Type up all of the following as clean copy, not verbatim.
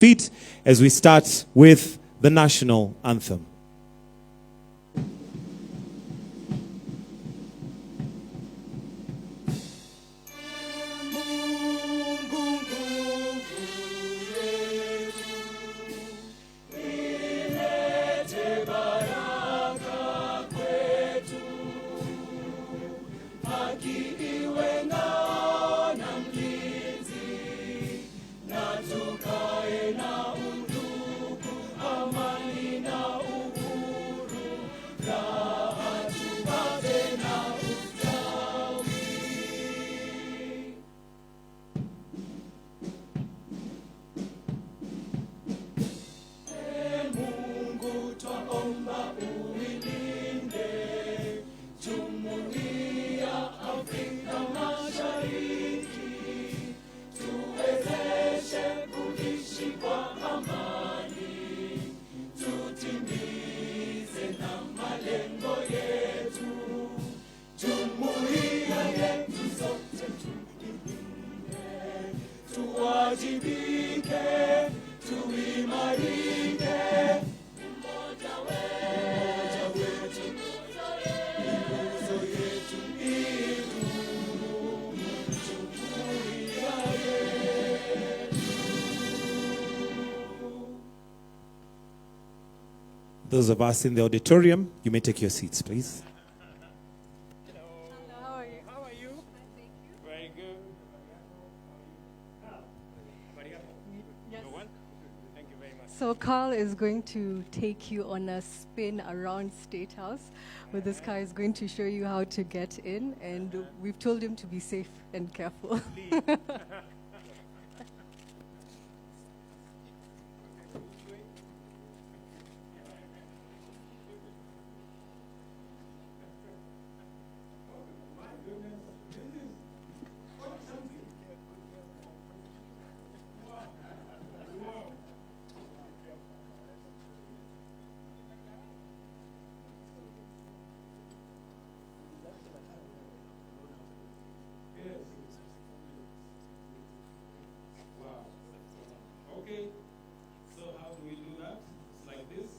feet as we start with the national anthem. Those of us in the auditorium, you may take your seats, please. Hello. How are you? How are you? Thank you. Very good. Yes. No one? Thank you very much. So Carl is going to take you on a spin around State House, where this car is going to show you how to get in, and we've told him to be safe and careful. Okay, so how do we do that? It's like this.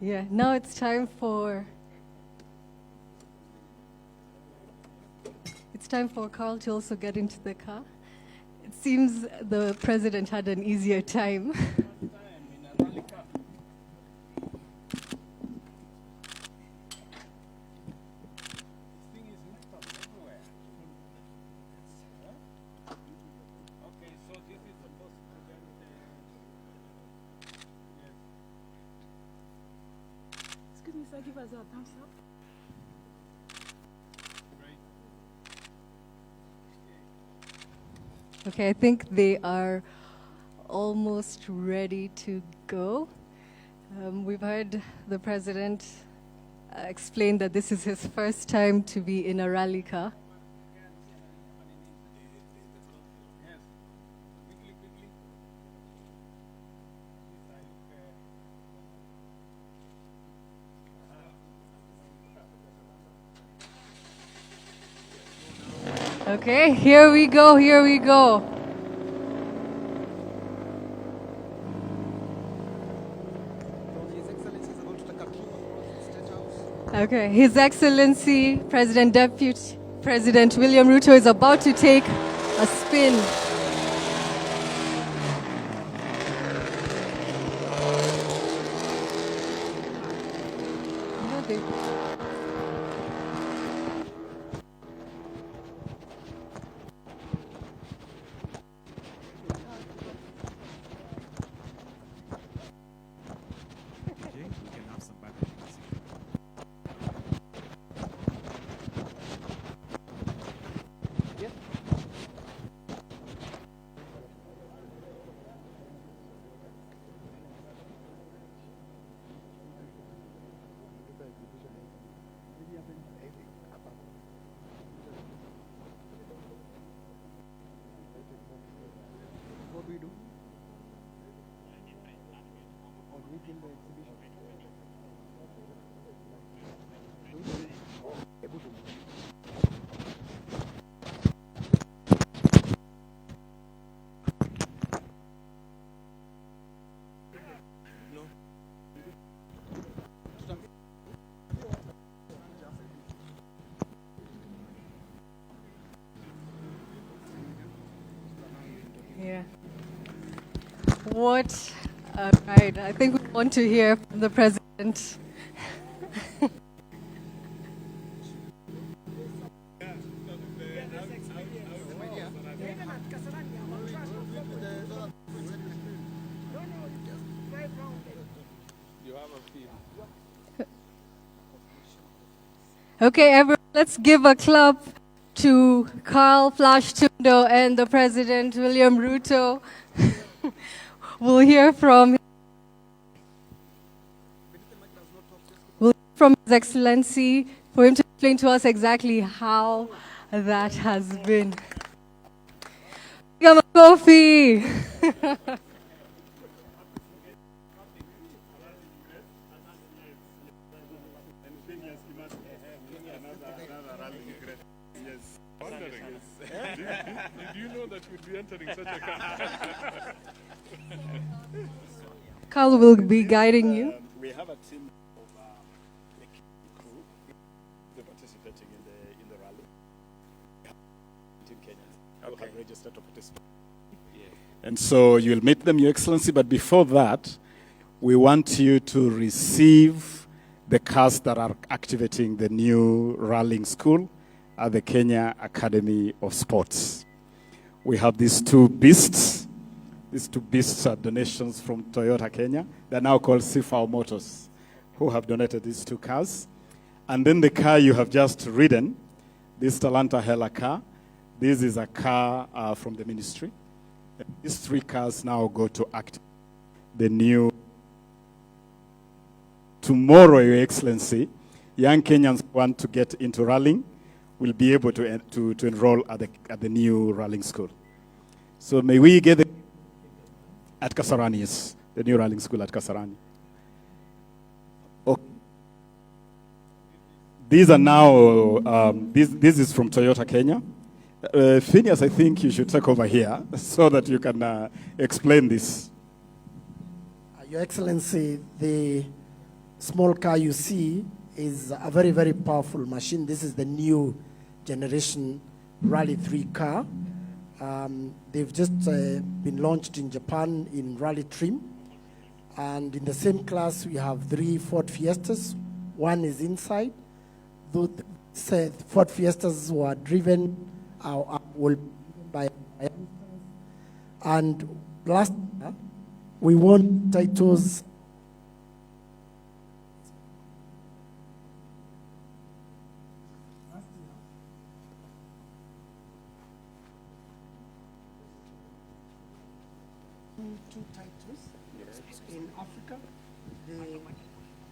Yeah, now it's time for Carl to also get into the car. It seems the president had an easier time. Give us a thumbs up. Okay, I think they are almost ready to go. We've heard the president explain that this is his first time to be in a rally car. Okay, here we go, here we go. Okay, His Excellency Deputy President William Ruto is about to take a spin. What a ride. I think we want to hear from the president. Okay, everyone, let's give a clap to Carl Flash Tundo and the President, William Ruto. We'll hear from His Excellency for him to explain to us exactly how that has been. Give a coffee. Do you know that we'll be entering such a car? Carl will be guiding you. We have a team of crew participating in the rally. In Kenya, who have registered to participate. And so you'll meet them, Your Excellency. But before that, we want you to receive the cars that are activating the new rallying school at the Kenya Academy of Sports. We have these two beasts. These two beasts are donations from Toyota Kenya. They're now called Sifao Motors, who have donated these two cars. And then the car you have just ridden, this Talanta Hella car, this is a car from the ministry. These three cars now go to act the new. Tomorrow, Your Excellency, young Kenyans who want to get into rallying will be able to enroll at the new rallying school. So may we get at Kasarani, yes, the new rallying school at Kasarani. Okay. These are now, this is from Toyota Kenya. Phineas, I think you should take over here so that you can explain this. Your Excellency, the small car you see is a very, very powerful machine. This is the new generation Rally 3 car. They've just been launched in Japan in Rally Trim. And in the same class, we have 3 Ford Fiestas. One is inside. Those Ford Fiestas were driven by. And last year, we won titles. Two titles in Africa, the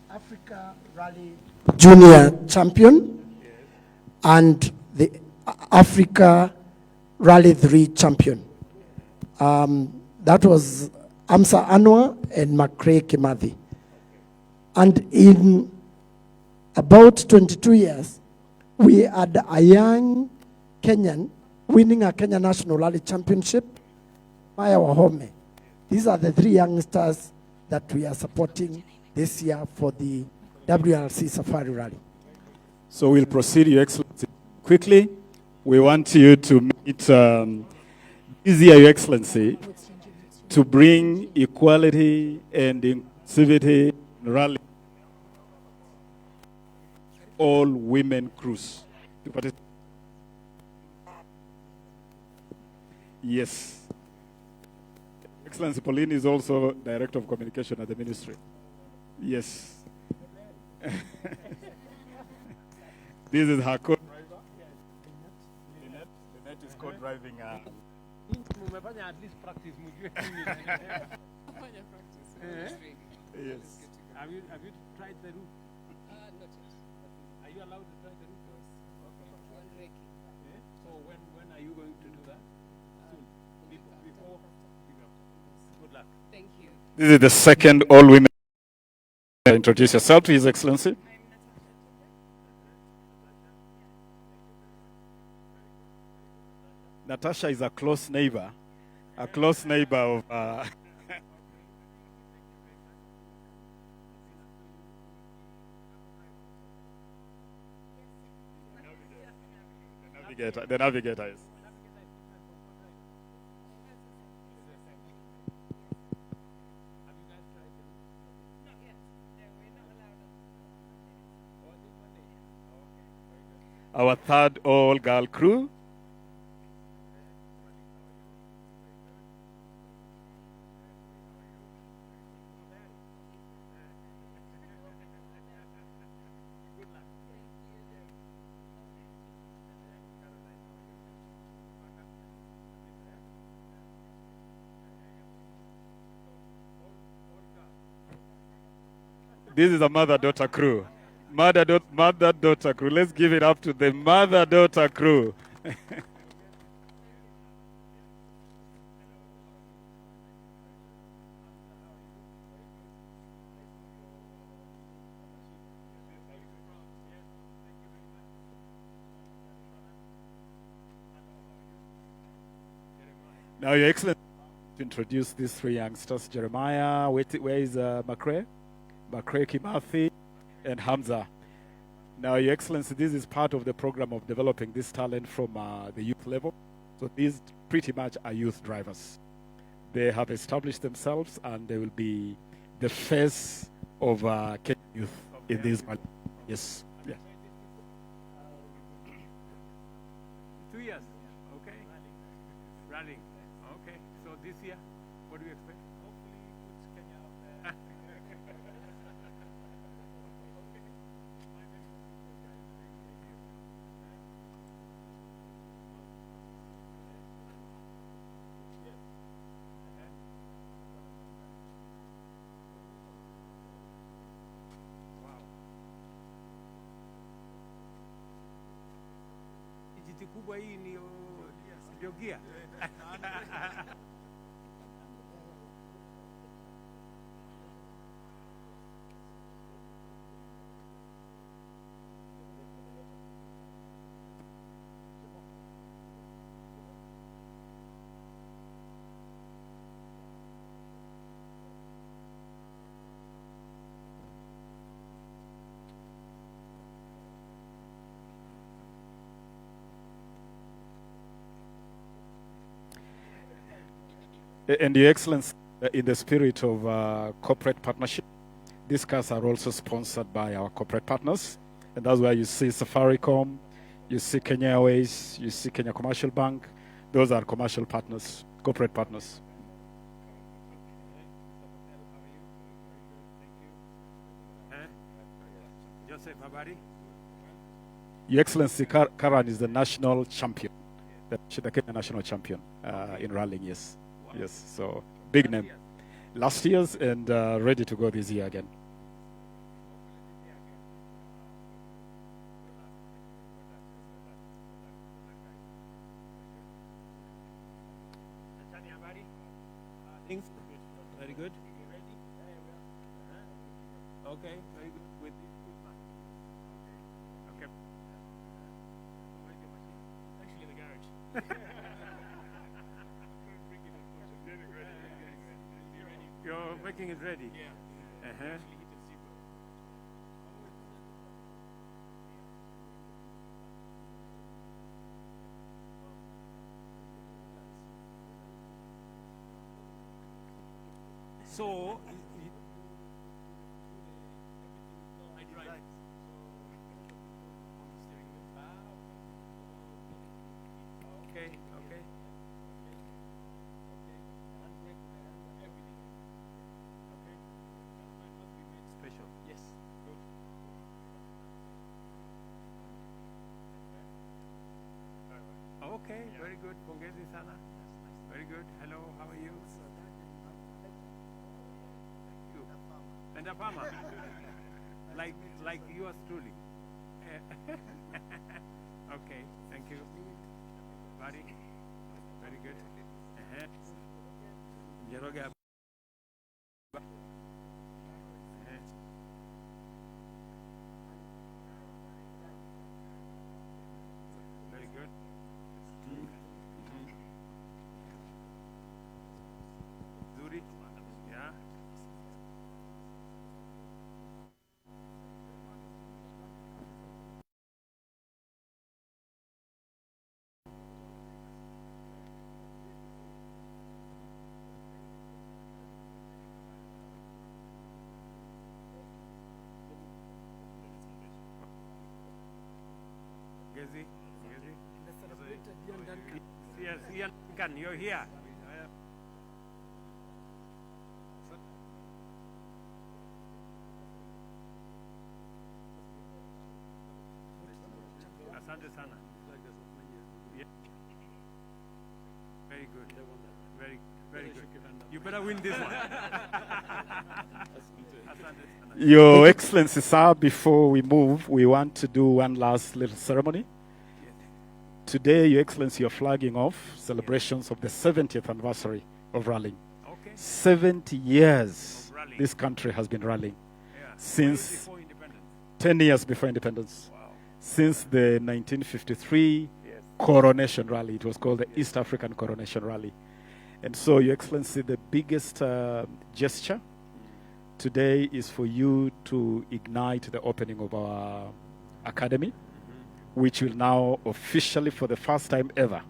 Africa Rally Junior Champion and the Africa Rally 3 Champion. That was Amsa Anwar and McRae Kimathi. And in about 22 years, we had a young Kenyan winning a Kenya National Rally Championship, Maya Wahome. These are the 3 youngsters that we are supporting this year for the WRC Safari Rally. So we'll proceed, Your Excellency. Quickly, we want you to meet this year, Your Excellency, to bring equality and inclusivity in rally. All women crews. Yes. Excellency Pauline is also Director of Communication at the Ministry. Yes. This is her co-driver. Lynette is co-driving. At least practice. Yes. Have you tried the route? Not yet. Are you allowed to try the route? Okay. So when are you going to do that? Soon. Before. Good luck. Thank you. This is the second all-women. Introduce yourself to His Excellency. Natasha is a close neighbor of. The navigator is. our third all-girl crew. This is a mother-daughter crew. Mother-daughter crew. Let's give it up to the mother-daughter crew. Now, Your Excellency, to introduce these three youngsters, Jeremiah, where is McRae? McRae Kimathi, and Hamza. Now, Your Excellency, this is part of the program of developing this talent from the youth level. So these pretty much are youth drivers. They have established themselves and they will be the face of Kenyan youth in this month. Yes. Yeah. 2 years, okay. Rallying, okay. So this year, what do you expect? Hopefully, puts Kenya out there. Kijiti kubwa hii ndio gia. And Your Excellency, in the spirit of corporate partnership, these cars are also sponsored by our corporate partners. And that's why you see Safaricom, you see Kenya Airways, you see Kenya Commercial Bank. Those are commercial partners, corporate partners. Joseph Habari. Your Excellency, Karan is the national champion, the Kenya national champion in rallying, yes. Wow. Yes, so big name. Last year's and ready to go this year again. Things very good. Okay, very good. With okay. Actually, in the garage. You're making it ready. Yeah. Uh-huh. So, I drive. Okay, okay. Special. Yes. Good. Okay, very good. Pongezi sana. Very good. Hello, how are you? You. And a farmer. like yours truly. Okay, thank you. Buddy. Very good. Jeroge Yes, Ian Duncan, you're here. Asante sana. Yeah. Very good. Very, very good. You better win this one. Your Excellency, sir, before we move, we want to do one last little ceremony. Today, Your Excellency, you're flagging off celebrations of the 70th anniversary of rallying. Okay. 70 years Of rallying. this country has been rallying. Yeah. Since Before independence. 10 years before independence. Wow. Since the 1953 Yes. coronation rally. It was called the East African Coronation Rally. And so, Your Excellency, the biggest gesture today is for you to ignite the opening of our academy, which will now officially, for the first time ever,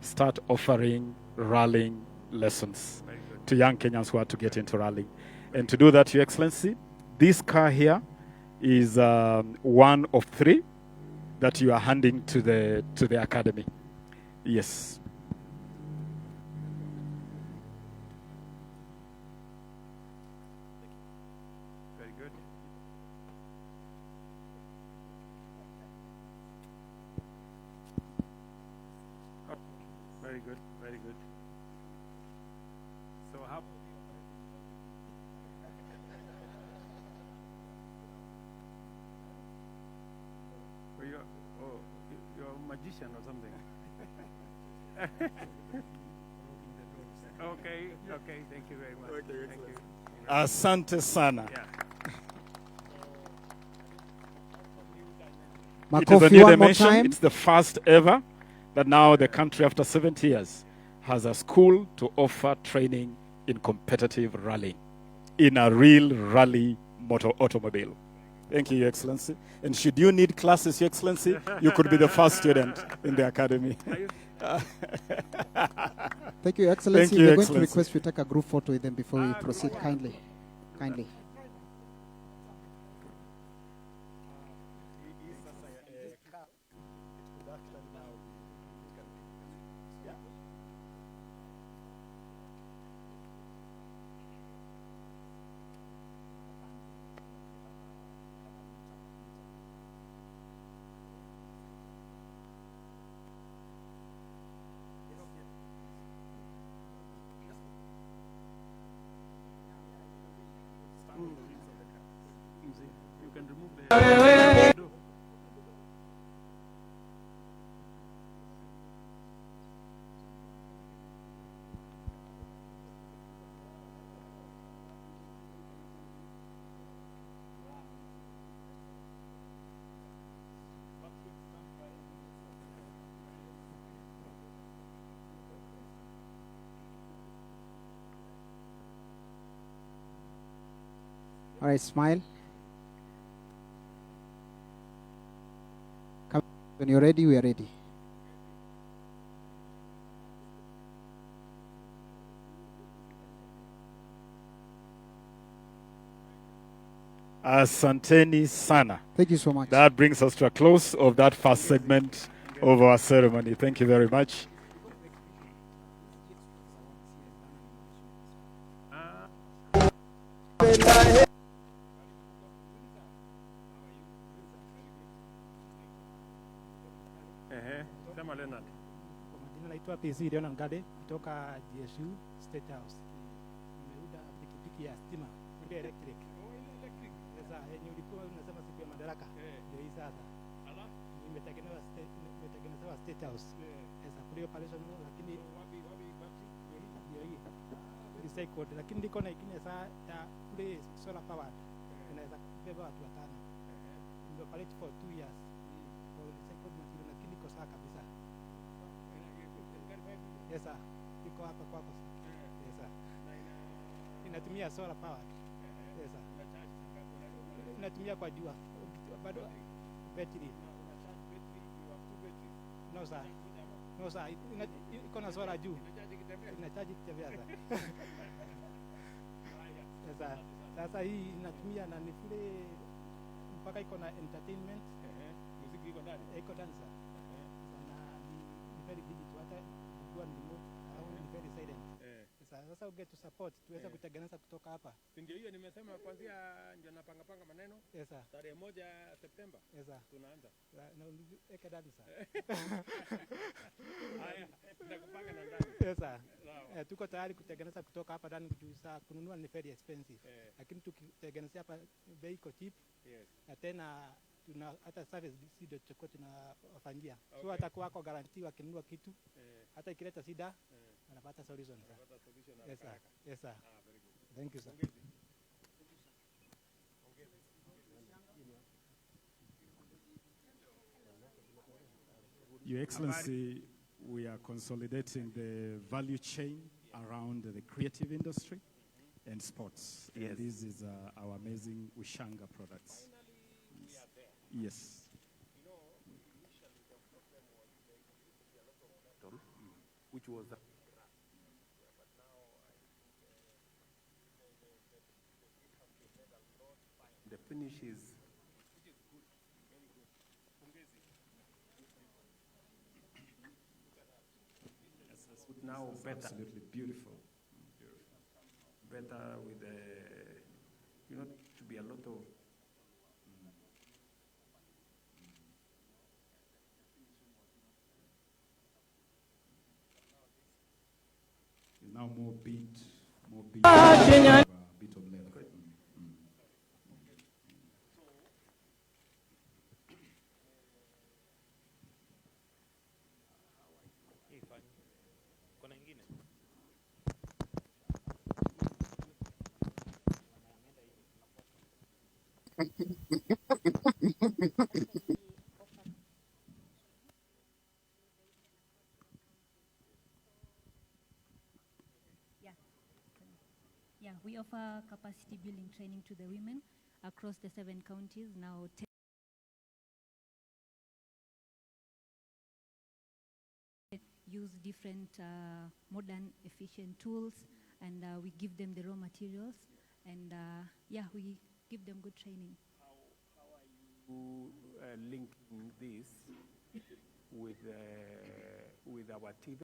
start offering rallying lessons Very good. to young Kenyans who are to get into rallying. And to do that, Your Excellency, this car here is one of 3 that you are handing to the academy. Yes. Very good. Oh, very good. Very good. So how? Oh, you're a magician or something. Okay. Okay. Thank you very much. Thank you. Asante sana. Yeah. It is a Makofi new one more dimension. time. It's the first ever that now the country, after 70 years, has a school to offer training in competitive rallying in a real rally motor automobile. Thank you, Your Excellency. And should you need classes, Your Excellency, you could be the first student in the academy. Thank you, Your Excellency. Thank you, We're going Excellency. to request we take a group photo with them before we proceed. Kindly. Kindly. You can remove the. All right, smile. Come. When you're ready, we are ready. Asanteni sana. Thank you so much. That brings us to a close of that first segment of our ceremony. Thank you very much. Sema Leonard. Kwa majina naitwa PC Leonard Ngade kutoka GSU State House. Nimeuda pikipiki ya stima, ile electric. Sasa yenye ulikuwa unasema siku ya madaraka. Ndio hii sasa. Nimetengeneza State House. Sasa kule operation lakini ndio hii. Recycled lakini ndiko na ingine saa ya kule solar powered. Inaweza kubeba watu 5. Ndio operate for 2 years. For recycled material lakini iko sawa kabisa. Yes sir. Iko hapa kwako. Yes sir. Inatumia solar power. Yes sir. Inatumia kwa jua. Bado battery. No sir. No sir. Iko na solar juu. Inachaji kitembea sasa. Yes sir. Sasa hii inatumia na ni kule mpaka iko na entertainment. Muziki iko ndani. Iko ndani sir. Na ni very digital hata kujua ni sasa uge to support tuweze kutengeneza kutoka hapa. Ndio hiyo nimesema kwanza ndio napanga maneno. Yes sir. Tarehe 1 Septemba. Yes sir. Tunaanza. Na eke dadi sir. Haya, tunakupanga na ndani. Yes sir. Tuko tayari kutengeneza kutoka hapa ndani juu saa kununua ni very expensive. Lakini tukitengenezea hapa bei iko cheap. Yes. Na tena tuna hata service ndio tutakuwa tunawafanyia. Okay. So hata kwako guarantee wakinunua kitu. Hata ikileta shida wanapata solution. Yes sir. Yes sir. Very good. Thank you sir. Your Excellency, we are consolidating the value chain around the creative industry and sports. Yes. And this is our amazing Ushanga products. Yes. Which was the finish is now better. Absolutely beautiful. Better with the, to be a lot of Now more beat bit of leather. Yeah, we offer capacity building training to the women across the 7 counties. Now, use different modern, efficient tools, and we give them the raw materials, and yeah, we give them good training. How are you linking this with our TV?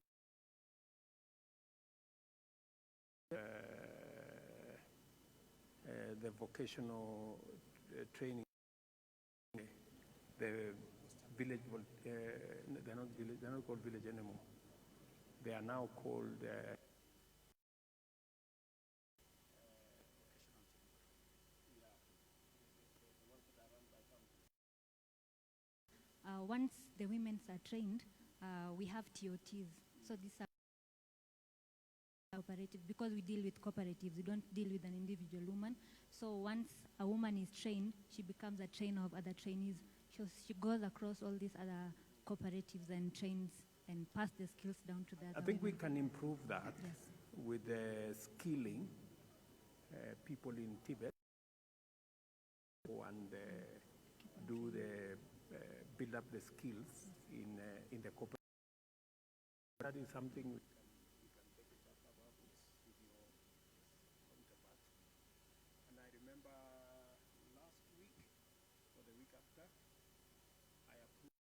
The vocational training, the village, they're not called village anymore. They are now called once the women are trained, we have TOTs. So these are cooperative, because we deal with cooperatives, we don't deal with an individual woman. So once a woman is trained, she becomes a trainer of other trainees. She goes across all these other cooperatives and trains and pass the skills down to the other I think women. we can improve that Yes. with the skilling people in Tibet and do the build up the skills in the cooperative. That is something we can take it up with your counterpart. And I remember last week or the week after, I approved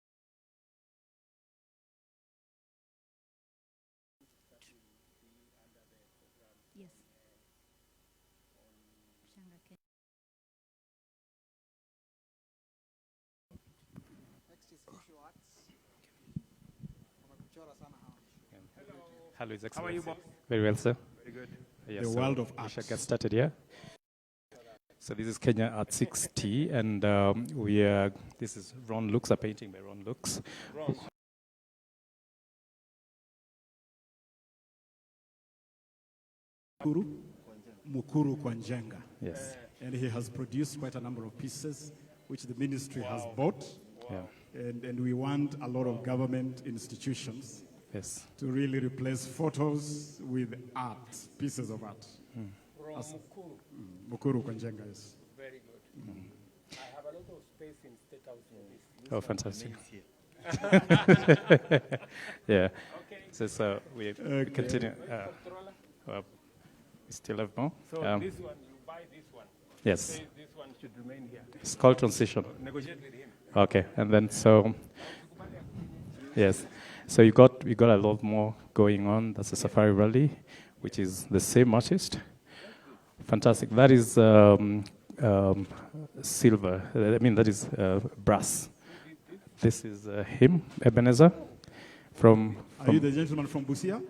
that will be under the program. Yes. Shanga Kenya. Next is visual arts. Wamekuchora sana hawa. Hello, His How are you, Excellency. boss? Very well, sir. Very good. Yes, The so world of we shall arts. get started here. So this is Kenya Art 6T, and this is Ron Lux, a painting by Ron Lux. Mukuru Kwanjenga. Yes. And he has produced quite a number of pieces which the ministry has bought. Yeah. And we want a lot of government institutions Yes. to really replace photos with art, pieces of art. From Mukuru. Mukuru Kwanjenga, yes. Very good. I have a lot of space in State House for this. Oh, fantastic. Yeah. Okay. So we continue. Well, we still have more. So this one, you buy this one. Yes. Says this one should remain here. It's called transition. Negotiate with him. Okay, and then so yes, so we got a lot more going on. That's a safari rally. which is the same artist. Fantastic. That is silver. I mean, that is brass. This is him, Ebenezer, from... Are you the gentleman from Busia?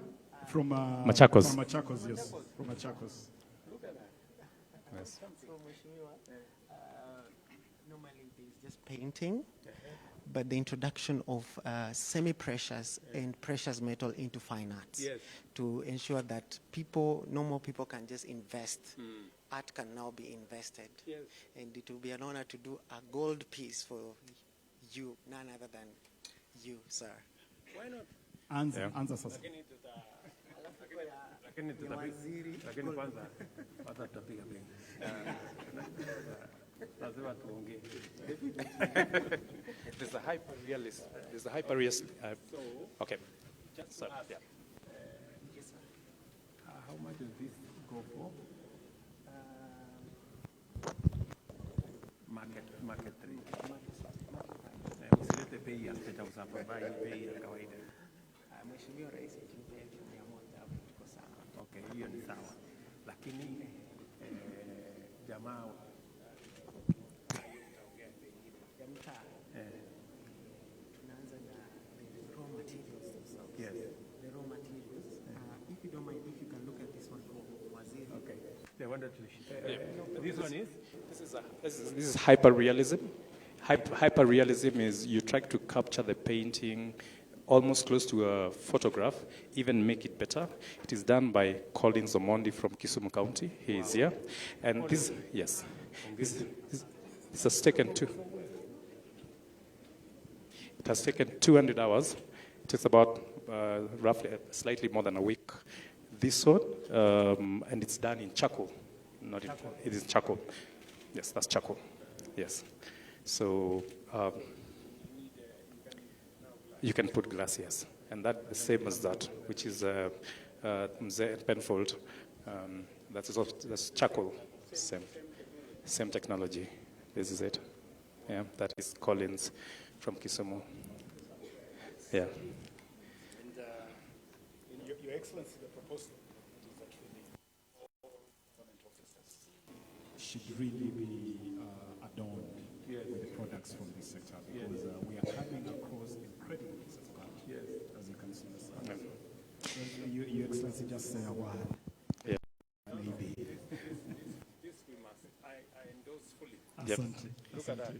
From Machakos. From Machakos, yes. From Machakos. Yes. Normally it's just painting, but the introduction of semi-precious and precious metal into fine arts to ensure that normal people can just invest. Art can now be invested. And it will be an honor to do a gold piece for you, none other than you, sir. Why not? Anza sasa. Lakini kwanza hata tutapiga bengi. Lazima tuongee. There's a hyper realist. Okay. So, yeah. How much does this go for? Market rate. Usilete bei ya mteja usapa, bei ya kawaida. Mheshimiwa Rais akinipea 100 hapo tuko sawa. Okay, hiyo ni sawa. Lakini jamaa tunaanza na the raw materials themselves. Yes. The raw materials. If you don't mind, if you can look at this one for Waziri. Okay. They wanted to this one is? This is hyperrealism. Hyperrealism is you try to capture the painting almost close to a photograph, even make it better. It is done by Collins Omondi from Kisumu County. He is here. And this has taken it has taken 200 hours. It takes about roughly slightly more than a week. This one, and it's done in charcoal. It is charcoal. Yes, that's charcoal. Yes. So you can put glass, yes. And that the same as that, which is Mzee and Penfold. That's charcoal. Same technology. This is it. Yeah, that is Collins from Kisumu. Yeah. And Your Excellency, the proposal is that all government offices should really be adorned with the products from this sector, because we are coming across incredible pieces of art, as you can see. Your Excellency, just say a word. Yeah. Maybe. This we must. I endorse fully. Asante. Look at that.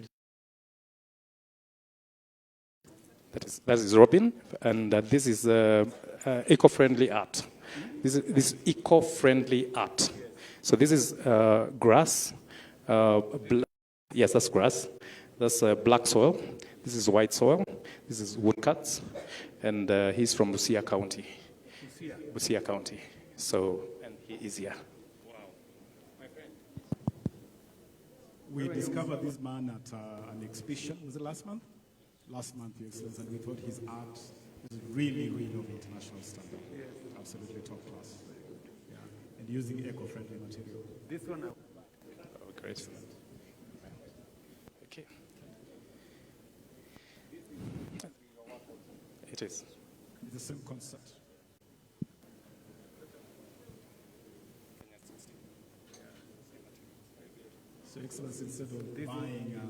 That is Robin, and this is eco-friendly art. This is eco-friendly art. So this is grass. Yes, that's grass. That's black soil. This is white soil. This is woodcuts, and he's from Busia County. Busia County. So, and he is here. Wow, my friend. We discovered this man at an exhibition. Was it last month? Last month, Your Excellency, and we thought his art is really, really of international standard. Absolutely top class. Yeah. And using eco-friendly material. This one. Oh, great. Okay. It is. It's the same concept. So, Excellency, instead of buying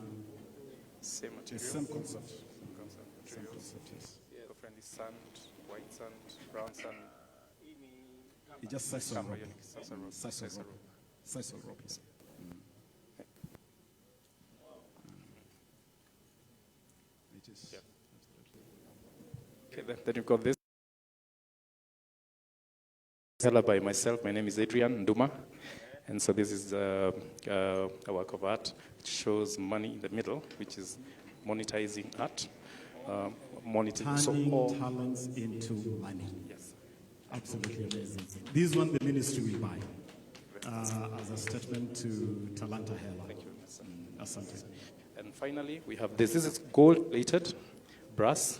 same the material. same concept. Same concept, yes. Eco-friendly sand, white sand, brown sand. It just says so. Sisal rope. Yes. It is. Yeah. Okay, then you've got this. Hela by myself. My name is Adrian Nduma. And so this is a work of art which shows money in the middle, which is monetizing art. Turning talents into money. Yes. Absolutely amazing. This one the ministry will buy as a statement to Talanta Hela. Thank you. Asante. And finally, we have this. This is gold-plated brass.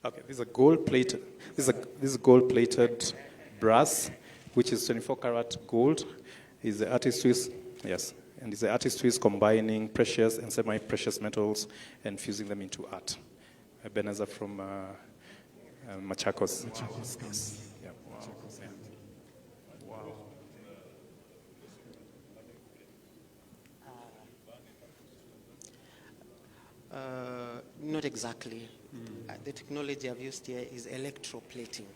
Okay, this is a gold-plated. This is gold-plated brass, which is 24 karat gold. Is the artist who is And he's an artist who is combining precious and semi-precious metals and fusing them into art. Ebenezer from Machakos. Machakos. Yes. Yeah. Wow. Yeah. Wow. Not exactly. The technology I've used here is electroplating.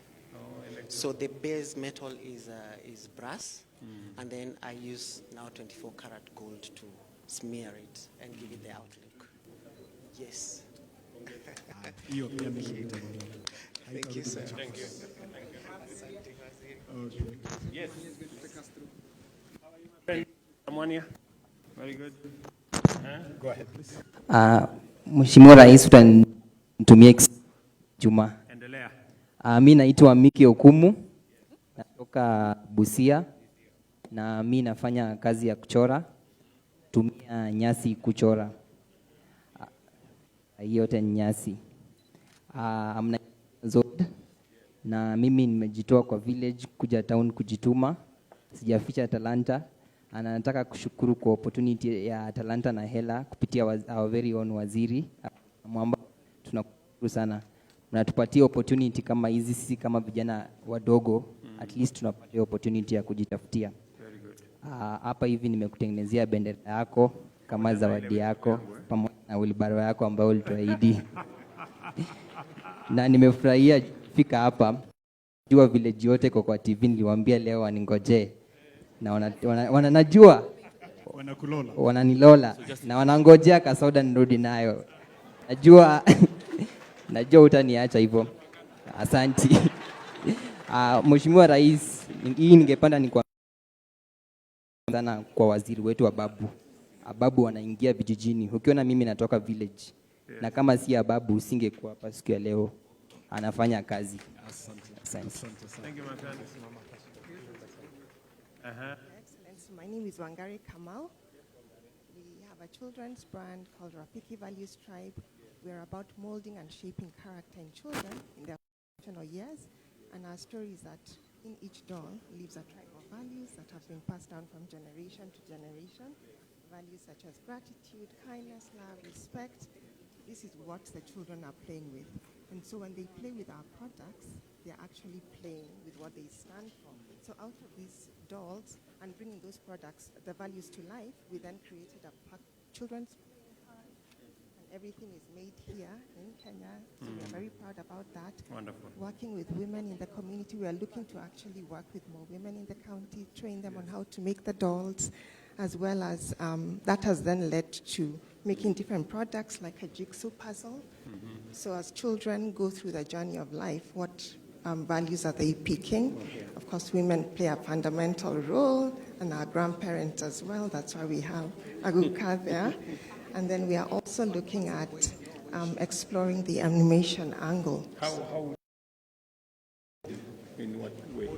So the base metal is brass, and then I use now 24 karat gold to smear it and give it the outlook. Yes. Thank you, sir. Thank you. Okay. Yes. How are you, my friend? Someone here? Very good. Go ahead, please. Mheshimiwa Rais, utanitumia Juma. Endelea. Mi naitwa Miki Okumu, natoka Busia, na mi nafanya kazi ya kuchora, tumia nyasi kuchora. Hii yote ni nyasi. Amna zote, na mimi nimejitoa kwa village kuja town kujituma, sijaficha talanta. Anataka kushukuru kwa opportunity ya talanta na hela kupitia our very own waziri Mwamba. Tunashukuru sana. Mnatupatia opportunity kama hizi, sisi kama vijana wadogo, at least tunapata opportunity ya kujitafutia. Very good. Hapa hivi nimekutengenezea bendera yako kama zawadi yako pamoja na wheelbarrow yako ambayo ulituahidi. Na nimefurahia fika hapa. Jua village yote kwa TV niliwaambia leo waningojee. Na wananajua wanakulola, wananilola na wanangojea kasoda nirudi nayo. Najua utaniacha hivyo. Asanti. Mheshimiwa Rais, hii ningependa ni sana kwa waziri wetu Ababu. Ababu wanaingia vijijini. Ukiona mimi natoka village. Na kama si Ababu usingekuwa hapa siku ya leo. Anafanya kazi. Asante. Thank you, my friend. Excellency, my name is Wangari Kamal. We have a children's brand called Rafiki Values Tribe. We are about molding and shaping character in children in their formational years. And our story is that in each doll lives a tribe of values that have been passed down from generation to generation. Values such as gratitude, kindness, love, respect. This is what the children are playing with. And so when they play with our products, they're actually playing with what they stand for. So out of these dolls and bringing those products, the values to life, we then created a children's playing park. And everything is made here in Kenya. So we are very proud about that. Wonderful. Working with women in the community, we are looking to actually work with more women in the county, train them on how to make the dolls, as well as that has then led to making different products like a jigsaw puzzle. So as children go through the journey of life, what values are they picking? Of course, women play a fundamental role, and our grandparents as well. That's why we have Aguka there. And then we are also looking at exploring the animation angle. How? In what way?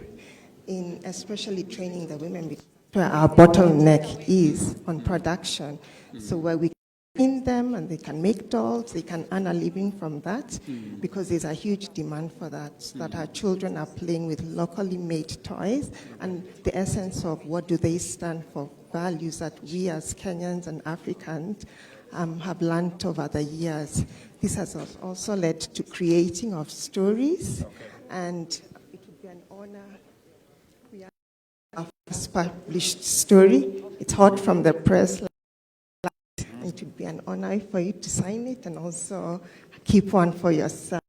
In especially training the women, because where our bottleneck is on production. So where we in them and they can make dolls, they can earn a living from that, because there's a huge demand for that, that our children are playing with locally made toys, and the essence of what do they stand for, values that we as Kenyans and Africans have learned over the years. This has also led to creating of stories, and it would be an honor. We have our first published story. It's hot from the press. It would be an honor for you to sign it and also keep one for yourself.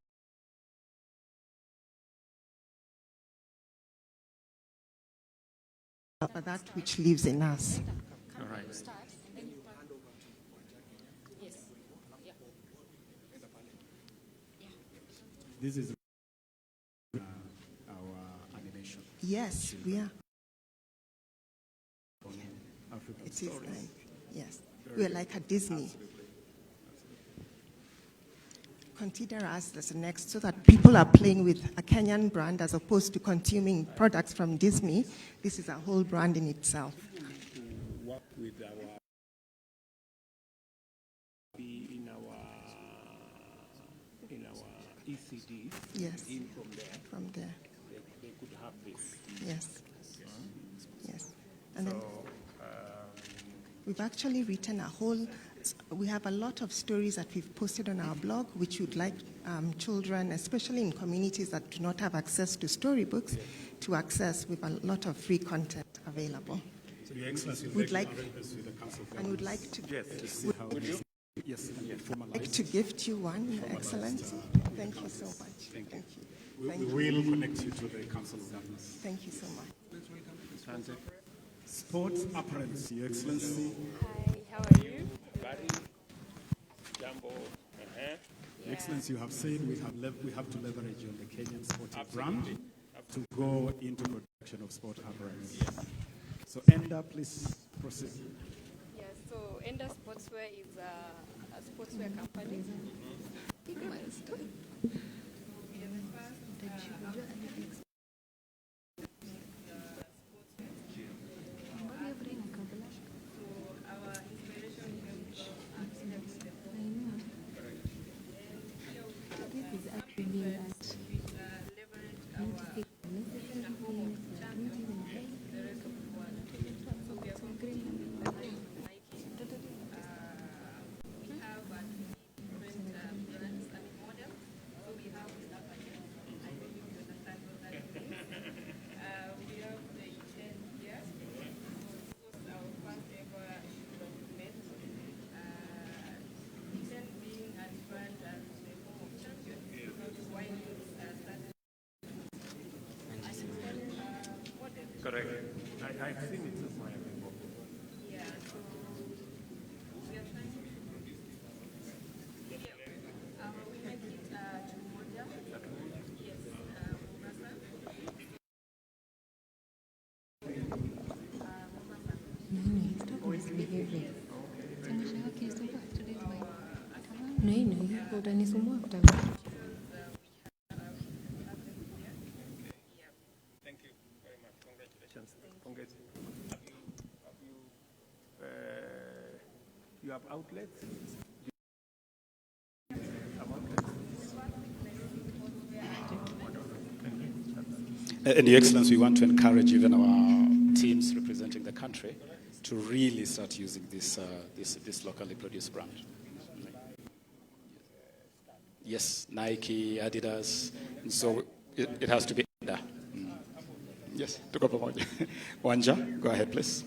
For that which lives in us. All right. This is our animation. Yes, we are. African It is stories. like, yes. We are like a Disney. Consider us as the next, so that people are playing with a Kenyan brand as opposed to consuming products from Disney. This is a whole brand in itself. To work with in our ECD. Yes. In from there. From there. They could have this. Yes. Yes. And then We've actually written we have a lot of stories that we've posted on our blog, which would like children, especially in communities that do not have access to storybooks, to access with a lot of free content available. So, Your Excellency, we'd like this with the Council of and would like to yes, to gift you one, Your Excellency. Thank you so much. Thank you. We will connect you to the Council of Governors. Thank you so much. Sports apparels, Your Excellency. Hi, how are you? Your Excellency, you have said we have to leverage on the Kenyan sporting brand to go into production of sport apparels. So, Enda, please proceed. Yes, so Enda Sportswear is a sportswear company. Correct. I've seen it somewhere before. Yeah, so we are trying to we make it to Moja. Yes, utanisumbua You have outlets? And Your Excellency, we want to encourage even our teams representing the country to really start using this locally produced brand. Yes, Nike, Adidas, and so it has to be Enda. Yes, tuko pamoja. Wanja, go ahead, please.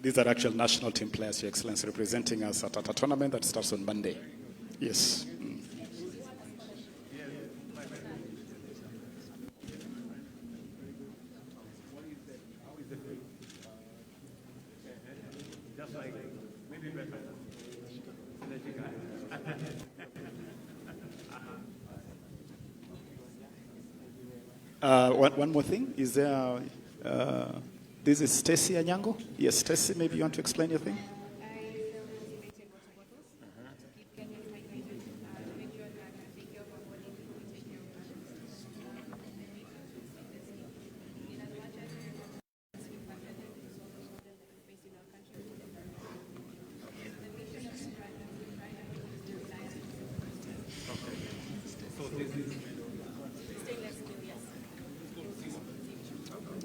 These are actual national team players, Your Excellency, representing us at a tournament that starts on Monday. Yes. Just like maybe better. One more thing. Is there... this is Stacy Anyango. Yes, Stacy, maybe you want to explain your thing?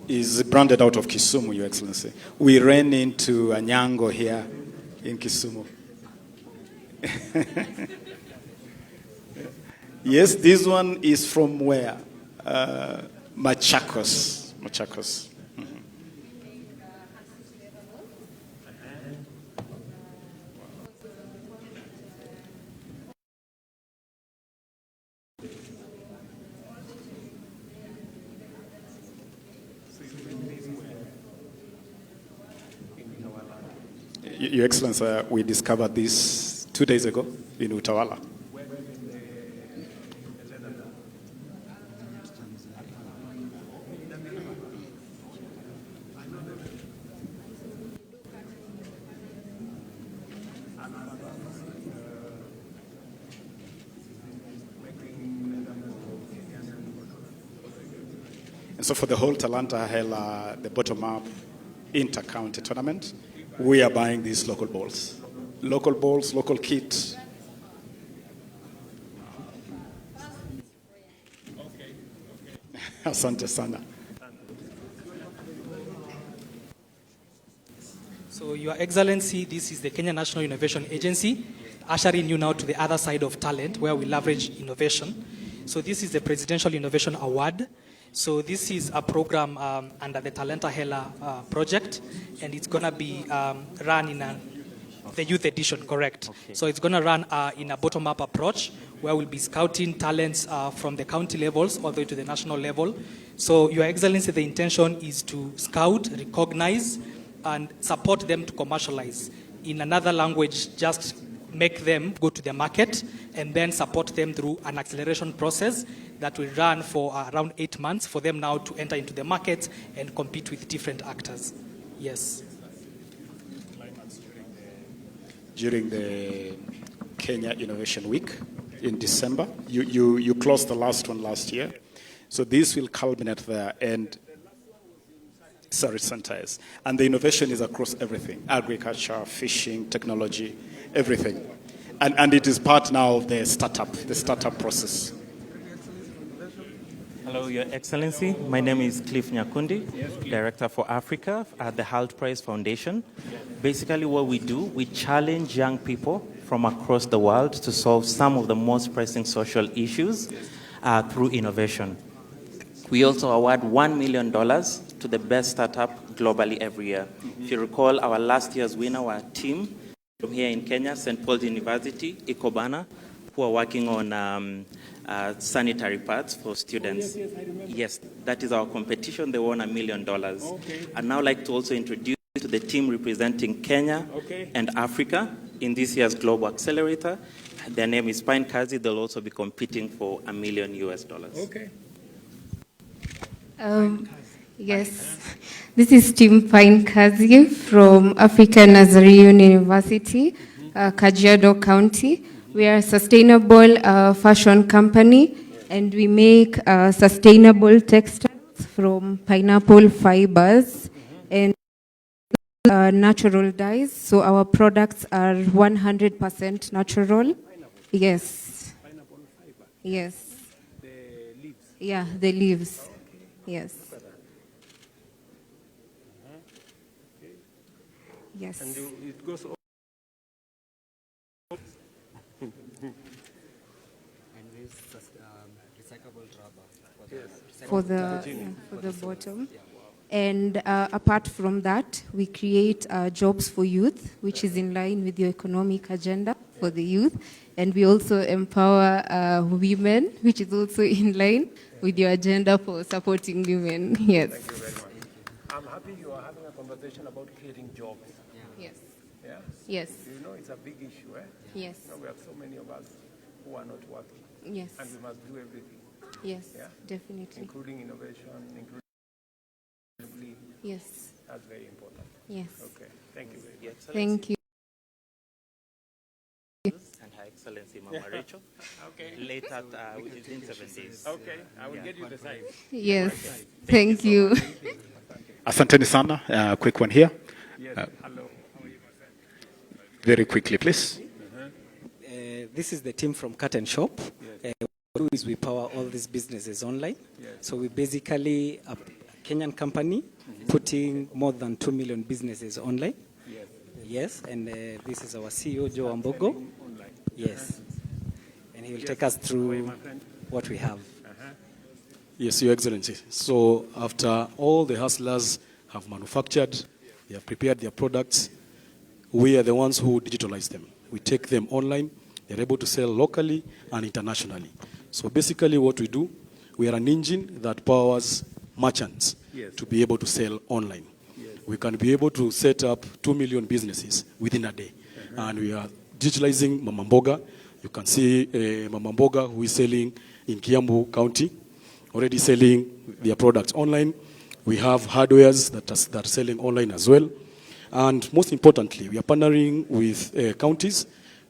Is branded out of Kisumu, Your Excellency. We ran into Anyango here in Kisumu. Yes, this one is from where? Machakos. Machakos. Your Excellency, we discovered this 2 days ago in Utawala. And so for the whole Talanta Hela, the bottom-up inter-county tournament, we are buying these local balls. Local balls, local kit. Asante sana. So, Your Excellency, this is the Kenya National Innovation Agency, ushering you now to the other side of talent, where we leverage innovation. So, this is the Presidential Innovation Award. So, this is a program under the Talanta Hela project, and it's going to be run in the youth edition, correct? Okay. So, it's going to run in a bottom-up approach, where we'll be scouting talents from the county levels all the way to the national level. So, Your Excellency, the intention is to scout, recognize, and support them to commercialize. In another language, just make them go to the market and then support them through an acceleration process that will run for around 8 months for them now to enter into the market and compete with different actors. Yes. During the Kenya Innovation Week in December, you closed the last one last year. So this will culminate there and centers. And the innovation is across everything: agriculture, fishing, technology, everything. And it is part now of the startup process. Hello, Your Excellency. My name is Cliff Nyakundi, Director for Africa at the Halt Price Foundation. Basically what we do, we challenge young people from across the world to solve some of the most pressing social issues through innovation. We also award $1 million to the best startup globally every year. If you recall, our last year's winner were a team from here in Kenya, St. Paul's University, Ikobana, who are working on sanitary pads for students. Yes, that is our competition. They won $1 million. Okay. I'd now like to also introduce you to the team representing Kenya and Africa in this year's Global Accelerator. Their name is Pine Kazi. They'll also be competing for $1 million. Okay. Yes, this is Team Pine Kazi from African Nazarene University, Kajiado County. We are a sustainable fashion company, and we make sustainable textiles from pineapple fibers and natural dyes. So our products are 100% natural. Yes. Pineapple fiber. Yes. The leaves. Yeah, the leaves. Yes. Yes. And it goes all. And we use recyclable rubber for the bottom. And apart from that, we create jobs for youth, which is in line with your economic agenda for the youth. And we also empower women, which is also in line with your agenda for supporting women. Yes. Thank you very much. I'm happy you are having a conversation about creating jobs. Yes. Yeah? Yes. You know, it's a big issue, eh? Yes. You know, we have so many of us who are not working. Yes. And we must do everything. Yes, yeah? definitely. Including innovation, including... Yes. That's very important. Yes. Okay. Thank you very much. Thank you. And Her Excellency Mama Rachel. Okay. Later, within 7 days. Okay. I will get you the time. Yes. Okay. Thank you. Asanteni sana. Quick one here. Yes. Hello. How are you, my friend? Very quickly, please. This is the team from Cut and Shop. Yes. What we do is we power all these businesses online. Yes. So we basically a Kenyan company putting more than 2 million businesses online. Yes. Yes, and this is our CEO, Joe Ambogo. Yes. And he will take us through what we have. Yes, Your Excellency. So after all the hustlers have manufactured, they have prepared their products, we are the ones who digitalize them. We take them online. They're able to sell locally and internationally. So basically what we do, we are an engine that powers merchants to be able to sell online. We can be able to set up 2 million businesses within a day. And we are digitalizing Mama Mboga. You can see Mama Mboga, who is selling in Kiambu County, already selling their products online. We have hardwares that are selling online as well. And most importantly, we are partnering with counties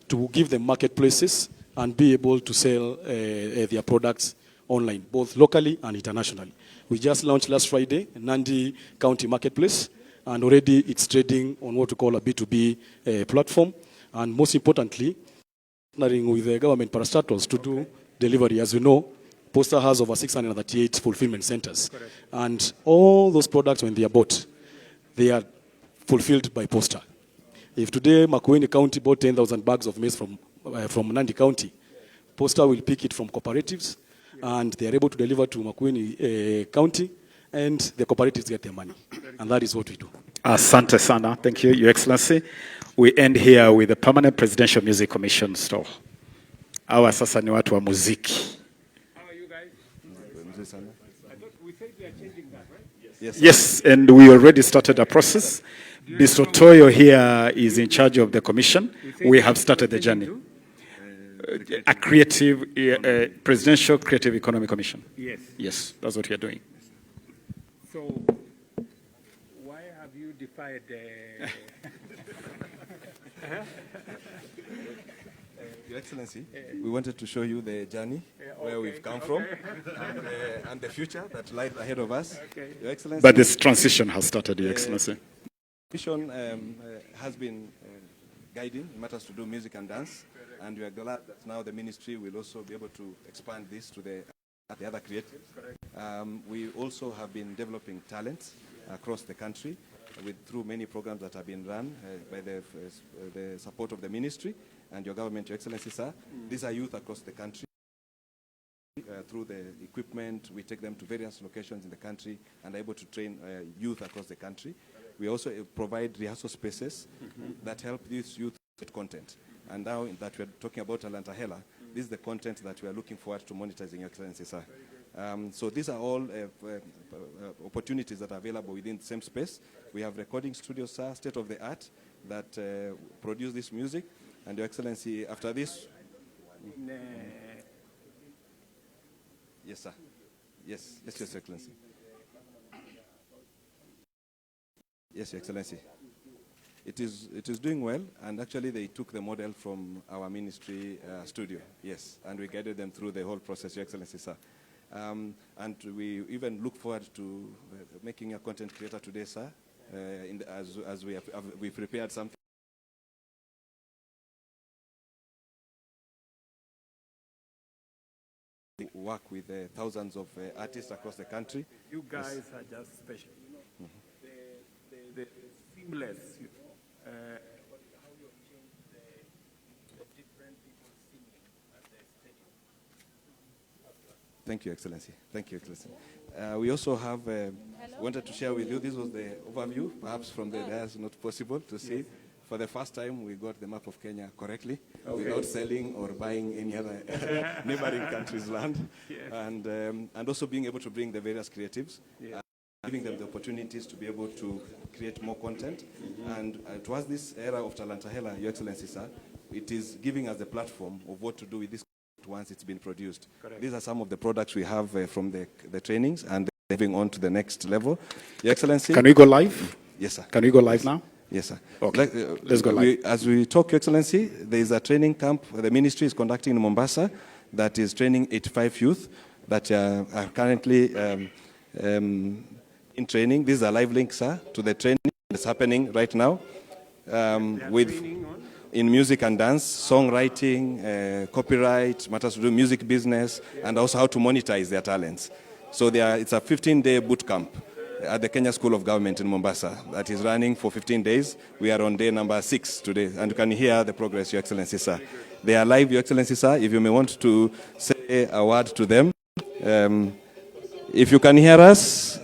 to give them marketplaces and be able to sell their products online, both locally and internationally. We just launched last Friday, Nandi County Marketplace, and already it's trading on what we call a B2B platform. And most importantly, partnering with the government parastatals to do delivery. As you know, Posta has over 638 fulfillment centers. Correct. And all those products, when they are bought, they are fulfilled by Posta. If today Makueni County bought 10,000 bags of maize from Nandi County, Posta will pick it from cooperatives, and they are able to deliver to Makueni County, and the cooperatives get their money. And that is what we do. Asante sana. Thank you, Your Excellency. We end here with the Permanent Presidential Music Commission store. Hawa sasa ni watu wa muziki. How are you guys? I thought we said we are changing that, right? Yes, and we already started a process. Mr. Toyo here is in charge of the commission. We have started the journey. A creative, Presidential Creative Economy Commission. Yes. Yes, that's what we are doing. So, why have you defied Your Excellency, we wanted to show you the journey, where we've come from, and the future that lies ahead of us. Your Excellency. But this transition has started, Your Excellency. Mission has been guiding matters to do music and dance, and we are glad that now the ministry will also be able to expand this to the other creatives. We also have been developing talents across the country through many programs that have been run by the support of the ministry and your government, Your Excellency, sir. These are youth across the country. Through the equipment, we take them to various locations in the country and are able to train youth across the country. We also provide rehearsal spaces that help these youth with content. And now that we're talking about Talanta Hela, this is the content that we are looking forward to monetizing, Your Excellency, sir. So these are all opportunities that are available within the same space. We have recording studios, sir, state of the art, that produce this music. And Your Excellency, after this... Yes, sir. Yes, yes, Your Excellency. Yes, Your Excellency. It is doing well, and actually they took the model from our ministry studio, yes, and we guided them through the whole process, Your Excellency, sir. And we even look forward to making a content creator today, sir, as we prepared something. Work with thousands of artists across the country. You guys are just special. The seamless. Thank you, Excellency. Thank you, Excellency. We also have wanted to share with you, this was the overview, perhaps from the dais not possible to see. Yes. For the first time, we got the map of Kenya correctly, without selling or buying any other neighboring country's land. Yes. And also being able to bring the various creatives, giving them the opportunities to be able to create more content. And towards this era of Talanta Hela, Your Excellency, sir, it is giving us the platform of what to do with this once it's been produced. Correct. These are some of the products we have from the trainings, and moving on to the next level. Your Excellency. Can we go live? Yes, sir. Can we go live now? Yes, sir. Okay. Let's go live. As we talk, Your Excellency, there is a training camp the ministry is conducting in Mombasa that is training 85 youth that are currently in training. This is a live link, sir, to the training that's happening right now in music and dance, songwriting, copyright, matters to do music business, and also how to monetize their talents. So it's a 15-day boot camp at the Kenya School of Government in Mombasa that is running for 15 days. We are on day number 6 today, and you can hear the progress, Your Excellency, sir. They are live, Your Excellency, sir. If you may want to say a word to them. If you can hear us.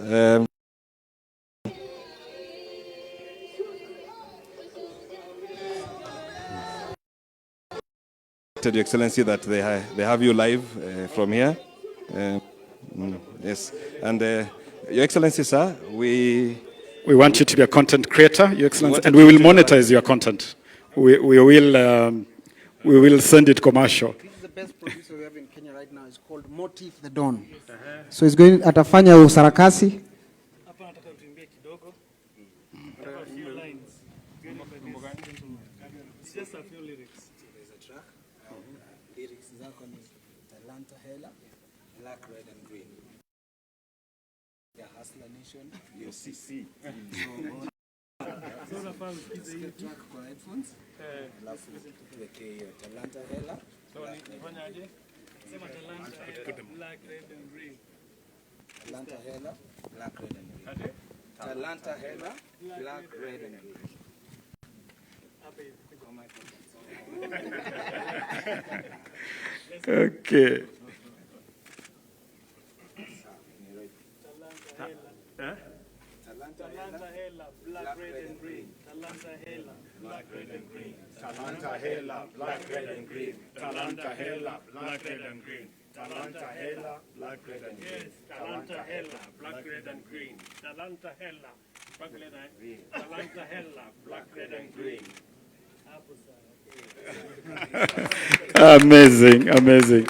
Your Excellency, that they have you live from here. Yes, and Your Excellency, sir, we want you to be a content creator, Your Excellency, and we will monetize your content. We will send it commercial. This is the best producer we have in Kenya right now. It's called Motif the Dawn. So it's going atafanya usarakasi. Just a few lyrics. Lyrics zako ni Talanta Hela, Black Hustler Nation. Ndio CC. So unafaa usikize hii track kwa headphones. Alafu tuweke hiyo Talanta Hela. So nifanyaje? Sema Talanta Hela, Black, Red and Green. Talanta Hela, Black, Red and Green. Talanta Hela, Black, Red and Green. Okay. Talanta Hela, Black, Red and Green. Talanta Hela, Black, Red and Green. Talanta Hela, Black, Red and Green. Talanta Hela, Black, Red and Green. Talanta Hela, Black, Red and Green. Yes, Talanta Hela, Black, Red and Green. Talanta Hela, Black, Red and Green. Talanta Hela, Black, Red and Green. Amazing, amazing.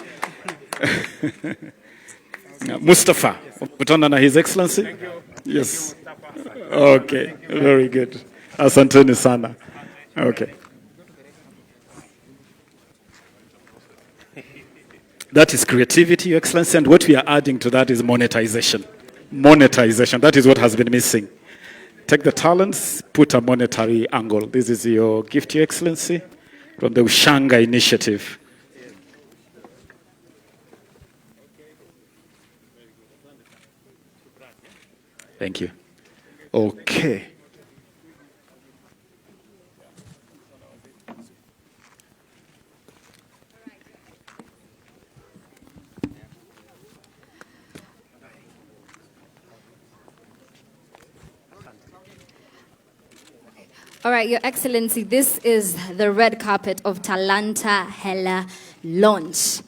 Mustafa, kutana na His Excellency? Yes. Okay, very good. Asanteni sana. Okay. That is creativity, Your Excellency, and what we are adding to that is monetization. Monetization, that is what has been missing. Take the talents, put a monetary angle. This is your gift, Your Excellency, from the Ushanga Initiative. Thank you. Okay. All right, Your Excellency, this is the red carpet of Talanta Hela launch.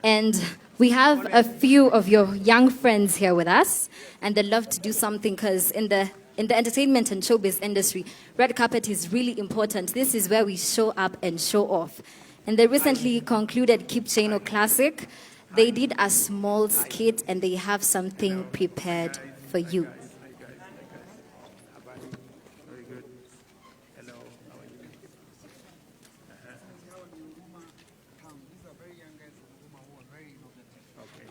And we have a few of your young friends here with us, and they'd love to do something because in the entertainment and showbiz industry, red carpet is really important. This is where we show up and show off. And they recently concluded Keep Chano Classic. They did a small skit, and they have something prepared for you.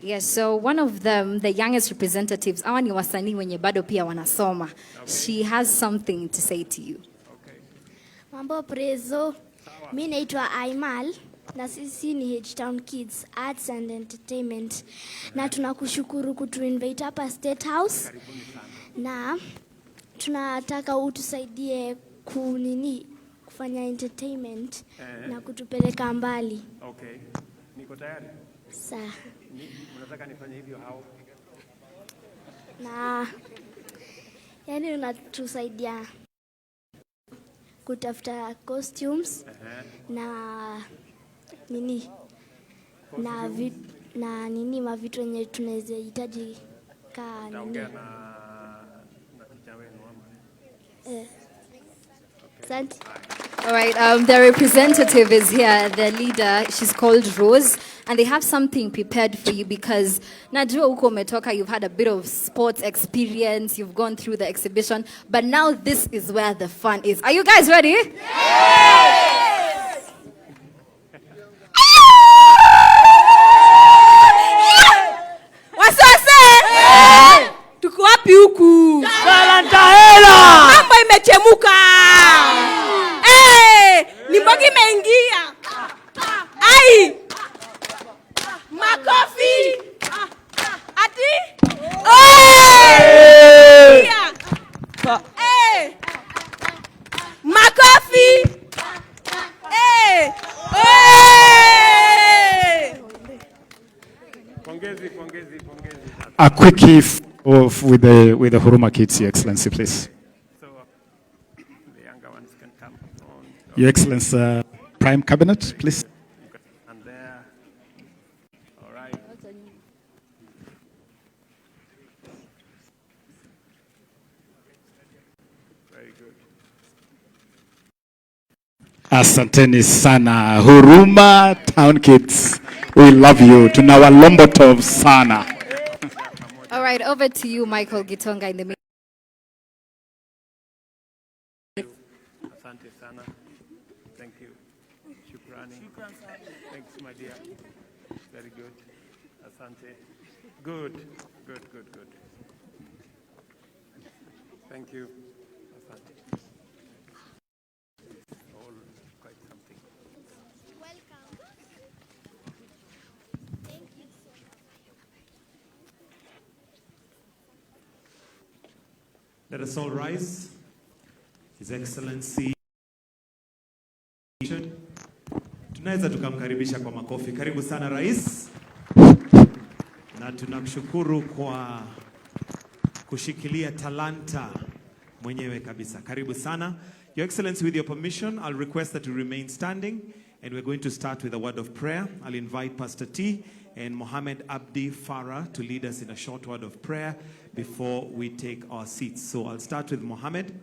Yes, so one of them, the youngest representatives, hawa ni wasanii wenye bado pia wanasoma. She has something to say to you. Mambo prezo, mi naitwa Aimal na sisi ni H-Town Kids Arts and Entertainment, na tunakushukuru kutuinvite hapa State House, na tunataka utusaidie kufanya entertainment na kutupeleka mbali. Okay. Niko tayari? Sawa. Unataka nifanye hivyo hao? Na yani unatusaidia kutafuta costumes na nini na nini mavitu yenye tunaweza hitaji ka nini. Asante. All right, the representative is here, the leader. She's called Rose, and they have something prepared for you because najua uko umetoka, you've had a bit of sports experience, you've gone through the exhibition, but now this is where the fun is. Are you guys ready? Yes! Wasiwase! Tuko wapi huku? Talanta Hela! Mambo imechemuka! Ni mbogi imeingia. Ai! Makofi! Ati? Makofi! Pongezi, pongezi, pongezi. A quickie with the Huruma Kids, Your Excellency, please. So the younger ones can come on. Your Excellency, Prime Cabinet, please. And there. All right. Very good. Asanteni sana. Huruma Town Kids. We love you. Tunawa Lombotov sana. All right, over to you, Michael Gitonga, in the middle. Asante sana. Thank you. Shukrani. Thanks, my dear. Very good. Asante. Good, good, good, good. Thank you. Let us all rise. His Excellency. Tunaweza tukamkaribisha kwa makofi. Karibu sana Rais. Na tunakushukuru kwa kushikilia talanta mwenyewe kabisa. Karibu sana. Your Excellency, with your permission, I'll request that you remain standing, and we're going to start with a word of prayer. I'll invite Pastor T and Mohammed Abdi Farah to lead us in a short word of prayer before we take our seats. So I'll start with Mohammed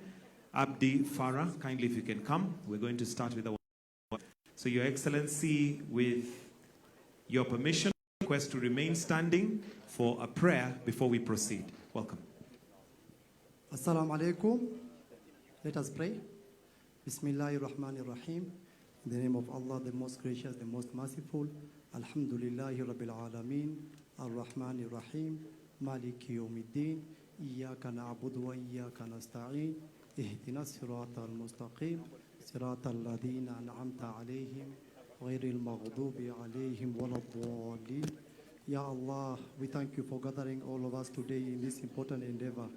Abdi Farah. Kindly, if you can come. We're going to start with a word. So Your Excellency, with your permission, I request to remain standing for a prayer before we proceed. Welcome. Assalamu alaikum. Let us pray. Bismillahir Rahmanir Rahim. In the name of Allah, the most gracious, the most merciful. Alhamdulillahi Rabbil Alameen. Ar-Rahmanir Rahim. Maliki Yawmiddin. Iyyaka na'budu wa iyyaka nasta'in. Ihdina siratal mustaqim. Siratal ladina an'amta alayhim. Ghayril maghdubi alayhim waladdallin. Ya Allah, we thank you for gathering all of us today in this important endeavor.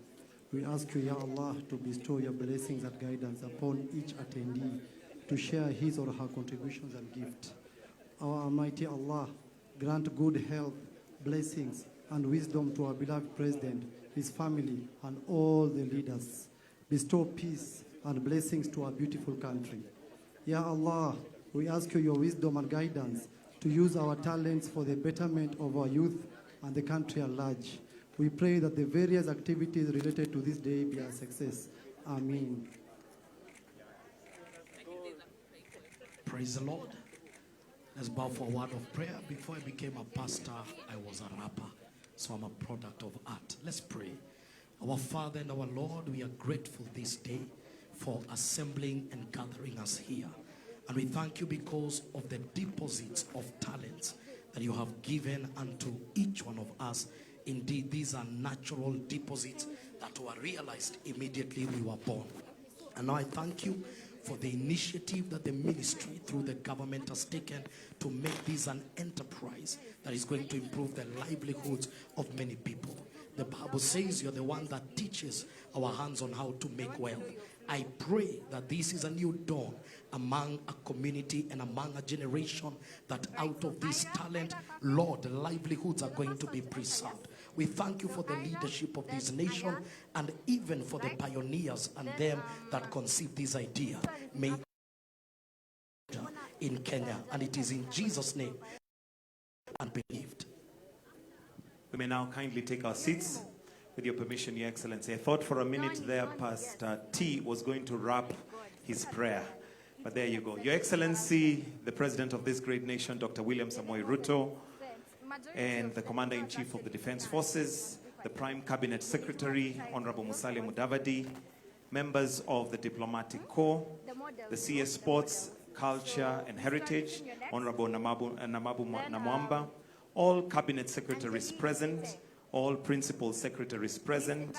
We ask you, Ya Allah, to bestow your blessings and guidance upon each attendee to share his or her contributions and gifts. Our Almighty Allah, grant good health, blessings, and wisdom to our beloved President, his family, and all the leaders. Bestow peace and blessings to our beautiful country. Ya Allah, we ask you your wisdom and guidance to use our talents for the betterment of our youth and the country at large. We pray that the various activities related to this day be a success. Amen. Praise the Lord. Let's bow for a word of prayer. Before I became a pastor, I was a rapper. So I'm a product of art. Let's pray. Our Father and our Lord, we are grateful this day for assembling and gathering us here. And we thank you because of the deposits of talents that you have given unto each one of us. Indeed, these are natural deposits that were realized immediately we were born. And now I thank you for the initiative that the ministry through the government has taken to make this an enterprise that is going to improve the livelihoods of many people. The Bible says you're the one that teaches our hands on how to make wealth. I pray that this is a new dawn among a community and among a generation, that out of this talent, Lord, the livelihoods are going to be preserved. We thank you for the leadership of this nation, and even for the pioneers and them that conceived this idea. May in Kenya, and it is in Jesus' name and believed. We may now kindly take our seats. With your permission, Your Excellency. I thought for a minute there Pastor T was going to wrap his prayer. But there you go. Your Excellency, the President of this great nation, Dr. William Samoei Ruto, and the Commander-in-Chief of the Defense Forces, the Prime Cabinet Secretary, Honorable Musalia Mudavadi, members of the Diplomatic Corps, the CS Sports, Culture and Heritage, Honorable Namabu Namwamba, all Cabinet Secretaries present, all Principal Secretaries present,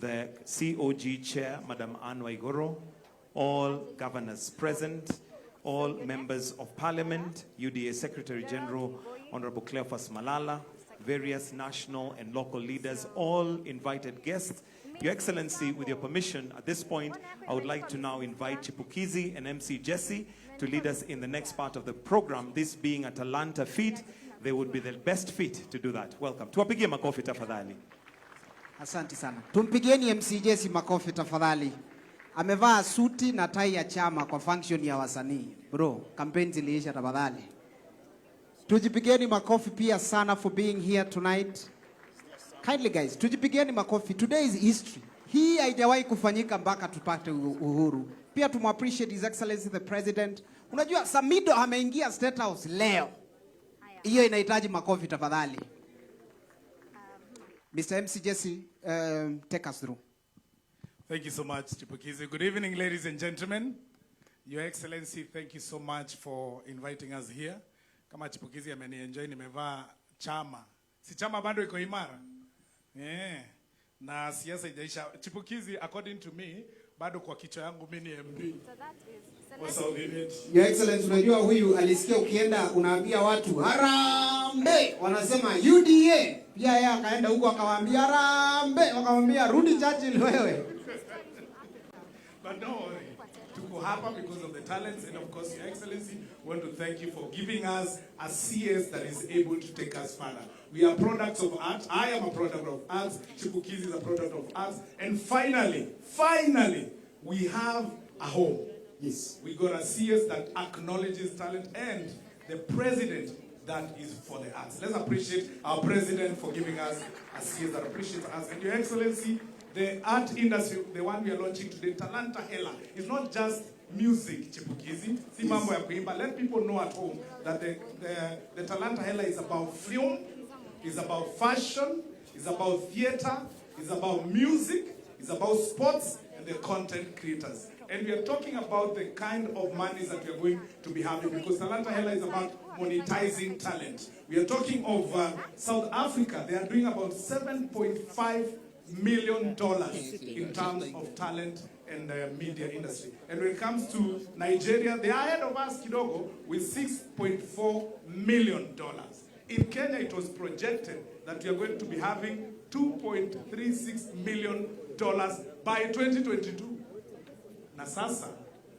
the COG Chair, Madam Anne Waigoro, all Governors present, all Members of Parliament, UDA Secretary General, Honorable Cleophas Malala, various national and local leaders, all invited guests. Your Excellency, with your permission, at this point, I would like to now invite Chipukizi and MC Jesse to lead us in the next part of the program. This being a Talanta feat, they would be the best fit to do that. Welcome. Tuwapigie makofi tafadhali. Asante sana. Tumpigieni MC Jesse makofi tafadhali. Amevaa suti na tai ya chama kwa function ya wasanii. Bro, campaign ziliisha tafadhali. Tujipigieni makofi pia sana for being here tonight. Kindly guys, tujipigieni makofi. Today is history. Hii haijawahi kufanyika mpaka tupate uhuru. Pia appreciate His Excellency the President. Unajua Samido ameingia State House leo. Hiyo inahitaji makofi tafadhali. Mr. MC Jesse, take us through. Thank you so much, Chipukizi. Good evening, ladies and gentlemen. Your Excellency, thank you so much for inviting us here. Kama Chipukizi ameni-enjoy, nimevaa chama. Si chama bado iko imara? Yeah. na siasa ijaisha. Chipukizi, according to me, bado kwa kichwa yangu mimi ni MB. Your Excellency, unajua huyu alisikia ukienda unaambia watu Harambee, wanasema UDA. Pia yeye akaenda huko akawaambia Harambee, wakamwambia rudi Churchill wewe. But don't worry. Tuko hapa because of the talents, and of course, Your Excellency, we want to thank you for giving us a CS that is able to take us further. We are products of art. I am a product of arts. Chipukizi is a product of arts. And finally, we have a home. Yes. We got a CS that acknowledges talent and the president that is for the arts. Let's appreciate our president for giving us a CS that appreciates us. And Your Excellency, the art industry, the one we are launching today, Talanta Hela, is not just music, Chipukizi. Si mambo ya kuimba. Let people know at home that the Talanta Hela is about film, is about fashion, is about theater, is about music, is about sports, and the content creators. And we are talking about the kind of monies that we are going to be having, because Talanta Hela is about monetizing talent. We are talking of South Africa. They are doing about $7.5 million in terms of talent and media industry. And when it comes to Nigeria, they are ahead of us kidogo with $6.4 million. In Kenya, it was projected that we are going to be having $2.36 million by 2022. Na sasa,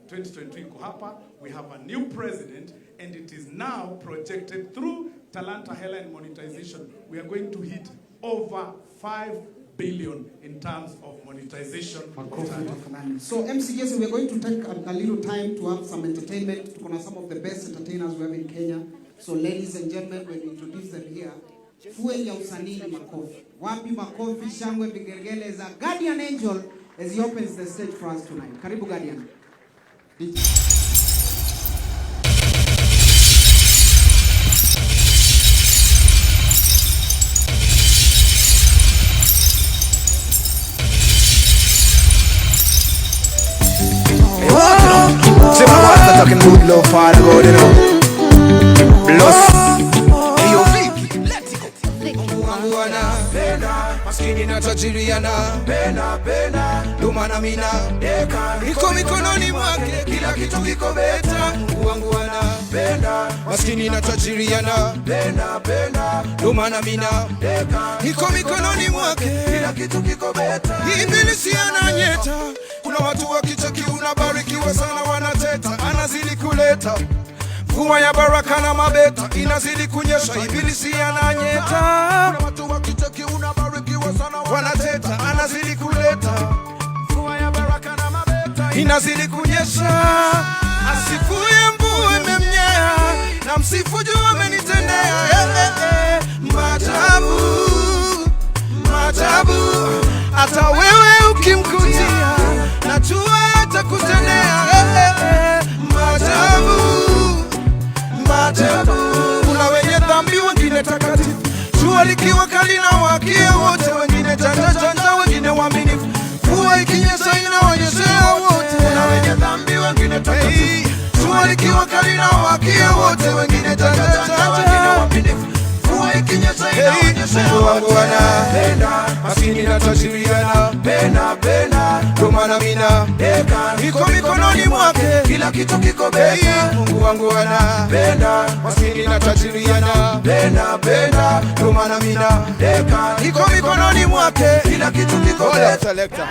2023 iko hapa, we have a new president, and it is now projected through Talanta Hela and monetization, we are going to hit over 5 billion in terms of monetization. So MCGS, we are going to take a little time to have some entertainment. Tuko na some of the best entertainers we have in Kenya. So ladies and gentlemen, when we introduce them here, fueli ya usanii ni makofi. Wapi makofi, shangwe, vigelegele za Guardian Angel as he opens the stage for us tonight. Karibu Guardian. Talking good love for the God, you know. Plus, hiyo vipi? Let's go. Mungu anapenda maskini na tajiri anapenda, ndio maana mimi niko mikononi mwake, kila kitu kiko beta. Mungu wangu anapenda maskini na tajiri anapenda, ndio maana mimi niko mikononi mwake, kila kitu kiko beta. Ibilisi ananyeta, kuna watu wakicheki unabarikiwa sana wanateta, anazidi kuleta mvua ya baraka na mabeta, inazidi kunyesha, ibilisi ananyeta. Kuna watu wakicheki unabarikiwa sana wanateta, anazidi kuleta mvua ya baraka na mabeta, inazidi kunyesha. Asifuye mvua imemnyea, na msifu juu amenitendea maajabu, maajabu. Hata wewe ukimkutia, najua atakutendea maajabu, maajabu. Kuna wenye dhambi, wengine takatifu, jua likiwa kali na wakia wote, wengine janja, wengine waaminifu, mvua ikinyesha inawanyeshea wote. Kuna wenye dhambi, wengine takatifu, jua likiwa kali na wakia wote, wengine janja, wengine waaminifu, mvua ikinyesha inawanyeshea wote. Mungu anapenda maskini na tajiri anapenda, ndio maana mimi niko mikononi mwake, kila kitu kiko beta. Mungu wangu anapenda maskini na tajiri anapenda, ndio maana mimi niko mikononi mwake, kila kitu kiko beta. Selector,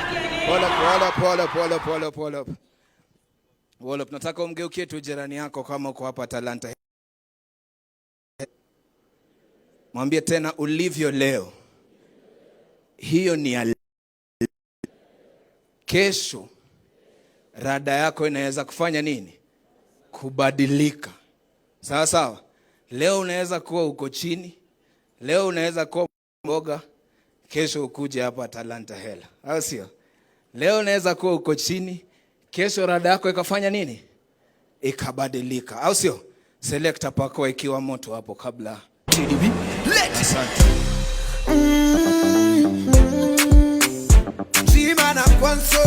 hold up. Nataka umgeukie tu jirani yako kama uko hapa Talanta. Mwambie tena ulivyo leo, hiyo ni ya kesho. Rada yako inaweza kufanya nini? Kubadilika. Sawa sawa. Leo unaweza kuwa uko chini, leo unaweza kuwa mboga, kesho ukuje hapa Talanta Hela. Au sio? Leo unaweza kuwa uko chini, kesho rada yako ikafanya nini? Ikabadilika. Au sio? Selector pako ikiwa moto hapo kabla TDB. Let's Jimana kwanzo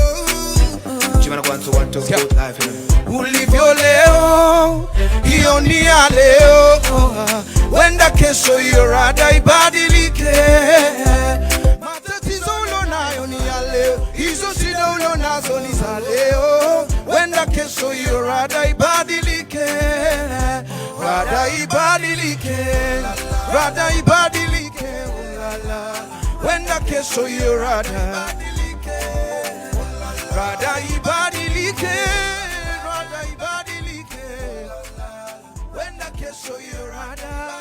want to good life ulivyo leo, hiyo ni ya leo. Wenda kesho hiyo rada ibadilike. Matatizo ulona nazo ni za leo, wenda kesho hiyo rada ibadilike, rada ibadilike, rada ibadilike, ulala, wenda kesho hiyo rada rada ibadilike, rada ibadilike, wenda kesho hiyo rada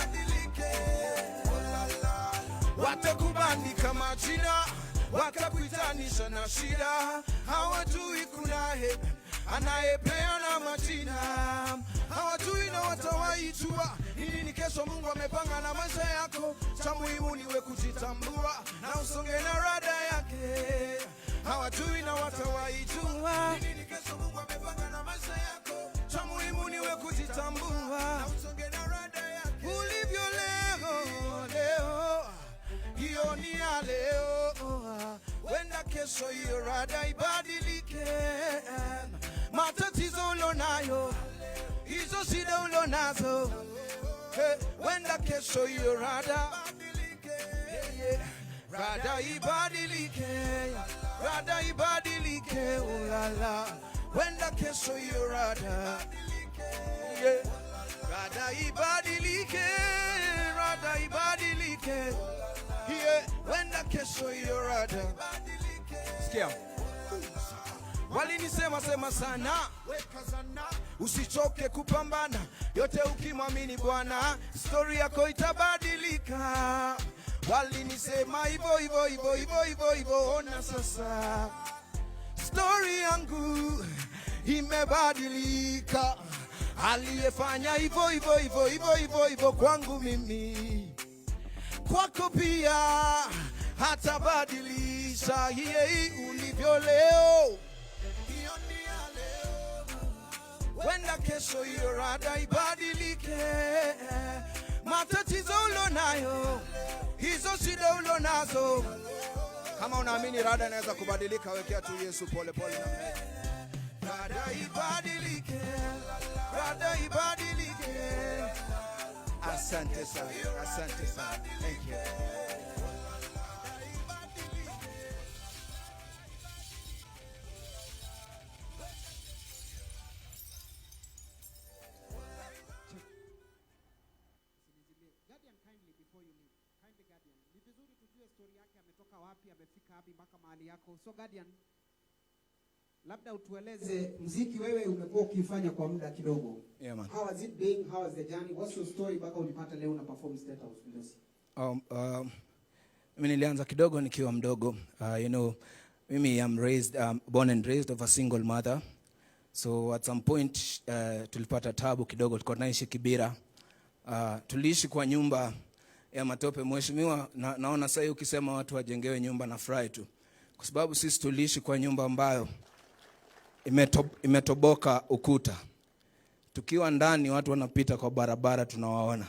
watakubandika majina, watakuitanisha na shida, hawajui kuna hebe anayepeana majina, hawajui na watawaijua nini ni kesho Mungu amepanga na maisha yako. Cha muhimu niwe kujitambua na usonge na rada yake, hawajui na watawaijua nini ni kesho Mungu amepanga na maisha yako. Cha muhimu niwe kujitambua na usonge na rada yake. Ulivyo leo hiyo ni ya leo, wenda kesho hiyo rada ibadilike. Matatizo ulonayo, hizo shida ulonazo, wenda kesho hiyo rada rada ibadilike, rada ibadilike, ulala, wenda kesho hiyo rada rada ibadilike, rada ibadilike, wenda kesho hiyo rada. Sikia, walinisema sema sana, usichoke kupambana, yote ukimwamini Bwana, story yako itabadilika. Walinisema hivyo hivyo hivyo hivyo hivyo hivyo, ona sasa story yangu imebadilika. Aliyefanya hivyo hivyo hivyo hivyo hivyo hivyo kwangu mimi, kwako pia hatabadilisha. Ulivyo leo hiyo ni ya leo, wenda kesho hiyo rada ibadilike. Matatizo ulonayo, hizo shida ulonazo, kama unaamini rada inaweza kubadilika, wekea tu Yesu pole pole na mbele. Rada ibadilike, rada ibadilike. Asante sana, asante sana. Thank you. Guardian, kindly before you leave. Kindly Guardian. Ni vizuri tujue story yake, ametoka wapi, amefika wapi mpaka mahali yako. So Guardian, labda utueleze muziki wewe umekuwa ukifanya kwa muda kidogo. Yeah, man. How has it been? How has the journey? What's your story mpaka ulipata leo na perform State House Vindosi? Mimi nilianza kidogo nikiwa mdogo. Mimi am born and raised of a single mother. So at some point tulipata tabu kidogo, tulikuwa tunaishi Kibira. Tuliishi kwa nyumba ya matope. Mheshimiwa, naona sasa ukisema watu wajengewe nyumba na fry tu. Kwa sababu sisi tuliishi kwa nyumba ambayo imetoboka ukuta. Tukiwa ndani watu wanapita kwa barabara tunawaona.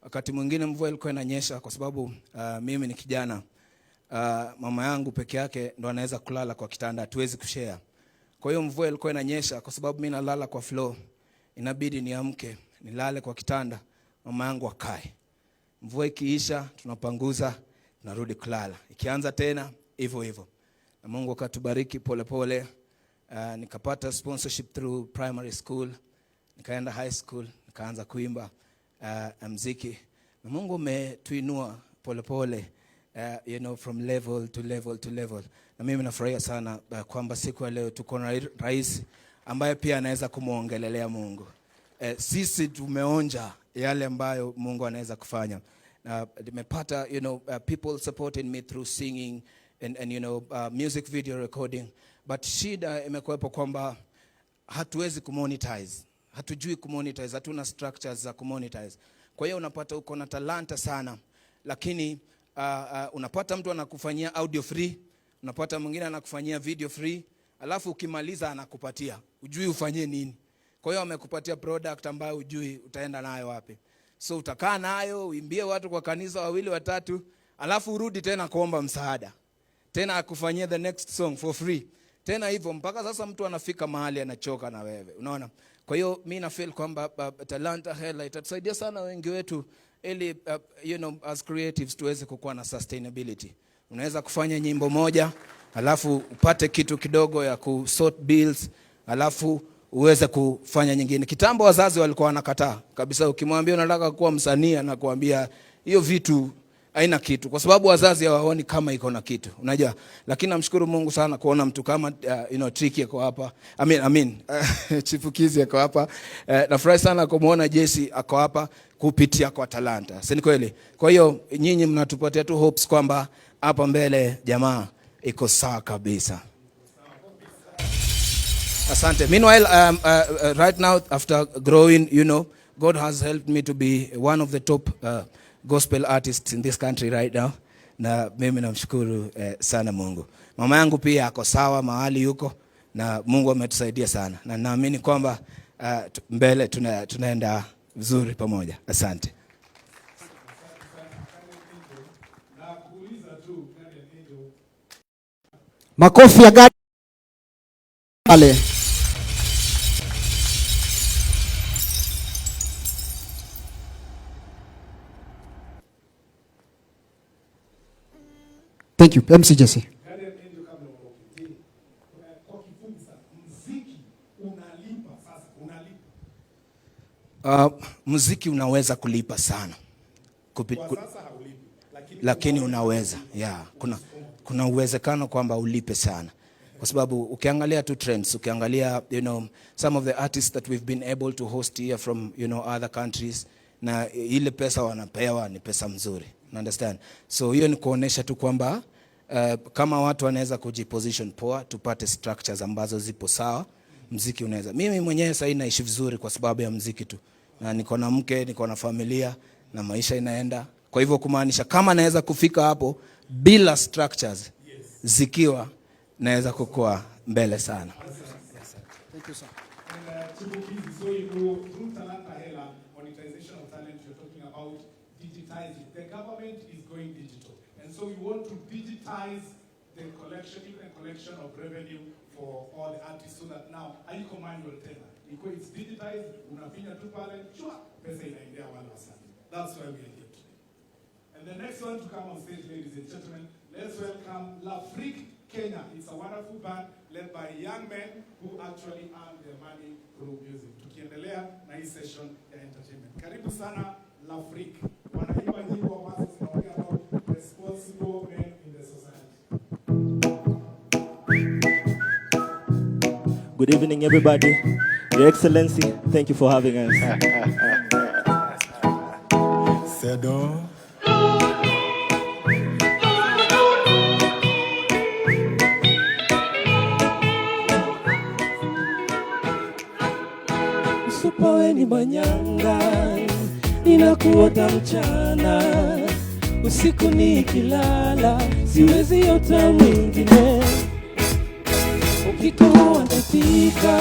Wakati mwingine mvua ilikuwa inanyesha, kwa sababu mimi ni kijana. Mama yangu peke yake ndo anaweza kulala kwa kitanda, hatuwezi kushare. Kwa hiyo mvua ilikuwa inanyesha, kwa sababu mimi nalala kwa floor, inabidi niamke nilale kwa kitanda, mama yangu akae. Mvua ikiisha tunapanguza, tunarudi kulala. Ikianza tena hivyo hivyo. Na Mungu akatubariki pole pole. Nikapata sponsorship through primary school, nikaenda high school, nikaanza kuimba muziki. Na Mungu umetuinua pole pole, from level to level to level. Na mimi nafurahia sana kwamba siku ya leo tuko na rais ambaye pia anaweza kumuongelelea Mungu. Sisi tumeonja yale ambayo Mungu anaweza kufanya. Nimepata people supporting me through singing and music video recording, but shida imekuwepo kwamba hatuwezi kumonetize. Hatujui kumonetize, hatuna structures za kumonetize. Kwa hiyo unapata uko na talanta sana, lakini unapata mtu anakufanyia audio free, unapata mwingine anakufanyia video free, alafu ukimaliza anakupatia, ujui ufanyie nini. Kwa hiyo amekupatia product ambayo ujui utaenda nayo wapi. So utakaa nayo, uimbie watu kwa kanisa 2 3, alafu urudi tena kuomba msaada. Tena akufanyia the next song for free. Tena hivyo mpaka sasa mtu anafika mahali anachoka na wewe. Unaona? Kwa hiyo mimi na feel kwamba Talanta Hela itatusaidia sana wengi wetu ili as creatives tuweze kukuwa na sustainability. Unaweza kufanya nyimbo moja, alafu upate kitu kidogo ya kusort bills, alafu uweze kufanya nyingine. Kitambo wazazi walikuwa wanakataa kabisa, ukimwambia unataka kuwa msanii na kuambia hiyo vitu haina kitu, kwa sababu wazazi hawaoni kama iko na kitu, unajua. Lakini namshukuru Mungu sana kuona mtu kama Tricky ako hapa, Chipukizi ako hapa. Nafurahi sana kumuona Jesse ako hapa kupitia kwa talanta, si kweli? Kwa hiyo nyinyi mnatupatia tu hopes kwamba hapa mbele jamaa iko sawa kabisa. Asante. Meanwhile, right now, after growing, God has helped me to be one of the top gospel artists in this country right now. Na mimi namshukuru sana Mungu. Mama yangu pia ako sawa mahali yuko, na Mungu ametusaidia sana. Na naamini kwamba mbele tunaenda vizuri pamoja. Asante. Makofi ya gari pale. Thank you, MC Jesse. Muziki unaweza kulipa sana. Lakini unaweza. Kuna uwezekano kwamba ulipe sana. Kwa sababu ukiangalia tu trends, ukiangalia some of the artists that we've been able to host here from other countries, na ile pesa wanapewa ni pesa mzuri. Understand? So hiyo ni kuonesha tu kwamba kama watu wanaweza kujiposition poa, tupate structures ambazo zipo sawa, muziki unaweza. Mimi mwenyewe sasa naishi vizuri kwa sababu ya muziki tu. Na niko na mke, niko na familia, na maisha inaenda. Kwa hivyo kumaanisha kama naweza kufika hapo bila structures zikiwa, naweza kukua mbele sana. Thank you, sir. And so you know, through Talanta Hela, monetization of talent, you're talking about digitizing. The government is going digital. And so we want to digitize the collection of revenue for all the artists, so that now, haiko manual tena. It's digitized, unafinya tu pale, chua, pesa inaendea wale wasanii. That's why we are here today. And the next one to come on stage, ladies and gentlemen, let's welcome L'Afrique Kenya. It's a wonderful band led by young men who actually earn their money through music. Tukiendelea na hii session ya entertainment. Karibu sana L'Afrique. Wanaimba nyimbo ambazo zinaongea about responsible men in the society. Good evening, everybody. Your Excellency, thank you for having us. Sedo. Usipoeni manyanga, ninakuota mchana, usiku nikilala, siwezi yota mwingine. Ukikuwa natika,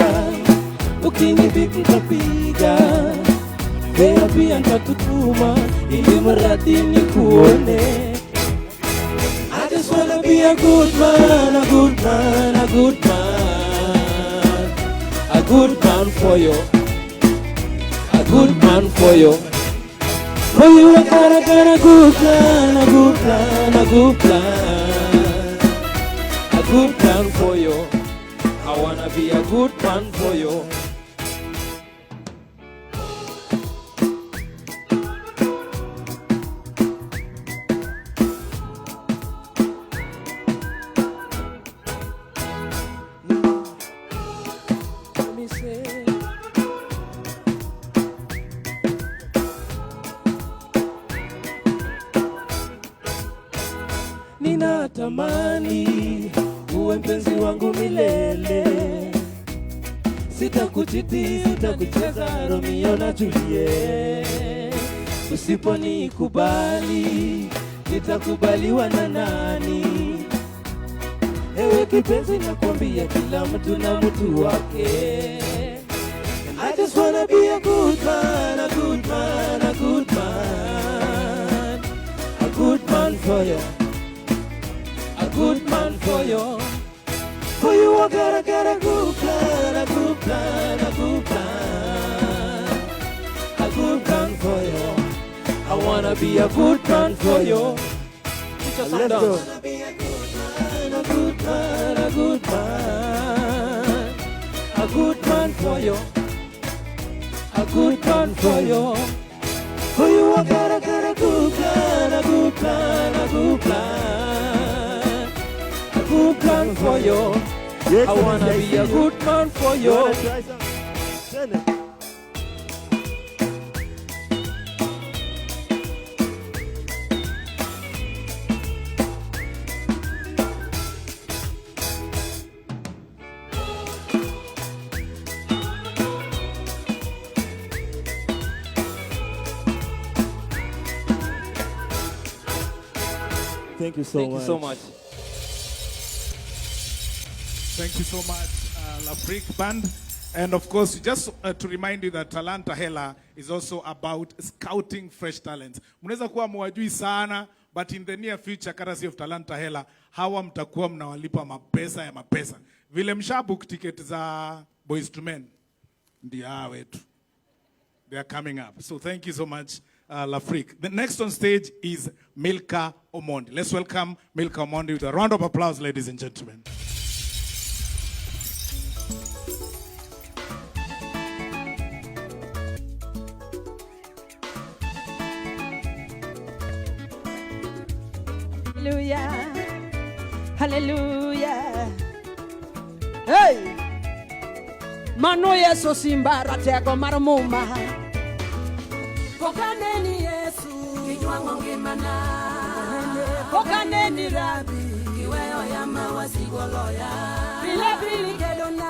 ukinipiga nitapiga, pia pia nitatutuma, ili mradi nikuone. I just wanna be a good man, a good man, a good man, a good man for you. Good man for you. For you I got a good plan, a good plan, a good plan, a good plan for you. I wanna be a good man for you. Let me say, ninatamani uwe mpenzi wangu milele, sitakuchiti, sitakucheza Romeo na Juliet. Usiponikubali, nitakubaliwa na nani? Ewe kipenzi, nakwambia kila mtu na mtu wake. I just wanna be a good man, a good man, a good man, a good man for you. A good man for you. For you I gotta get a good plan, a good plan, a good plan, a good plan for you. I wanna be a good man for you. Let's go. I wanna be a good man, a good man. good man. A good man for you. A good man for you. Oh, you are got a good plan, a good plan, a good plan. A good plan for you. I wanna be a good man for you. Thank you so much. Thank you so much. Thank you so much, Lafrique Band. And of course, just to remind you that Talanta Hela is also about scouting fresh talents. Mnaweza kuwa mwajui sana, but in the near future, courtesy of Talanta Hela, hawa mtakuwa mnawalipa mapesa ya mapesa. Vile mshabook ticket za Boys to Men, ndio hawa wetu. They are coming up. So thank you so much, Lafrique. The next on stage is Milka Omondi. Let's welcome Milka Omondi with a round of applause, ladies and gentlemen. Hallelujah. Hallelujah. Hey. Mano Yesu simba ratego marumuma. Kokaneni Yesu kinywango ngimana. Kokaneni Rabi kiweyo ya mawasigoloya. Bile bili kedona.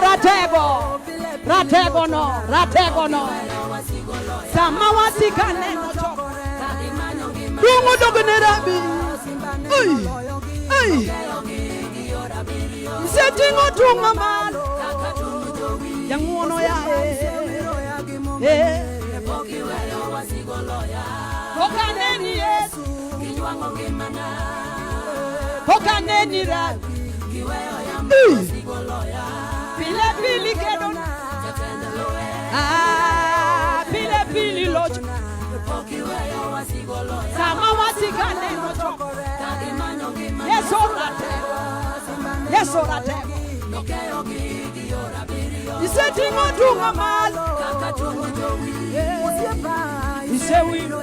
Ratego. Ratego no. Ratego no. Sama wasikane no choko. Dungo dogene Rabi. Uy. Uy. Setingo tunga malo. Yang uno ya Kokaneni Yesu kinywango ngimana. Kokaneni Rabi kiweyo ya masigoloya. Pile pili kedona. Pile pili locho. Kiweyo wasigoloya. Sama wasigane no choko. Yesu ratego. Yesu ratego. Isetingo tunga malo. Isewino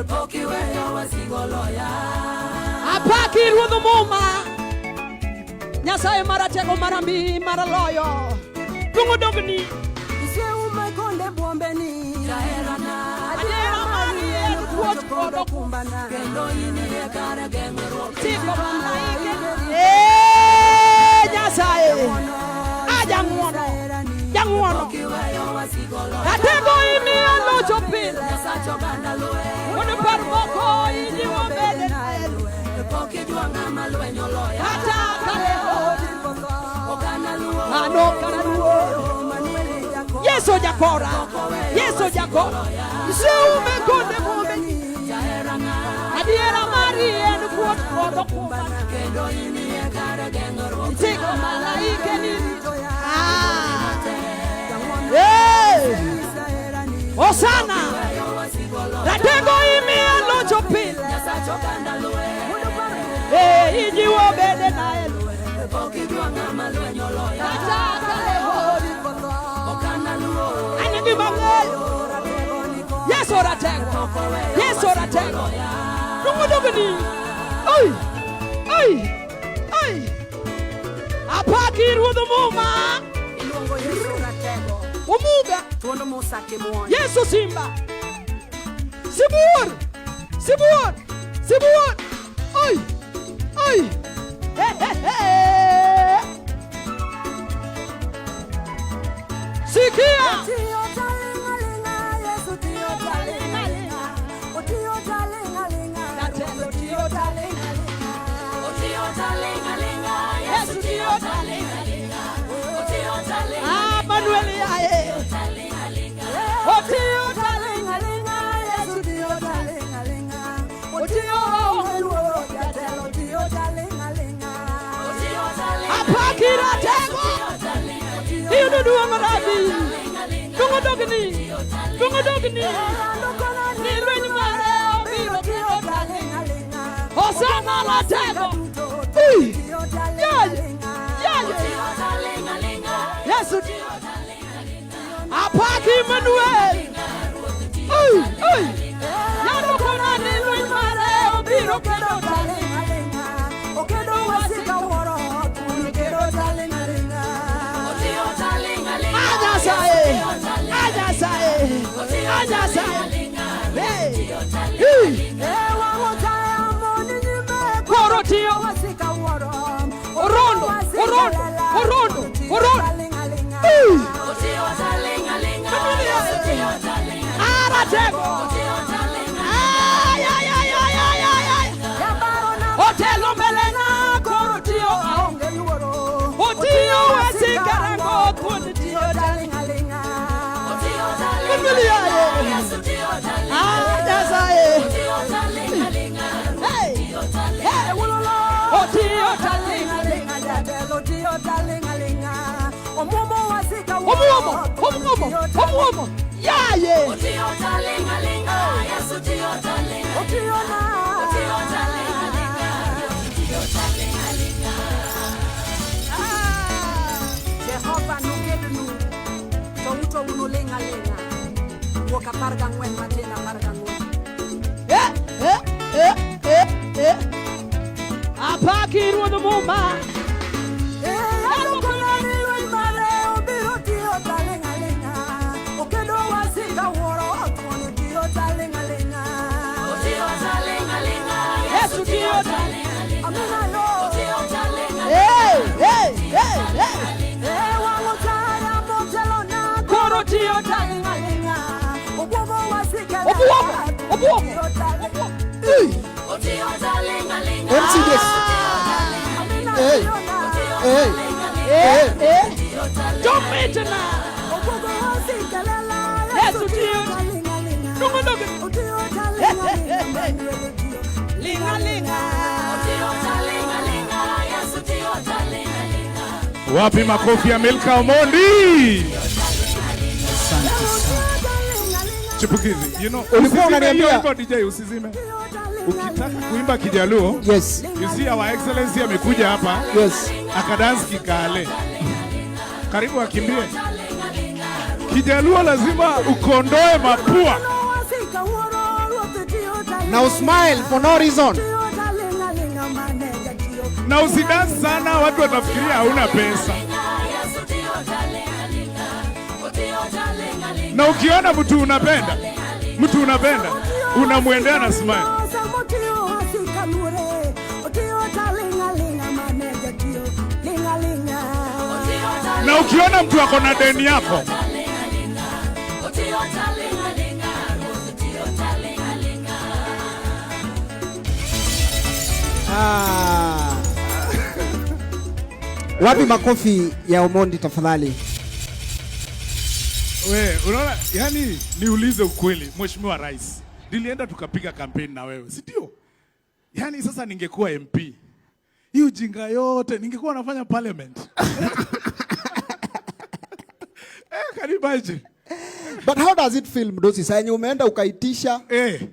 Pokiweyo wasigoloya. Apaki ruodho muma. Nyasaye maratego marambi maraloyo. Tungo dogni. Iseume konde bombeni. Jaherana. Adera marie kuot kodo kumbana. Kendo ini kare gemero. Siko banaike. Nyasaye. Ajangono. Jangono. Atego imi alo chopile. One parmoko iji wabede na elu. Poki juanga malwenyo loya. Hata kale hodi. Ano karaluo. Yeso jakora. Yeso jakora. Seume konde mwomeni. Adiera marie nukuot kodo kumbana. Kendo ini kare gengoro. Siko malaike nini. Osana Ratego imi alocho pile. Iji wobede na elu. Kataka lehori Anigi mangayo. Yeso ratego. Yeso ratego. Nunguduguni. Oi. Oi. Oi. Apaki ruodho muma. Umuga. Yesu simba. Sibur. Sibur. Sibur. Oi. Oi. He he he. Sikia. Manuel yae. Otio talinga linga Yesu dio talinga linga. Otio helwo yatelo dio talinga linga. Otio talinga. Apakira tego. Dio duwa marabi. Tungo dogni. Tungo dogni. Ni reni mare obi otio talinga linga. Osana la tego. Ui. Apaki Emmanuel. Ay, ay. Yaro kona ni Luis Mare, obiro kedo talinga linga. Okedo wasika woro, tulu kedo talinga linga. Otio talinga linga. Aja sae. Aja sae. Aja sae. Hey. Ewa wotaya moni nime. Koro tio wasika woro. Orondo, orondo, orondo, orondo. Otio talinga linga. Otio talinga. Aratego. Ay, ay, ay, ay, ay, ay, ay. Otelo melena korotio aonge luoro. Otio wasikarango tuotio talinga linga. Otio talinga linga. Ah, jasae. Otio talinga linga. Hey, hey, ulolo. Otio talinga linga. Jatelo otio talinga linga. Omumo wasika wo. Omumo, omumo, omumo. Yeah, yeah. Otio talinga linga. Yes, otio talinga. Otio na. Otio talinga linga. Otio talinga linga. Ah, Jehovah nungedunu. Tonto uno linga linga. Woka parga ngwen matena parga ngwen. Apaki ruodo mumba. Alo kolani Luis Mare, obiro tio talinga linga. Okedo wasika woro, otwani tio talinga linga. Otio talinga linga. Yes, tio talinga linga. Amina yo. Otio talinga linga. Hey, hey, hey, hey. Ewa wotaya motelona. Koro tio talinga linga. Obuomo wasika. Obuomo, obuomo. Otio talinga linga. MCJs. Hey, hey, hey, hey. Don't mention that. Yes, Otio. Come on, look. Linga linga. Otio talinga linga. Yes, Otio talinga linga. Wapi makofi ya Milka Omondi? Chipukizi, you know, Ulikuwa unaniambia DJ usizime. Ukitaka kuimba Kijaluo, yes. You see our excellency amekuja hapa. Yes. Akadansi kikale. Karibu akimbie. Kijaluo lazima ukondoe mapua. Na usmile for no reason. Na usidance sana, watu watafikiria hauna pesa. Na ukiona mtu unapenda, unamwendea na smile. Na ukiona mtu ako na deni yako, wapi makofi ya Omondi tafadhali? We, unaona, yani niulize ukweli, Mheshimiwa Rais, nilienda tukapiga kampeni na wewe, si ndio? Yani sasa ningekuwa MP, hii ujinga yote ningekuwa nafanya parliament. Can you imagine? But how does it feel, Mdosi? Sasa umeenda ukaitisha,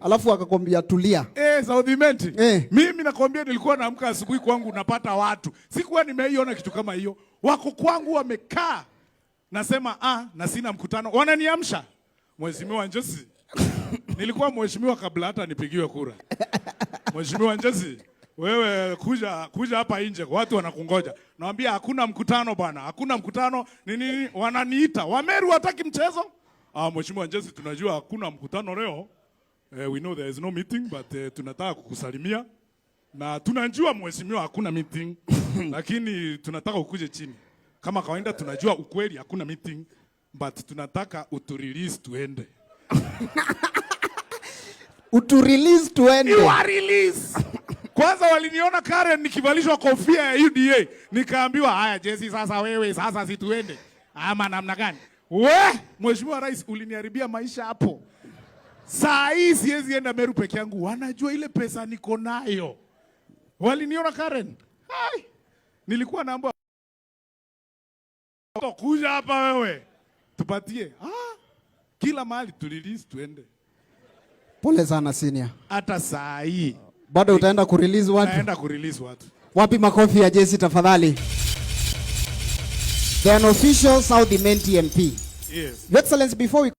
alafu akakwambia tulia. Saudimenti. Mimi nakwambia nilikuwa naamka asubuhi kwangu napata watu. Sikuwa nimeiona kitu kama hiyo. Wako kwangu wamekaa. Nasema na sina mkutano. Wananiamsha. Mheshimiwa Njesi. Nilikuwa mheshimiwa kabla hata nipigiwe kura. Mheshimiwa Njesi, wewe kuja hapa nje, watu wanakungoja. Naambia hakuna mkutano bwana, hakuna mkutano. Nini wananiita? Wameru hataki mchezo? Mheshimiwa Njesi, tunajua hakuna mkutano leo. We know there is no meeting, but tunataka kukusalimia. Na tunajua mheshimiwa hakuna meeting, lakini tunataka ukuje chini. Kama kawaida tunajua ukweli hakuna meeting, but tunataka uturelease tuende. Uturelease tuende. You are release. Kwanza waliniona Karen nikivalishwa kofia ya UDA. Nikaambiwa haya Jesse, sasa wewe sasa situende. Ama namna gani? Mheshimiwa Rais, uliniharibia maisha hapo. Saa hii siwezi enda Meru peke yangu. Wanajua ile pesa niko nayo. Waliniona Karen. Hai. Nilikuwa naomba kuja hapa wewe. Tupatie. Kila mahali tulilisi tuende. Pole sana senior. Hata saa hii bado utaenda kurelease watu? Naenda kurelease watu. Wapi makofi ya Jesse tafadhali? The unofficial South Imenti MP. Yes. Your Excellency, before we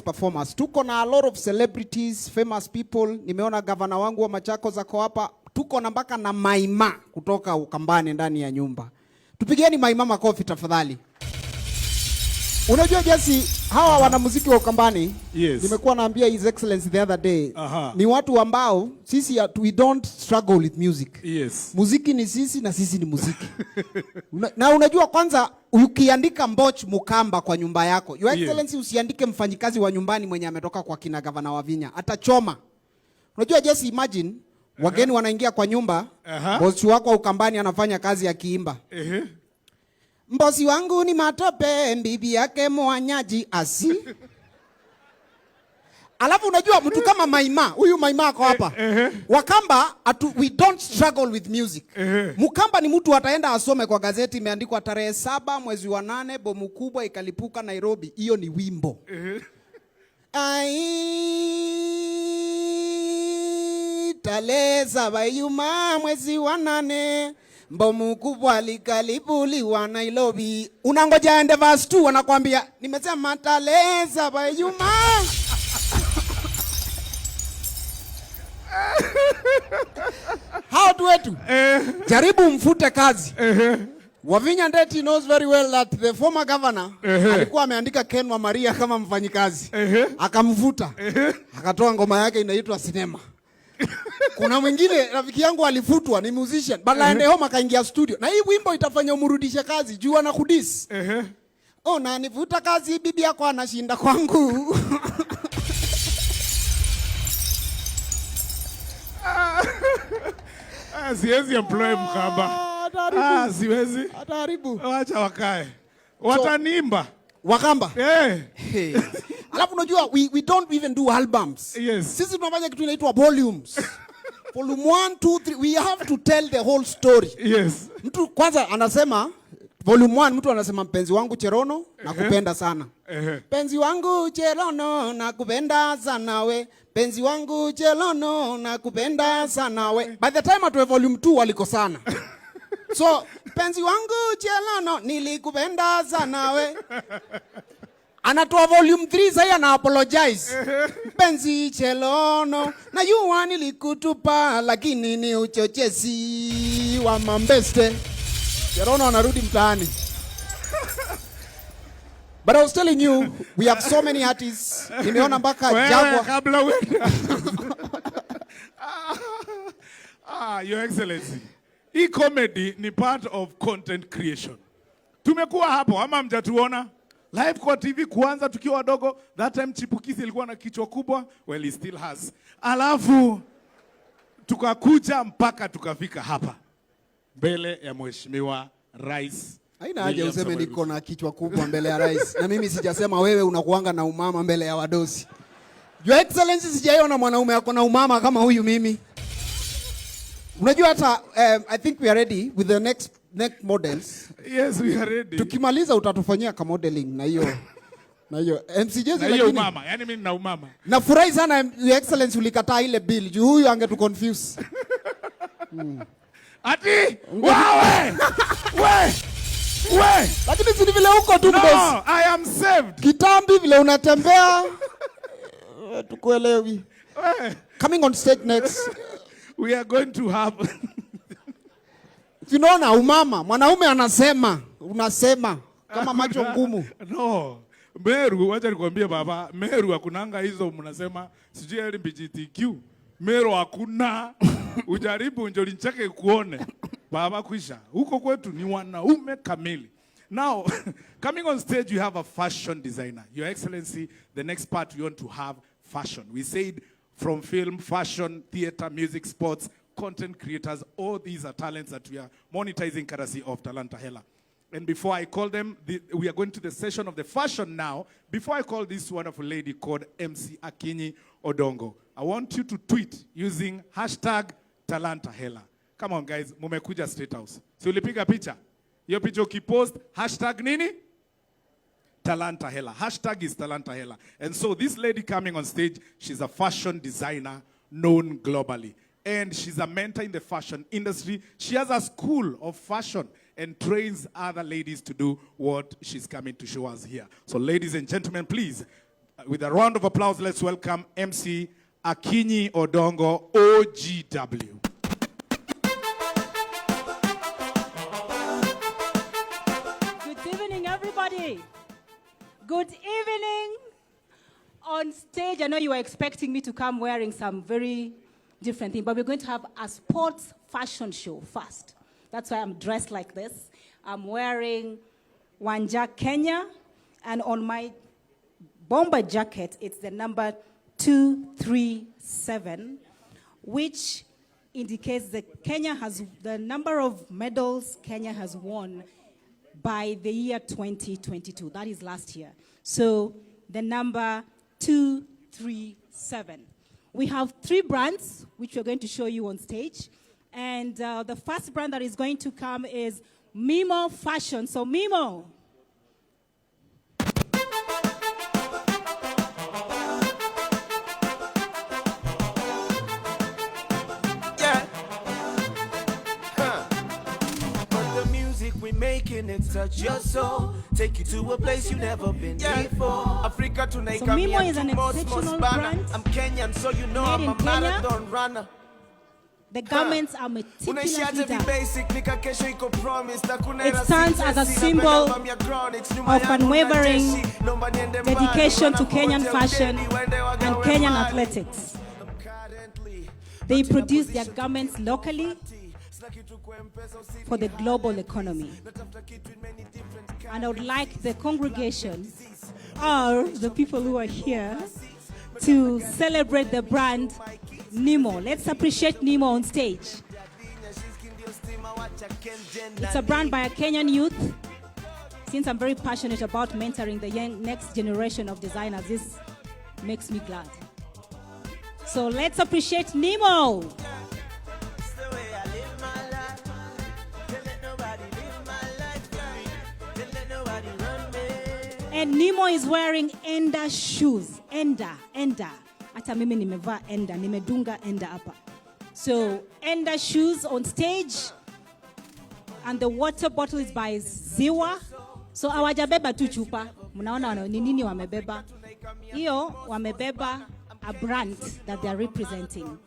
performers, tuko na a lot of celebrities, famous people. Nimeona gavana wangu wa Machakos ako hapa. Tuko na mpaka na Maima kutoka Ukambani ndani ya nyumba. Tupigieni Maima makofi tafadhali. Unajua Jesse, hawa wanamuziki wa Ukambani, yes, nimekuwa naambia His Excellency the other day, ni watu ambao sisi we don't struggle with music. Yes. Muziki ni sisi na sisi ni muziki. Na unajua kwanza ukiandika Mboch Mukamba kwa nyumba yako, Your Excellency, usiandike mfanyikazi wa nyumbani mwenye ametoka kwa kina gavana wa Vinya, atachoma. Unajua Jesse, imagine wageni wanaingia kwa nyumba, bosi wako wa Ukambani anafanya kazi ya kiimba. Mbosi wangu ni matope, bibi yake mwanyaji asi. Alafu unajua mtu kama Maima, huyu Maima ako hapa. Wakamba, we don't struggle with music. Mukamba ni mtu ataenda asome kwa gazeti imeandikwa tarehe 7 mwezi wa 8 bomu kubwa ikalipuka Nairobi. Hiyo ni wimbo. Ai tarehe 7 Ijumaa mwezi wa 8 bomu kubwa likalipuliwa Nairobi. Unangoja ende verse 2 wanakuambia nimesema tarehe 7 Ijumaa. How do wetu? Jaribu mfute kazi. Wavinya Ndeti knows very well that the former governor alikuwa ameandika Ken wa Maria kama mfanyikazi. Akamvuta. Akatoa ngoma yake inaitwa Sinema. Kuna mwingine rafiki yangu alifutwa, ni musician. Bala ende home akaingia studio. Na hii wimbo itafanya umrudishe kazi, jua na kudis. Oh, na nivuta kazi bibi yako anashinda kwangu. Siwezi employ Mkamba. Siwezi. Ataharibu. Wacha wakae. Wataniimba. Wakamba? Alafu unajua we don't even do albums. Yes. Sisi tunafanya kitu inaitwa volumes. Volume 1, 2, 3. We have to tell the whole story. Yes. Mtu kwanza anasema volume 1, mtu anasema mpenzi wangu Cherono nakupenda sana. Penzi wangu Cherono nakupenda sana we. Penzi wangu Cherono nakupenda sana we. By the time atoe volume 2 walikosana. So penzi wangu Cherono nilikupenda sana we. Anatoa volume 3 sasa ana apologize. Penzi Cherono na yuwa nilikutupa lakini ni uchochezi wa mambeste. Cherono anarudi mtaani. But I was telling you, we have so many artists. Nimeona mpaka Jagwa. Kabla wewe. Your Excellency. Hii comedy ni part of content creation. Tumekuwa hapo ama mjatuona? Live kwa TV kuanza tukiwa wadogo, that time Chipukizi ilikuwa na kichwa kubwa, well he still has. Alafu tukakuja mpaka tukafika hapa. Mbele ya Mheshimiwa Rais. Haina haja useme niko na kichwa kubwa mbele ya rais. Na mimi sijasema wewe unakuanga na umama mbele ya wadosi. Your Excellency, sijaiona mwanaume ako na umama kama huyu mimi. Unajua hata I think we are ready with the next models. Yes, we are ready. Tukimaliza utatufanyia ka modeling na hiyo MCJ na hiyo umama, yani mimi na umama. Nafurahi sana Your Excellency ulikataa ile bill. Juu huyu angetu confuse. Ati wewe! We! Lakini si vile huko tu boss. No, I am saved. Kitambi vile unatembea. Tukuelewi. Coming on stage next. We are going to have Tunaona umama, mwanaume anasema, unasema kama macho ngumu. No. Meru, wacha nikwambie baba, Meru hakunanga hizo mnasema sijui LGBTQ. Meru hakuna. Ujaribu ndio lincheke kuone. Baba kwisha. Huko kwetu ni wanaume kamili. Now, coming on stage, you have a fashion designer. Your Excellency, the next part we want to have fashion. We said from film, fashion, theater, music, sports, content creators, all these are talents that we are monetizing courtesy of Talanta Hela. And before I call them, we are going to the session of the fashion now. Before I call this wonderful lady called MC Akinyi Odongo, I want you to tweet using hashtag Talanta Hela. Come on guys, mumekuja State House. Si ulipiga picha? Hiyo picha ukipost, hashtag nini? Talanta Hela. Hashtag is Talanta Hela. And so this lady coming on stage, she's a fashion designer known globally. and she's a mentor in the fashion industry. She has a school of fashion and trains other ladies to do what she's coming to show us here. So ladies and gentlemen, please, with a round of applause, let's welcome MC Akinyi Odongo, OGW. Good evening, everybody. Good evening. On stage, I know you were expecting me to come wearing some very different thing, but we're going to have a sports fashion show first. That's why I'm dressed like this. I'm wearing Wanja Kenya, and on my bomber jacket, it's the number 237, which indicates that Kenya has the number of medals Kenya has won by the year 2022. That is last year. So the number 237. We have 3 brands, which we're going to show you on stage. And the first brand that is going to come is Mimo Fashion. So Mimo. We making it touch your soul, take you to a place you never been before. Africa tonight, so Mimo is an exceptional brand. I'm Kenyan, so you know made I'm a marathon runner. The garments are meticulously done. It It stands as a symbol of unwavering dedication to Kenyan fashion and Kenyan athletics. They produce their garments locally for the global economy. And I would like the congregation, or the people who are here, to celebrate the brand Nimo. Let's appreciate Nimo on stage. It's a brand by a Kenyan youth. Since I'm very passionate about mentoring the next generation of designers, this makes me glad. So let's appreciate Nimo. And Nimo is wearing Enda shoes. Enda. Hata mimi nimevaa Enda, nimedunga Enda hapa. So Enda shoes on stage, and the water bottle is by Ziwa. So hawajabeba tu chupa. Mnaona ni nini wamebeba? Hiyo wamebeba a brand that they are representing.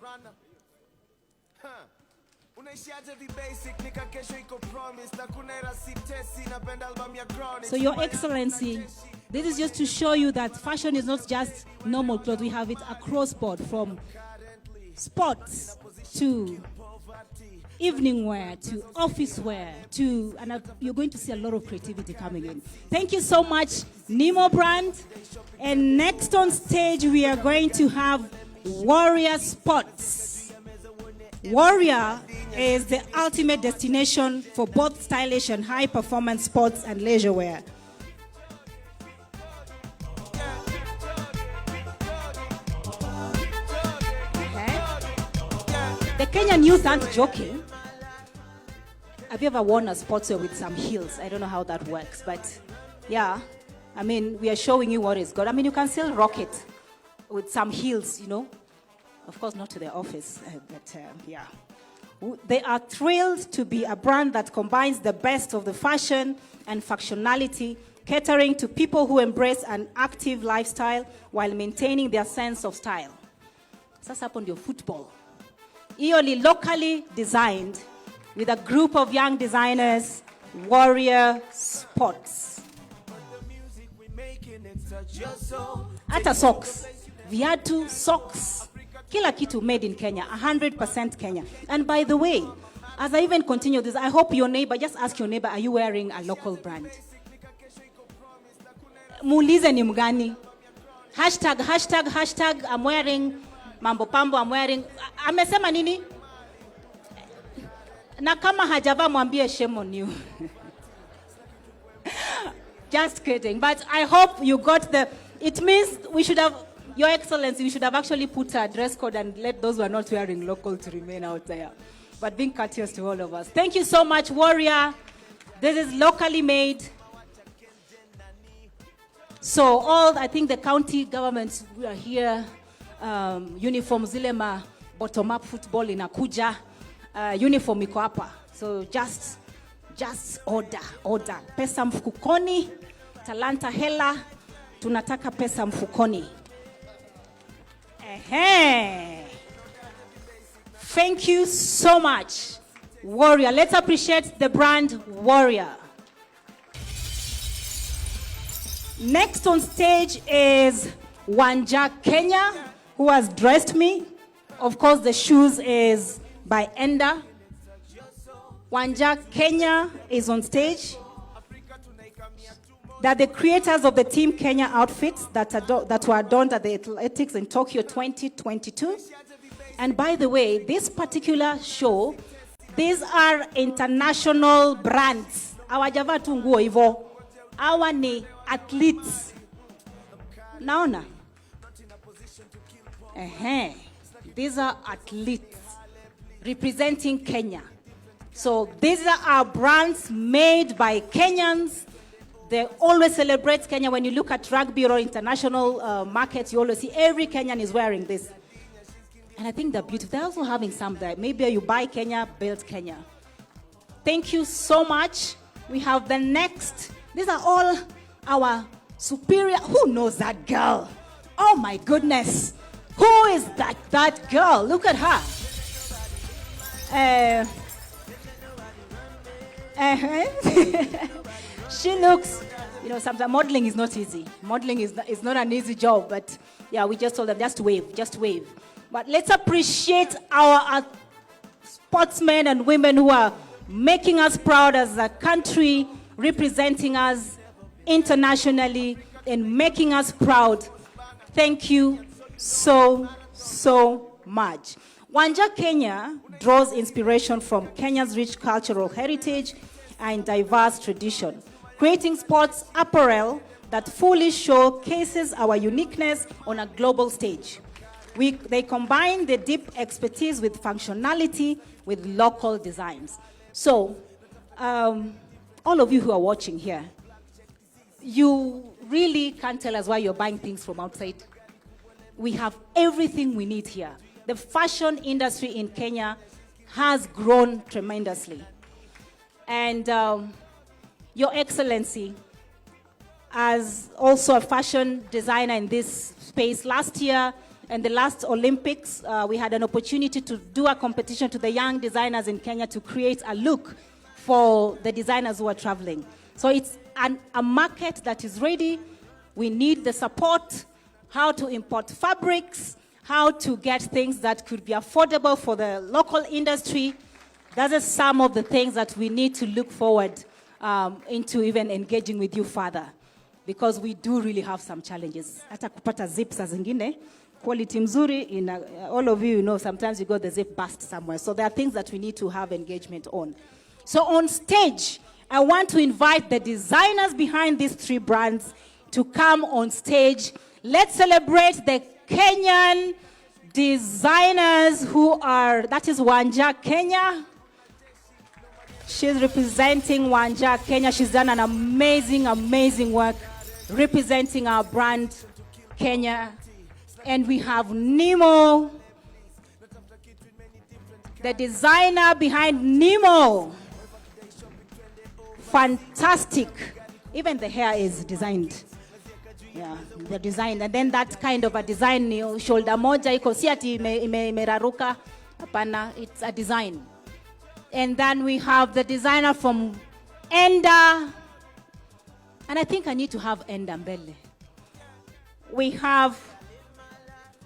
So Your Excellency, this is just to show you that fashion is not just normal clothes. We have it across board, from sports to evening wear to office wear to, and you're going to see a lot of creativity coming in. Thank you so much, Nimo brand. And next on stage, we are going to have Warrior Sports. Warrior is the ultimate destination for both stylish and high-performance sports and leisure wear. Okay. The Kenyan youth aren't joking. Have you ever worn a sportswear with some heels? I don't know how that works, but yeah. I mean, we are showing you what is good. I mean, you can still rock it with some heels, you know. Of course, not to the office, but yeah. They are thrilled to be a brand that combines the best of the fashion and functionality, catering to people who embrace an active lifestyle while maintaining their sense of style. Sasa hapo ndio football. Hiyo ni locally designed with a group of young designers, Warrior Sports. Hata socks, viatu, socks, kila kitu made in Kenya, 100% Kenya. And by the way, as I even continue this, I hope your neighbor, just ask your neighbor, are you wearing a local brand? Muulize ni mgani. Hashtag, I'm wearing Mambo Pambo, I'm wearing, amesema nini? Na kama hajava mwambie shame on you. Just kidding. But I hope you got the, it means we should have, Your Excellency, we should have actually put a dress code and let those who are not wearing local to remain out there. But being courteous to all of us. Thank you so much, Warrior. This is locally made. So I think the county governments are here, uniform zilema, bottom up football inakuja, uniform iko hapa. So just order. Pesa mfukoni, Talanta Hela, tunataka pesa mfukoni. Thank you so much, Warrior. Let's appreciate the brand Warrior. Next on stage is Wanja Kenya, who has dressed me. Of course, the shoes is by Enda. Wanja Kenya is on stage. They're the creators of the Team Kenya outfits that were adorned at the Athletics in Tokyo 2022. And by the way, this particular show, these are international brands. Hawajavaa tu nguo hivyo. Hawa ni athletes. Naona? These are athletes representing Kenya. So these are our brands made by Kenyans. They always celebrate Kenya. When you look at rugby or international markets, you always see every Kenyan is wearing this. And I think they're beautiful. They're also having some there. Maybe you buy Kenya, build Kenya. Thank you so much. We have the next. These are all our superior. Who knows that girl? Oh my goodness. Who is that girl? Look at her. She looks, sometimes modeling is not easy. Modeling is not an easy job, but yeah, we just told them, just wave. But let's appreciate our sportsmen and women who are making us proud as a country, representing us internationally and making us proud. Thank you so much. Wanja Kenya draws inspiration from Kenya's rich cultural heritage and diverse tradition, creating sports apparel that fully showcases our uniqueness on a global stage. They combine the deep expertise with functionality with local designs. So, all of you who are watching here, you really can't tell us why you're buying things from outside. We have everything we need here. The fashion industry in Kenya has grown tremendously. And Your Excellency, as also a fashion designer in this space, last year and the last Olympics, we had an opportunity to do a competition to the young designers in Kenya to create a look for the designers who are traveling. So it's a market that is ready. We need the support, how to import fabrics, how to get things that could be affordable for the local industry. That is some of the things that we need to look forward into even engaging with you further, because we do really have some challenges. Hata kupata zips zingine, quality mzuri, all of you know sometimes you got the zip bust somewhere. So there are things that we need to have engagement on. So on stage, I want to invite the designers behind these three brands to come on stage. Let's celebrate the Kenyan designers who are, that is Wanja Kenya. She's representing Wanja Kenya. She's done an amazing work representing our brand, Kenya. And we have Nemo, the designer behind Nemo. Fantastic. Even the hair is designed. Yeah, the design. And then that kind of a design, shoulder moja, iko si ati imeraruka. Hapana, it's a design. And then we have the designer from Enda. And I think I need to have Enda mbele. We have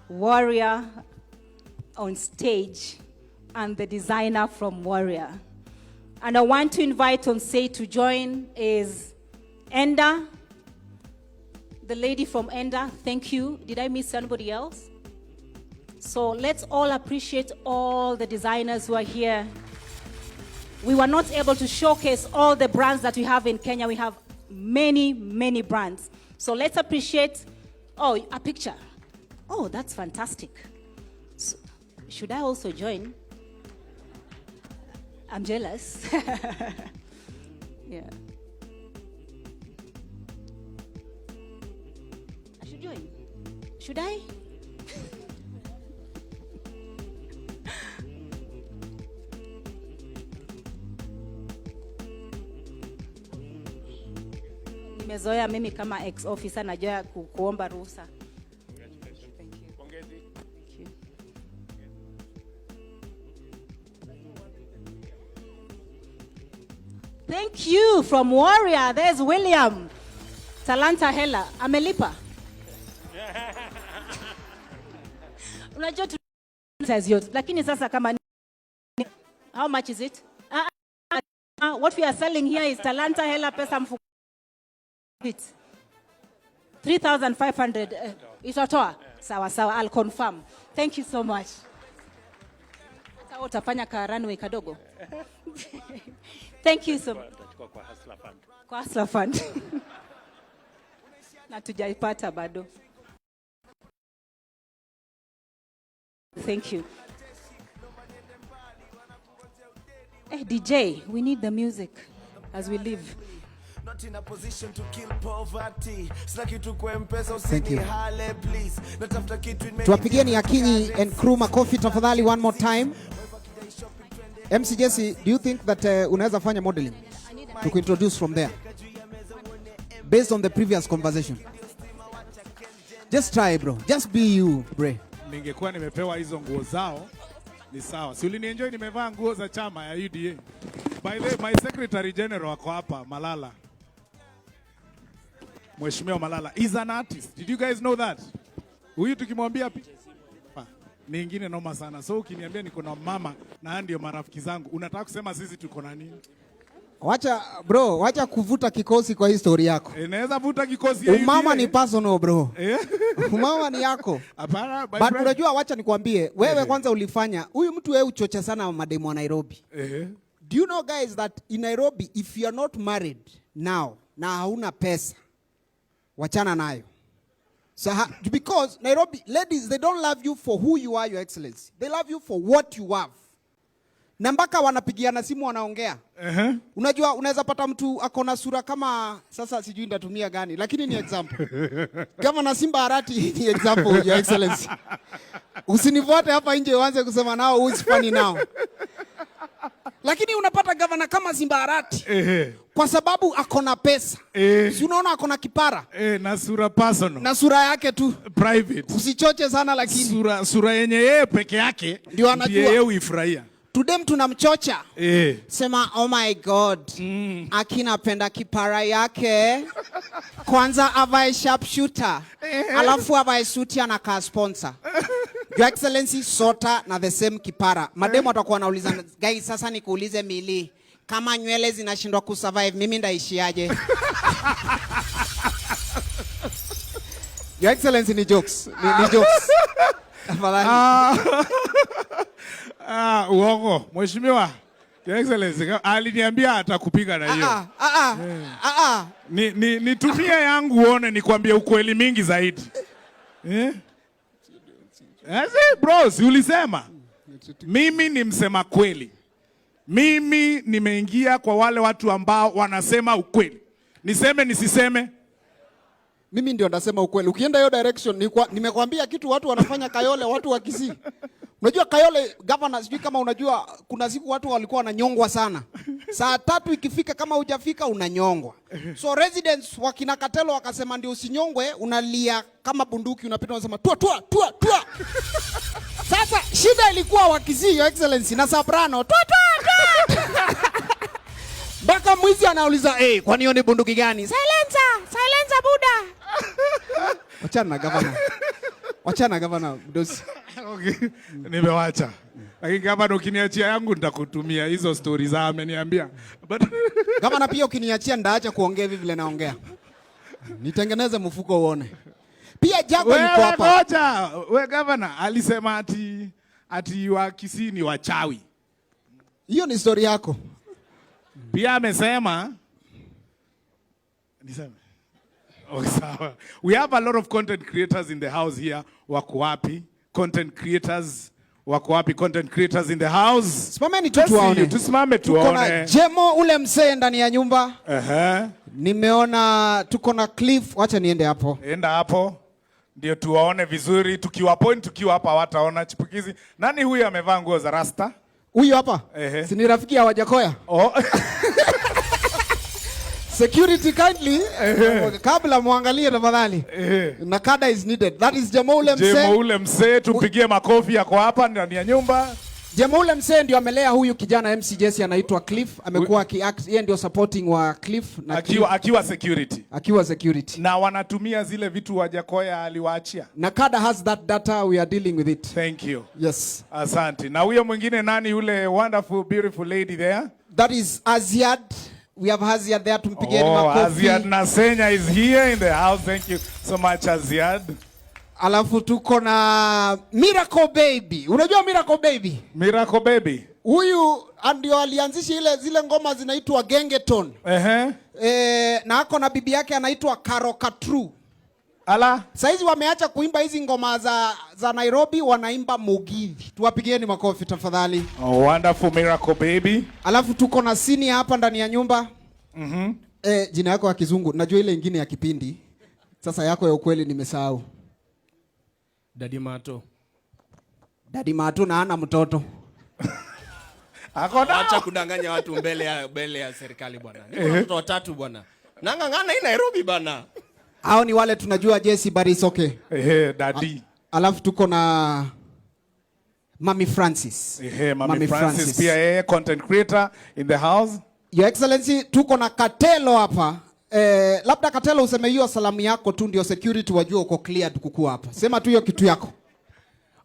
Warrior on stage and the designer from Warrior. And I want to invite on stage to join is Enda. The lady from Enda, thank you. Did I miss anybody else? So let's all appreciate all the designers who are here. We were not able to showcase all the brands that we have in Kenya. We have many brands. So let's appreciate, oh, a picture. Oh, that's fantastic. So, should I also join? I'm jealous. Yeah. I should join. Should I? Nimezoea mimi kama ex officer najua kuomba ruhusa. Thank you from Warrior. There's William. Talanta Hela. Amelipa. Unajua tu says yote. Lakini sasa kama how much is it? What we are selling here is Talanta Hela pesa mfuko. 3,500 itatoa. Sawa sawa, I'll confirm. Thank you so much. Sasa utafanya ka runway kadogo. Thank you so much. Kwa Hustler Fund. Na tujaipata bado. Thank you. Hey DJ, we need the music as we leave. Not in a position to kill poverty. Sina kitu kwa M-Pesa usinihale please. Natafuta kitu Tuwapigieni Akinyi and crew makofi tafadhali one more time. MC Jesse, do you think that unaweza fanya modeling? To introduce from there. Based on the previous conversation. Just try bro. Just be you, bro. Ningekuwa nimepewa hizo nguo zao ni sawa. Si ulinienjoy nimevaa nguo za chama ya UDA. By the way, my secretary general wako hapa Malala. Mheshimiwa Malala is an artist. Did you guys know that? Huyu tukimwambia ni ingine noma sana. So ukiniambia niko na mama na ndio marafiki zangu, unataka kusema sisi tuko na nini? Wacha kuvuta kikosi kwa history yako. Inaweza vuta kikosi ya umama ni personal bro. Umama ni yako. Hapana, but unajua wacha nikwambie, wewe kwanza ulifanya, huyu mtu wewe uchocha sana mademu wa Nairobi. Do you know guys that in Nairobi if you are not married now na hauna pesa, wachana nayo. So because Nairobi ladies, they don't love you for who you are, your excellency. They love you for what you have. Na mpaka wanapigiana simu wanaongea. Unajua unaweza pata mtu akona sura kama, sasa sijui ndatumia gani, lakini ni example. Kama na Simba Arati ni example, your excellency. Usinivote hapa nje uanze kusema nao who is funny now. Lakini unapata governor kama Simba Arati. Kwa sababu akona pesa. Si unaona akona kipara. Na sura personal. Na sura yake tu. Private. Usichoche sana lakini. Sura yenye yeye peke yake. Ndio anajua. Yeye uifurahia. Today tunamchocha. Sema oh my god. Akina penda kipara yake. Kwanza avae sharpshooter. Alafu avae suti anakaa sponsor. Your excellency sota na the same kipara. Mademu atakuwa anauliza guys, sasa nikuulize Mili, kama nywele zinashindwa kusurvive mimi ndaishiaje? Your excellency ni jokes. Ni jokes. Uongo. Mheshimiwa, Your Excellency, aliniambia atakupiga na hiyo. Nitumie yangu uone nikwambie ukweli mingi zaidi. Bro, si ulisema? Mimi ni msema kweli. Mimi nimeingia kwa wale watu ambao wanasema ukweli. Niseme nisiseme? Mimi ndio ndasema ukweli. Ukienda hiyo direction, nimekwambia kitu watu wanafanya Kayole, watu wa Kisii. Unajua Kayole, governor, sijui kama unajua, kuna siku watu walikuwa wananyongwa sana. Saa 3 ikifika kama hujafika unanyongwa. So residents wa Kinakatelo wakasema ndio usinyongwe, unalia kama bunduki, unapita unasema tua. Sasa shida ilikuwa wa Kisii, your excellency, na soprano tua. Baka mwizi anauliza, kwani hiyo ni bunduki gani? Silencer buda. Wachana governor mdosi. Okay, nimewacha. Lakini kama ukiniachia yangu nitakutumia hizo stories za ameniambia. Governor pia ukiniachia ndaacha kuongea hivi vile naongea. Nitengeneze mfuko uone. Pia Jago yuko hapa. Ngoja, wewe governor alisema ati wa Kisii ni wachawi. Hiyo ni story yako. Pia amesema niseme. Okay, sawa. We have a lot of content creators in the house here. Wako wapi? Content creators. Wako wapi content creators in the house? Simameni tu tuwaone. Tusimame tuone. Tuko na Jemo ule msee ndani ya nyumba. Nimeona tuko na Cliff. Wacha niende hapo. Enda hapo. Ndio tuwaone vizuri. Tukiwa point tukiwa hapa wataona chipukizi. Nani huyu amevaa nguo za rasta? Huyu hapa? Si ni rafiki ya Wajakoya? Security kindly, kabla muangalie tafadhali. Nakada is needed. That is Jemaule Msee. Jemaule Msee, tupigie makofi yako hapa ndani ya nyumba. Jemaule Msee ndio amelea huyu kijana MC Jesse anaitwa Cliff. Amekuwa akiact, yeye ndio supporting wa Cliff na akiwa security. Akiwa security. Na wanatumia zile vitu Wajakoya aliwaachia. Nakada has that data, we are dealing with it. Thank you. Yes. Asante. Na huyo mwingine nani yule wonderful beautiful lady there? That is Aziad. We have Aziad there, tumpigieni makofi. Aziad Nasenya is here in the house. Thank you so much Aziad. Alafu tuko na Miracle Baby. Unajua Miracle Baby? Miracle Baby. Huyu ndio alianzisha zile ngoma zinaitwa Gengeton. Na ako na bibi yake anaitwa Karokatru. Ala. Saizi wameacha kuimba hizi ngoma za Nairobi, wanaimba Mugithi. Tuwapigieni makofi tafadhali. Oh, wonderful Miracle Baby. Alafu tuko na Sini hapa ndani ya nyumba. Jina yako ya kizungu. Najua ile ingine ya kipindi. Sasa yako ya ukweli nimesahau. Daddy Mato. Daddy Mato na ana mtoto. Acha kudanganya watu mbele ya serikali bwana. Niko na watoto watatu bwana. Nangangana hii Nairobi bwana. Hao ni wale tunajua Jesse Barisoke. Daddy. Alafu tuko na Mami Francis. Mami Francis pia yeye content creator in the house. Your Excellency, tuko na Katelo hapa. Labda Katelo useme hiyo salamu yako tu ndio security wajua uko cleared kukua hapa. Sema tu hiyo kitu yako.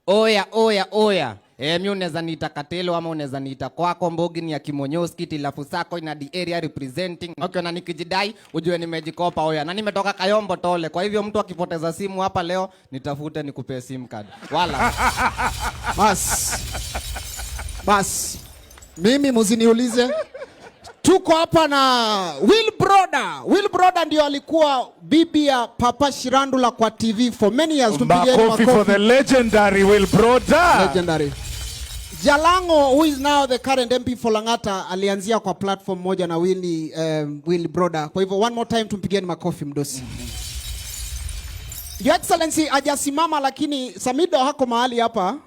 Oya. Mimi unaweza niita Katelo ama unaweza niita kwako Mbogi ni ya Kimonyoski tilafu sako ina the area representing. Okay, na nikijidai ujue nimejikopa oya. Na nimetoka Kayombo Tole. Kwa hivyo mtu akipoteza simu hapa leo nitafute nikupe sim card. Wala. Bas. Mimi msiniulize. Tuko hapa na Will Broda. Will Broda ndio alikuwa bibi ya Papa Shirandula kwa TV for many years. Makofi for the legendary Will Broda. Legendary. Jalango, who is now the current MP for Langata, alianzia kwa platform moja na Will Broda. Kwa hivyo one more time tumpigieni makofi mdosi. Your Excellency hajasimama lakini Samido hako mahali hapa.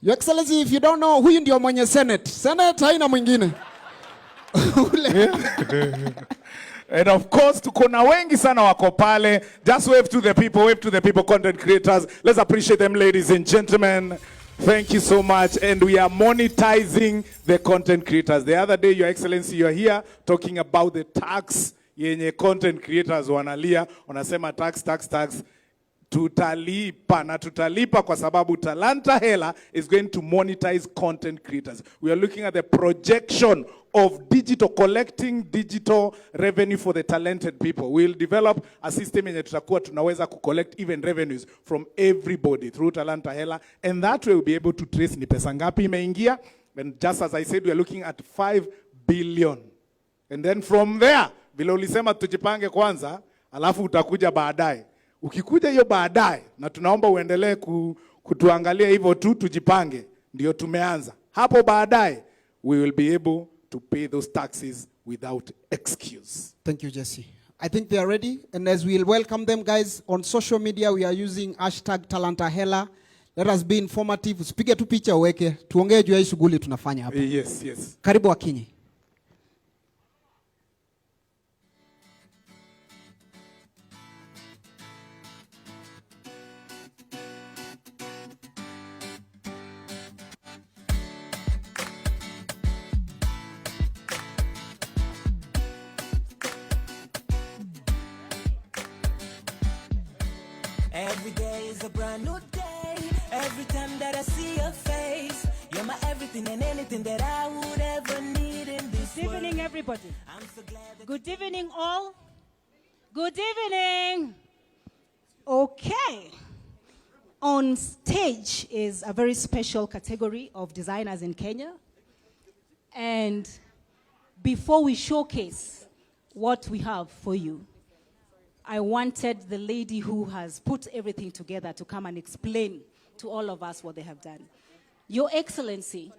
Your Excellency, if you don't know, huyu ndio mwenye Senate. Senate haina mwingine. And of course, tuko na wengi sana wako pale. Just wave to the people, content creators. Let's appreciate them, ladies and gentlemen. Thank you so much. And we are monetizing the content creators. The other day, Your Excellency, you are here talking about the tax yenye content creators wanalia. Wanasema tax. Tutalipa kwa sababu Talanta Hela is going to monetize content creators. We are looking at the projection of collecting digital revenue for the talented people. We'll develop a system yenye tutakuwa tunaweza collect even revenues from everybody through Talanta Hela, and that way we'll be able to trace ni pesa ngapi imeingia. And just as I said, we are looking at 5 billion. And then from there, vile ulisema tujipange kwanza, alafu utakuja baadaye. Ukikuja hiyo baadaye, na tunaomba uendelee kutuangalia hivyo tu, tujipange, ndio tumeanza. Hapo baadaye, we will be able to pay those taxes without excuse. Thank you, Jesse. I think they are ready. And as we'll welcome them, guys, on social media, we are using #TalantAHela. Let us be informative. Usipige tu picha uweke. Tuongee juu ya shughuli tunafanya hapa. Yes. Karibu Wakinyi. Every day is a brand new day. Every time that I see your face, you're my everything and anything that I would ever need in this world. Good evening, everybody. Good evening, all. Good evening. Okay. On stage is a very special category of designers in Kenya. And before we showcase what we have for you, I wanted the lady who has put everything together to come and explain to all of us what they have done. Your Excellency,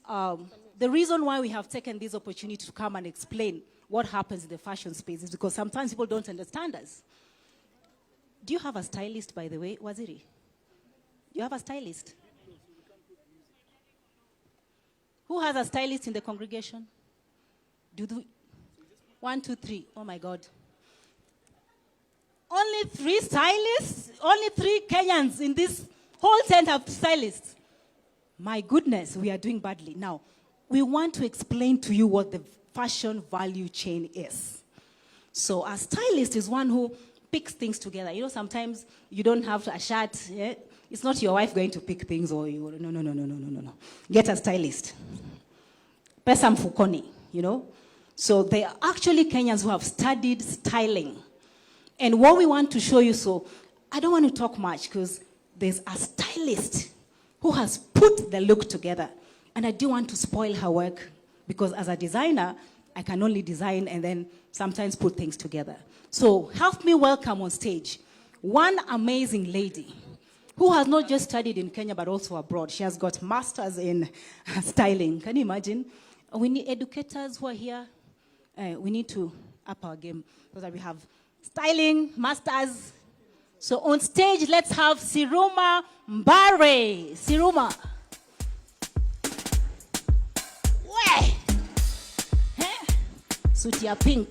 the reason why we have taken this opportunity to come and explain what happens in the fashion space is because sometimes people don't understand us. Do you have a stylist, by the way, Waziri? Do you have a stylist? Who has a stylist in the congregation? 1, 2, 3. Oh my God. Only 3 stylists? Only 3 Kenyans in this whole tent have stylists. My goodness, we are doing badly. Now, we want to explain to you what the fashion value chain is. So a stylist is one who picks things together. You know, sometimes you don't have a shirt. Yeah? It's not your wife going to pick things or you. No. Get a stylist. Pesa mfukoni, you know. So they are actually Kenyans who have studied styling. And what we want to show you, so I don't want to talk much because there's a stylist who has put the look together. And I do want to spoil her work because as a designer, I can only design and then sometimes put things together. So help me welcome on stage one amazing lady who has not just studied in Kenya but also abroad. She has got masters in styling. Can you imagine? We need educators who are here. We need to up our game so that we have styling, masters. So on stage, let's have Siruma Mbare. Siruma. Weh! Suti ya pink.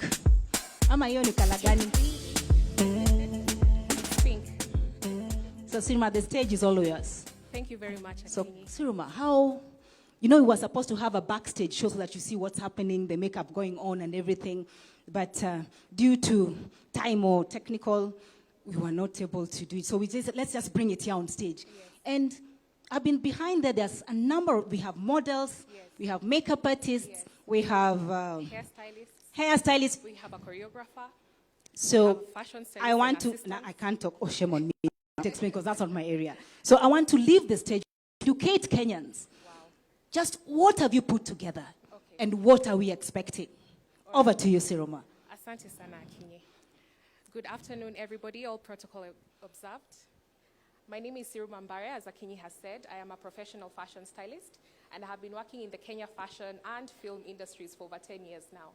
Ama hiyo ni kala gani? Pink. So Siruma, the stage is all yours. Thank you very much, Akinyi. So Siruma, how, you know, we were supposed to have a backstage show so that you see what's happening, the makeup going on and everything. But due to time or technical, we were not able to do it. So we just, let's just bring it here on stage. Yes. And I've been behind there. There's a number. We have models. Yes. We have makeup artists. Yes. We have hairstylists. We have a choreographer. So fashion I want to. Nah, I can't talk. Oh, shame on me. Explain because that's not my area. So I want to leave the stage. Educate Kenyans. Wow. Just what have you put together, and what are we expecting? Over to you, Siruma. Asante sana, Akinyi. Good afternoon, everybody. All protocol observed. My name is Siruma Mbare. As Akinyi has said, I am a professional fashion stylist, and I have been working in the Kenya fashion and film industries for over 10 years now.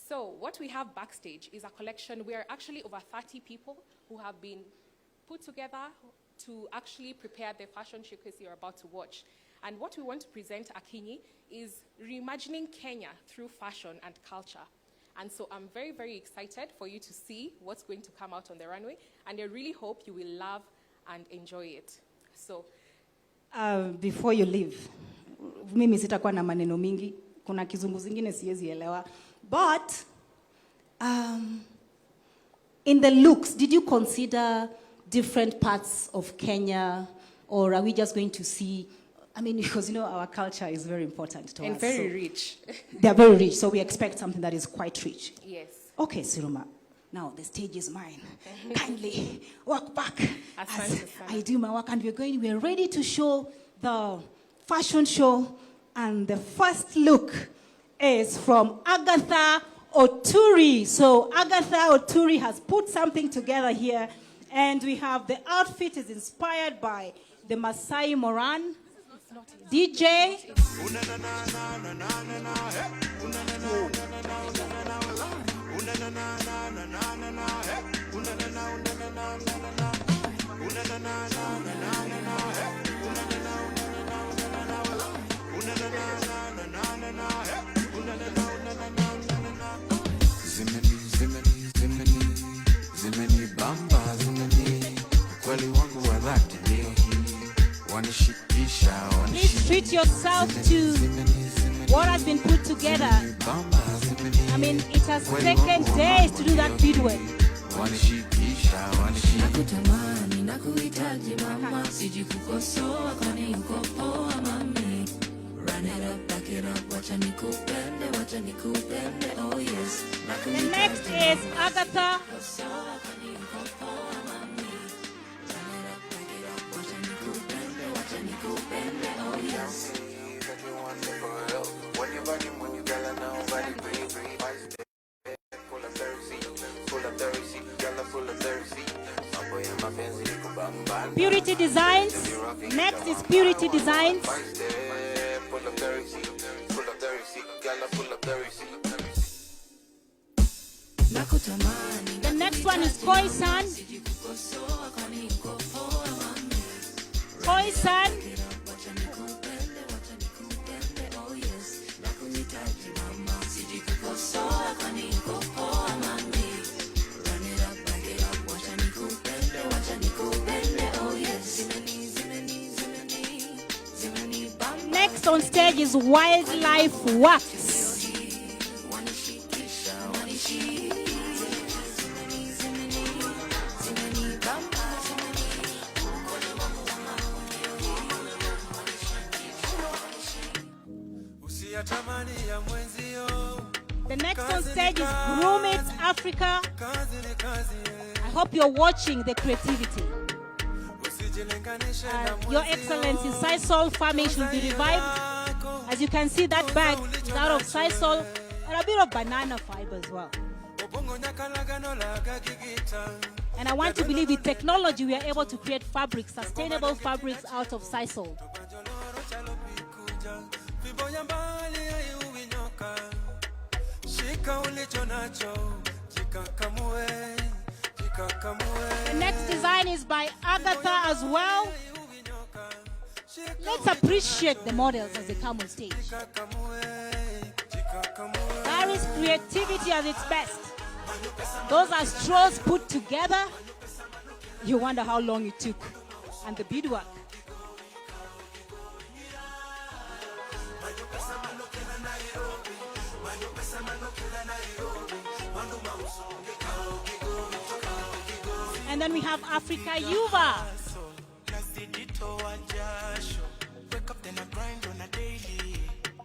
So what we have backstage is a collection. We are actually over 30 people who have been put together to actually prepare the fashion showcase you're about to watch. And what we want to present, Akinyi, is reimagining Kenya through fashion and culture. And so I'm very, very excited for you to see what's going to come out on the runway. And I really hope you will love and enjoy it. So, before you leave, mimi sitakuwa na maneno mingi. Kuna kizungu zingine siwezi elewa. But in the looks, did you consider different parts of Kenya, or are we just going to see? I mean, because, you know, our culture is very important to us. And very rich. They're very rich, so we expect something that is quite rich. Yes. Okay, Siruma. Now, the stage is mine. Kindly walk back as I do my work, and we're ready to show the fashion show. And the first look is from Agatha Oturi. So Agatha Oturi has put something together here, and we have the outfit is inspired by the Masai Moran. DJ. Zimeni bamba, zimeni ukweli wangu wa dhati leo hii wanishikisha. Please treat yourself to what has been put together. I mean, it has taken days to do that beadwork. Nakutamani, nakuhitaji mama, siji kukosoa kwani uko poa mami. Run it up, back it up, wacha nikupende, oh yes. The next is Agatha. Purity Designs. Next is Purity Designs. The next one is Khoisan. Khoisan. next on stage is Wildlife Works. The next on stage is Groom It Africa. I hope you're watching the creativity. Your Excellency, Sisal farming should be revived. As you can see, that bag is out of Sisal and a bit of banana fiber as well. And I want to believe with technology we are able to create fabrics, sustainable fabrics out of Sisal. The next design is by Agatha as well. Let's appreciate the models as they come on stage. That is creativity at its best. Those are straws put together. You wonder how long it took. And the beadwork. And then we have Africa Yuva. Wake up, then I grind on a daily.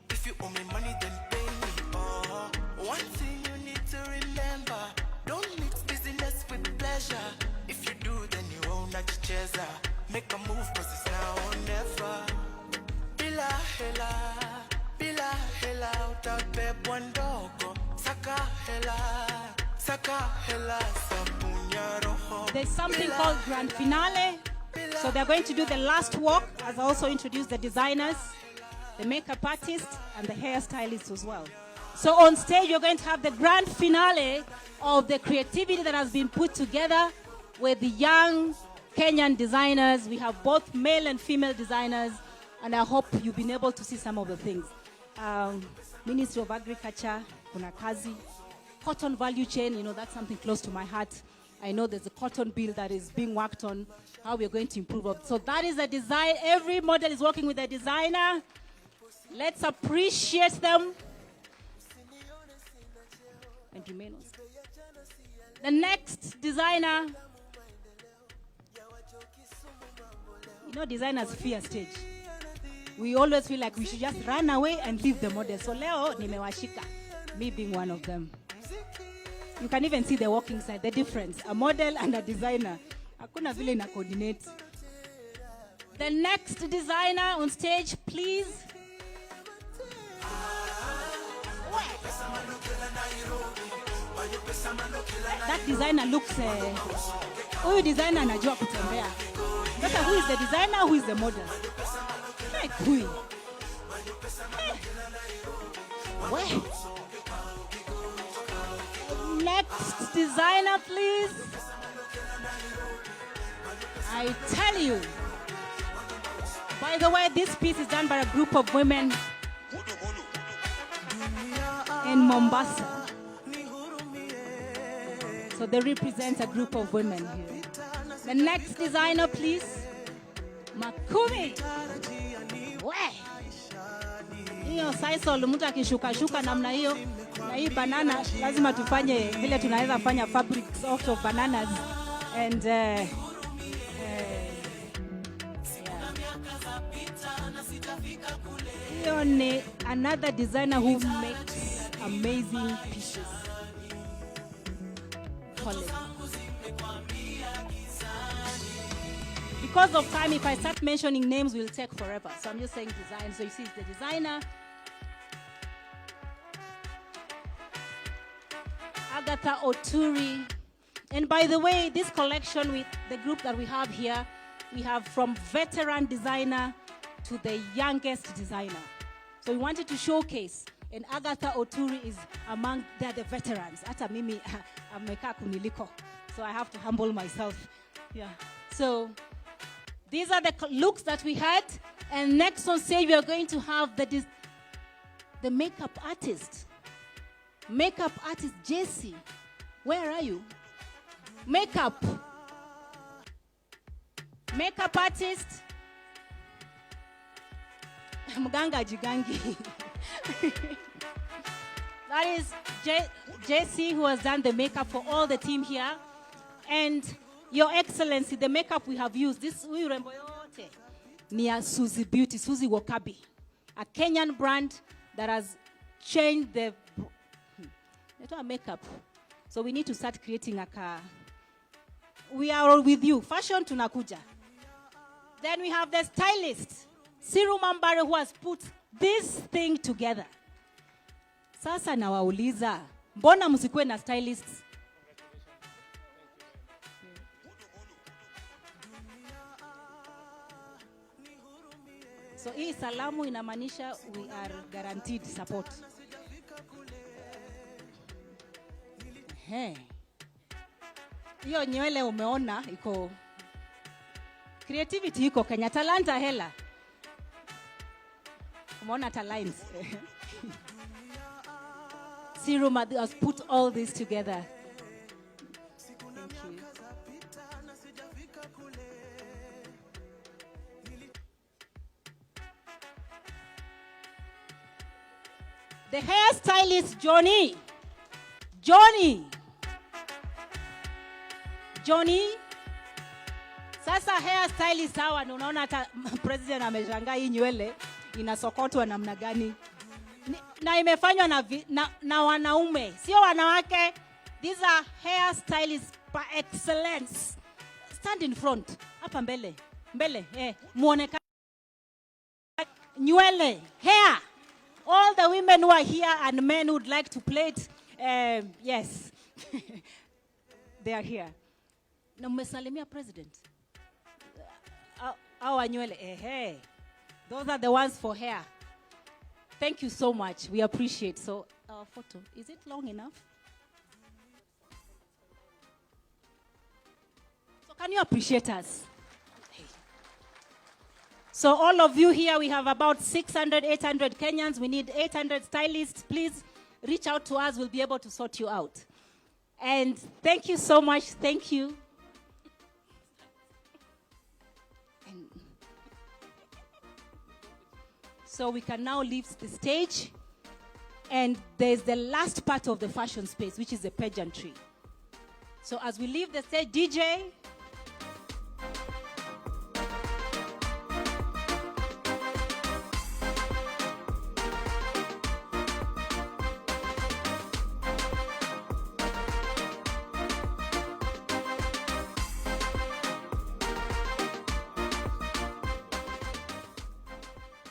If you owe me money, then pay me. Oh, one thing you need to remember: don't mix business with pleasure. If you do, then you won't nacheza. Make a move, cause it's now or never. Bila hela, utape bwandogo. Saka hela, sabunya roho. There's something called Grand Finale. So they're going to do the last walk, as I also introduced the designers, the makeup artist, and the hairstylist as well. So on stage, you're going to have the grand finale of the creativity that has been put together with the young Kenyan designers. We have both male and female designers, and I hope you've been able to see some of the things. Ministry of Agriculture, kuna kazi. Cotton value chain, you know, that's something close to my heart. I know there's a cotton bill that is being worked on, how we're going to improve it. So that is a design. Every model is working with a designer. Let's appreciate them. And remain on stage. The next designer, you know, designers fear stage. We always feel like we should just run away and leave the model. So leo nimewashika, me being one of them. You can even see the walking side, the difference. A model and a designer. Hakuna vile na coordinate. The next designer on stage, please. That designer looks, huyu designer anajua kutembea. Sasa who is the designer, who is the model? Hey, queen. Hey. Next designer, please. I tell you. By the way, this piece is done by a group of women in Mombasa. So they represent a group of women here. The next designer, please. Makumi. Hiyo Sisal mtu akishuka namna hiyo. Na hii banana lazima tufanye vile tunaweza fanya fabrics out of bananas and hiyo ni another designer who makes amazing pieces. Because of time, if I start mentioning names, we'll take forever. So I'm just saying design. So you see, it's the designer. Agatha Oturi. And by the way, this collection with the group that we have here, we have from veteran designer to the youngest designer. So we wanted to showcase, and Agatha Oturi is among the veterans. Ata mimi ameka kuniliko. So I have to humble myself. Yeah. So these are the looks that we had. And next on stage, we are going to have the makeup artist. Makeup artist Jesse, where are you? Makeup artist Mganga Jigangi. That is JC, who has done the makeup for all the team here. And Your Excellency, the makeup we have used, this urembo yote ni ya Suzy Beauty, Suzy Wakabi, a Kenyan brand that has changed the makeup. So we need to start creating a car. We are all with you. Fashion tunakuja. Then we have the stylist, Siru Mambare, who has put this thing together. Sasa nawauliza, mbona msikuwe na stylists? So hii salamu inamaanisha we are guaranteed support. Hiyo nywele umeona iko creativity, iko Kenya, talanta hela. Umeona talents. Siru has put all this together. Thank you. The hairstylist Johnny. Sasa hairstylist hawa, unaona hata president ameshangaa hii nywele inasokotwa namna gani. Na imefanywa na wanaume, sio wanawake. These are hairstylists by excellence. Stand in front. Hapa mbele. Muonekane. Nywele, hair. All the women who are here and men who would like to play it, yes, they are here. Na mmesalimia president. Our nywele, those are the ones for hair. Thank you so much. We appreciate. So our photo, is it long enough? So can you appreciate us? So all of you here, we have about 600, 800 Kenyans. We need 800 stylists. Please reach out to us. We'll be able to sort you out. And thank you so much. Thank you. So we can now leave the stage. And there's the last part of the fashion space, which is the pageantry. So as we leave the stage, DJ.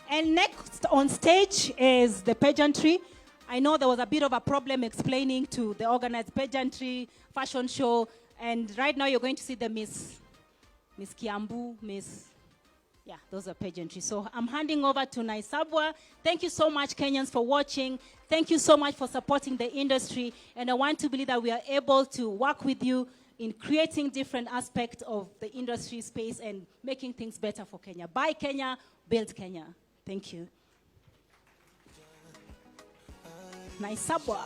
And next on stage is the pageantry. I know there was a bit of a problem explaining to the organized pageantry fashion show. And right now you're going to see the Miss Kiambu, yeah, those are pageantry. So I'm handing over to Naisabwa. Thank you so much, Kenyans, for watching. Thank you so much for supporting the industry. And I want to believe that we are able to work with you in creating different aspects of the industry space and making things better for Kenya. Buy Kenya, build Kenya. Thank you. Naisabwa.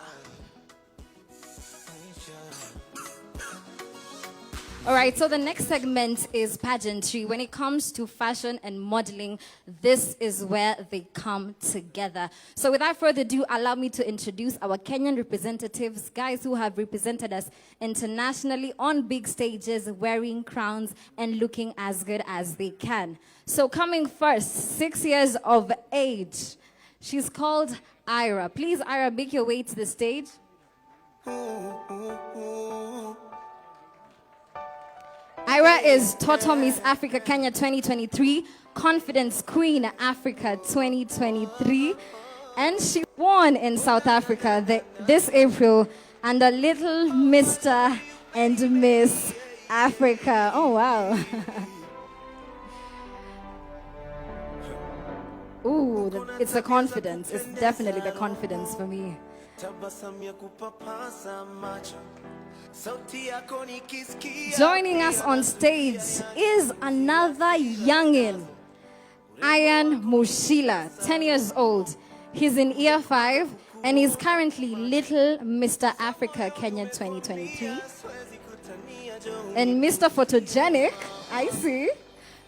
All right, so the next segment is pageantry. When it comes to fashion and modeling, this is where they come together. So without further ado, allow me to introduce our Kenyan representatives, guys who have represented us internationally on big stages, wearing crowns and looking as good as they can. So coming first, 6 years of age. She's called Ira. Please, Ira, make your way to the stage. Ira is Toto Miss Africa Kenya 2023, Confidence Queen Africa 2023, and she won in South Africa this April under Little Mr. and Miss Africa. Oh, wow. Ooh, it's the confidence. It's definitely the confidence for me. Joining us on stage is another youngin, Ian Mushila, 10 years old. He's in year 5 and he's currently Little Mr. Africa Kenya 2023. And Mr. Photogenic, I see,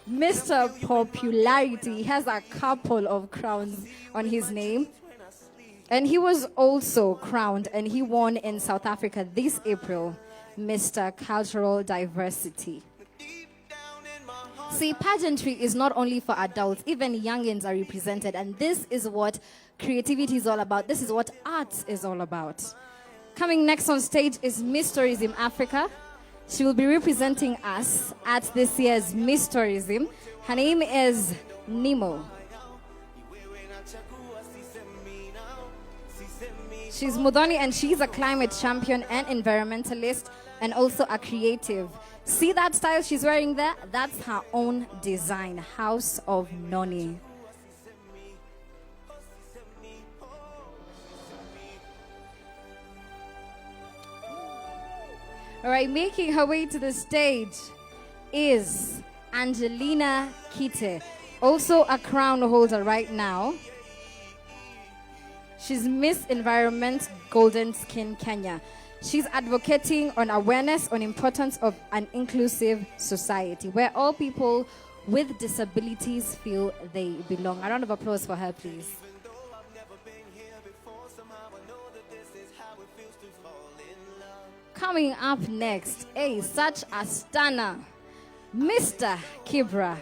Mr. Popularity. He has a couple of crowns on his name. And he was also crowned and he won in South Africa this April, Mr. Cultural Diversity. See, pageantry is not only for adults, even youngins are represented, and this is what creativity is all about. This is what art is all about. Coming next on stage is Miss Tourism Africa. She will be representing us at this year's Miss Tourism. Her name is Nemo. She's Mudoni and she's a climate champion and environmentalist and also a creative. See that style she's wearing there? That's her own design, House of Noni. All right, making her way to the stage is Angelina Kite, also a crown holder right now. She's Miss Environment Golden Skin Kenya. She's advocating on awareness on importance of an inclusive society where all people with disabilities feel they belong. A round of applause for her, please. Coming up next, such a stunner, Mr. Kibra.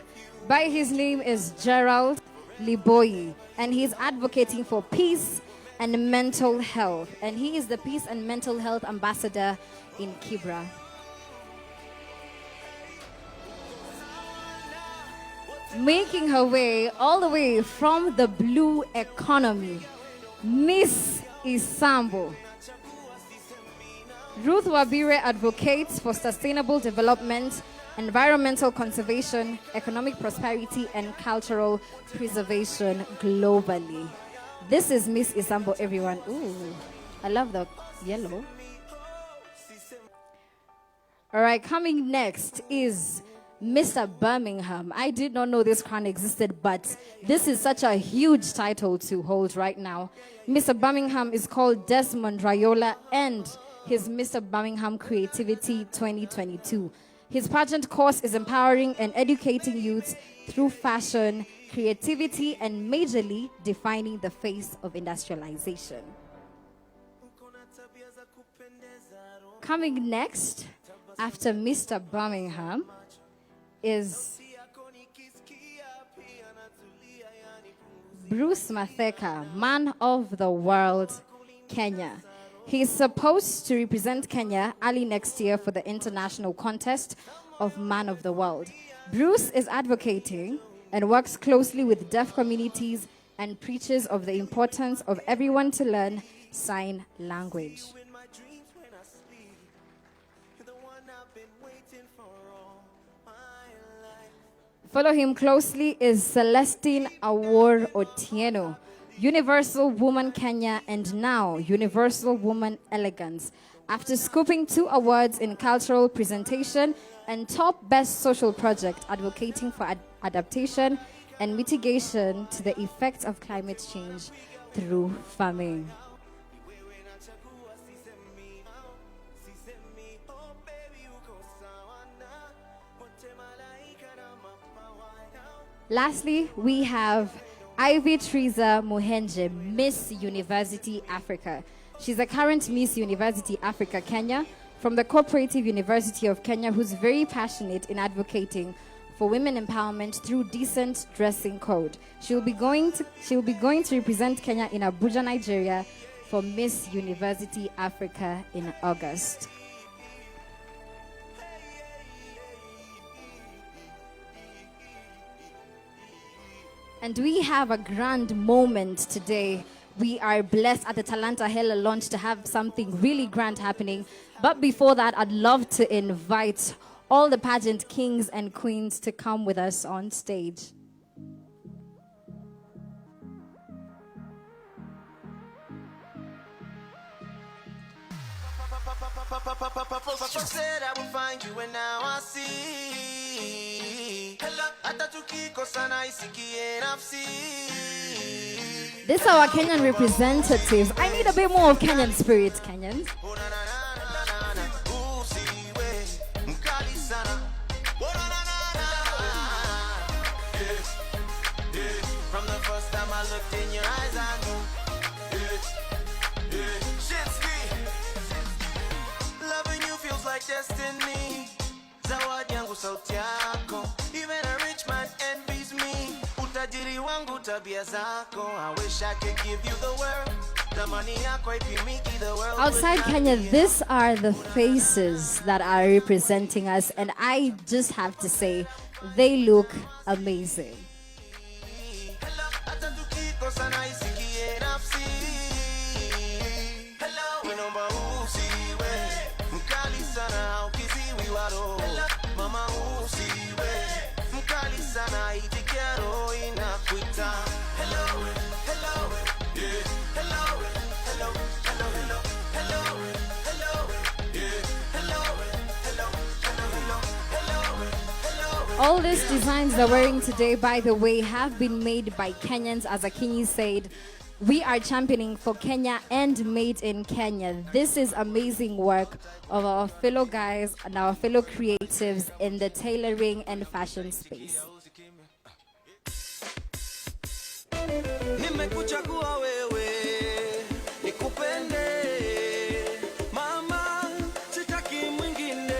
By his name is Gerald Liboyi, and he's advocating for peace and mental health. And he is the Peace and Mental Health Ambassador in Kibra. Making her way all the way from the blue economy, Miss Isambo. Ruth Wabire advocates for sustainable development, environmental conservation, economic prosperity, and cultural preservation globally. This is Miss Isambo, everyone. Ooh, I love the yellow. All right, coming next is Mr. Birmingham. I did not know this crown existed, but this is such a huge title to hold right now. Mr. Birmingham is called Desmond Rayola, and his Mr. Birmingham Creativity 2022. His pageant course is empowering and educating youths through fashion, creativity, and majorly defining the face of industrialization. Coming next, after Mr. Birmingham, is Bruce Matheka, Man of the World, Kenya. He is supposed to represent Kenya early next year for the international contest of Man of the World. Bruce is advocating and works closely with deaf communities and preaches of the importance of everyone to learn sign language. Follow him closely is Celestine Awor Otieno, Universal Woman Kenya, and now Universal Woman Elegance. After scooping 2 awards in cultural presentation and top best social project advocating for adaptation and mitigation to the effects of climate change through farming. Lastly, we have Ivy Teresa Muhenje, Miss University Africa. She's a current Miss University Africa Kenya from the Cooperative University of Kenya, who's very passionate in advocating for women empowerment through decent dressing code. She'll be going to represent Kenya in Abuja, Nigeria for Miss University Africa in August. And we have a grand moment today. We are blessed at the Talanta Hela launch to have something really grand happening. But before that, I'd love to invite all the pageant kings and queens to come with us on stage. Papa said I will find you and now I see. This is our Kenyan representatives. I need a bit more of Kenyan spirit, Kenyans. I looked in your eyes, I knew. Shinski. Loving you feels like destiny. Zawadi yangu sauti yako. Even a rich man envies me. Utajiri wangu tabia zako. I wish I could give you the world. The money yako ipimiki the world. Outside Kenya, these are the faces that are representing us, and I just have to say, they look amazing. All these designs they're wearing today, by the way, have been made by Kenyans. As Akinyi said, we are championing for Kenya and made in Kenya. This is amazing work of our fellow guys and our fellow creatives in the tailoring and fashion space. Nimekuchagua wewe, nikupende. Mama, sitaki mwingine,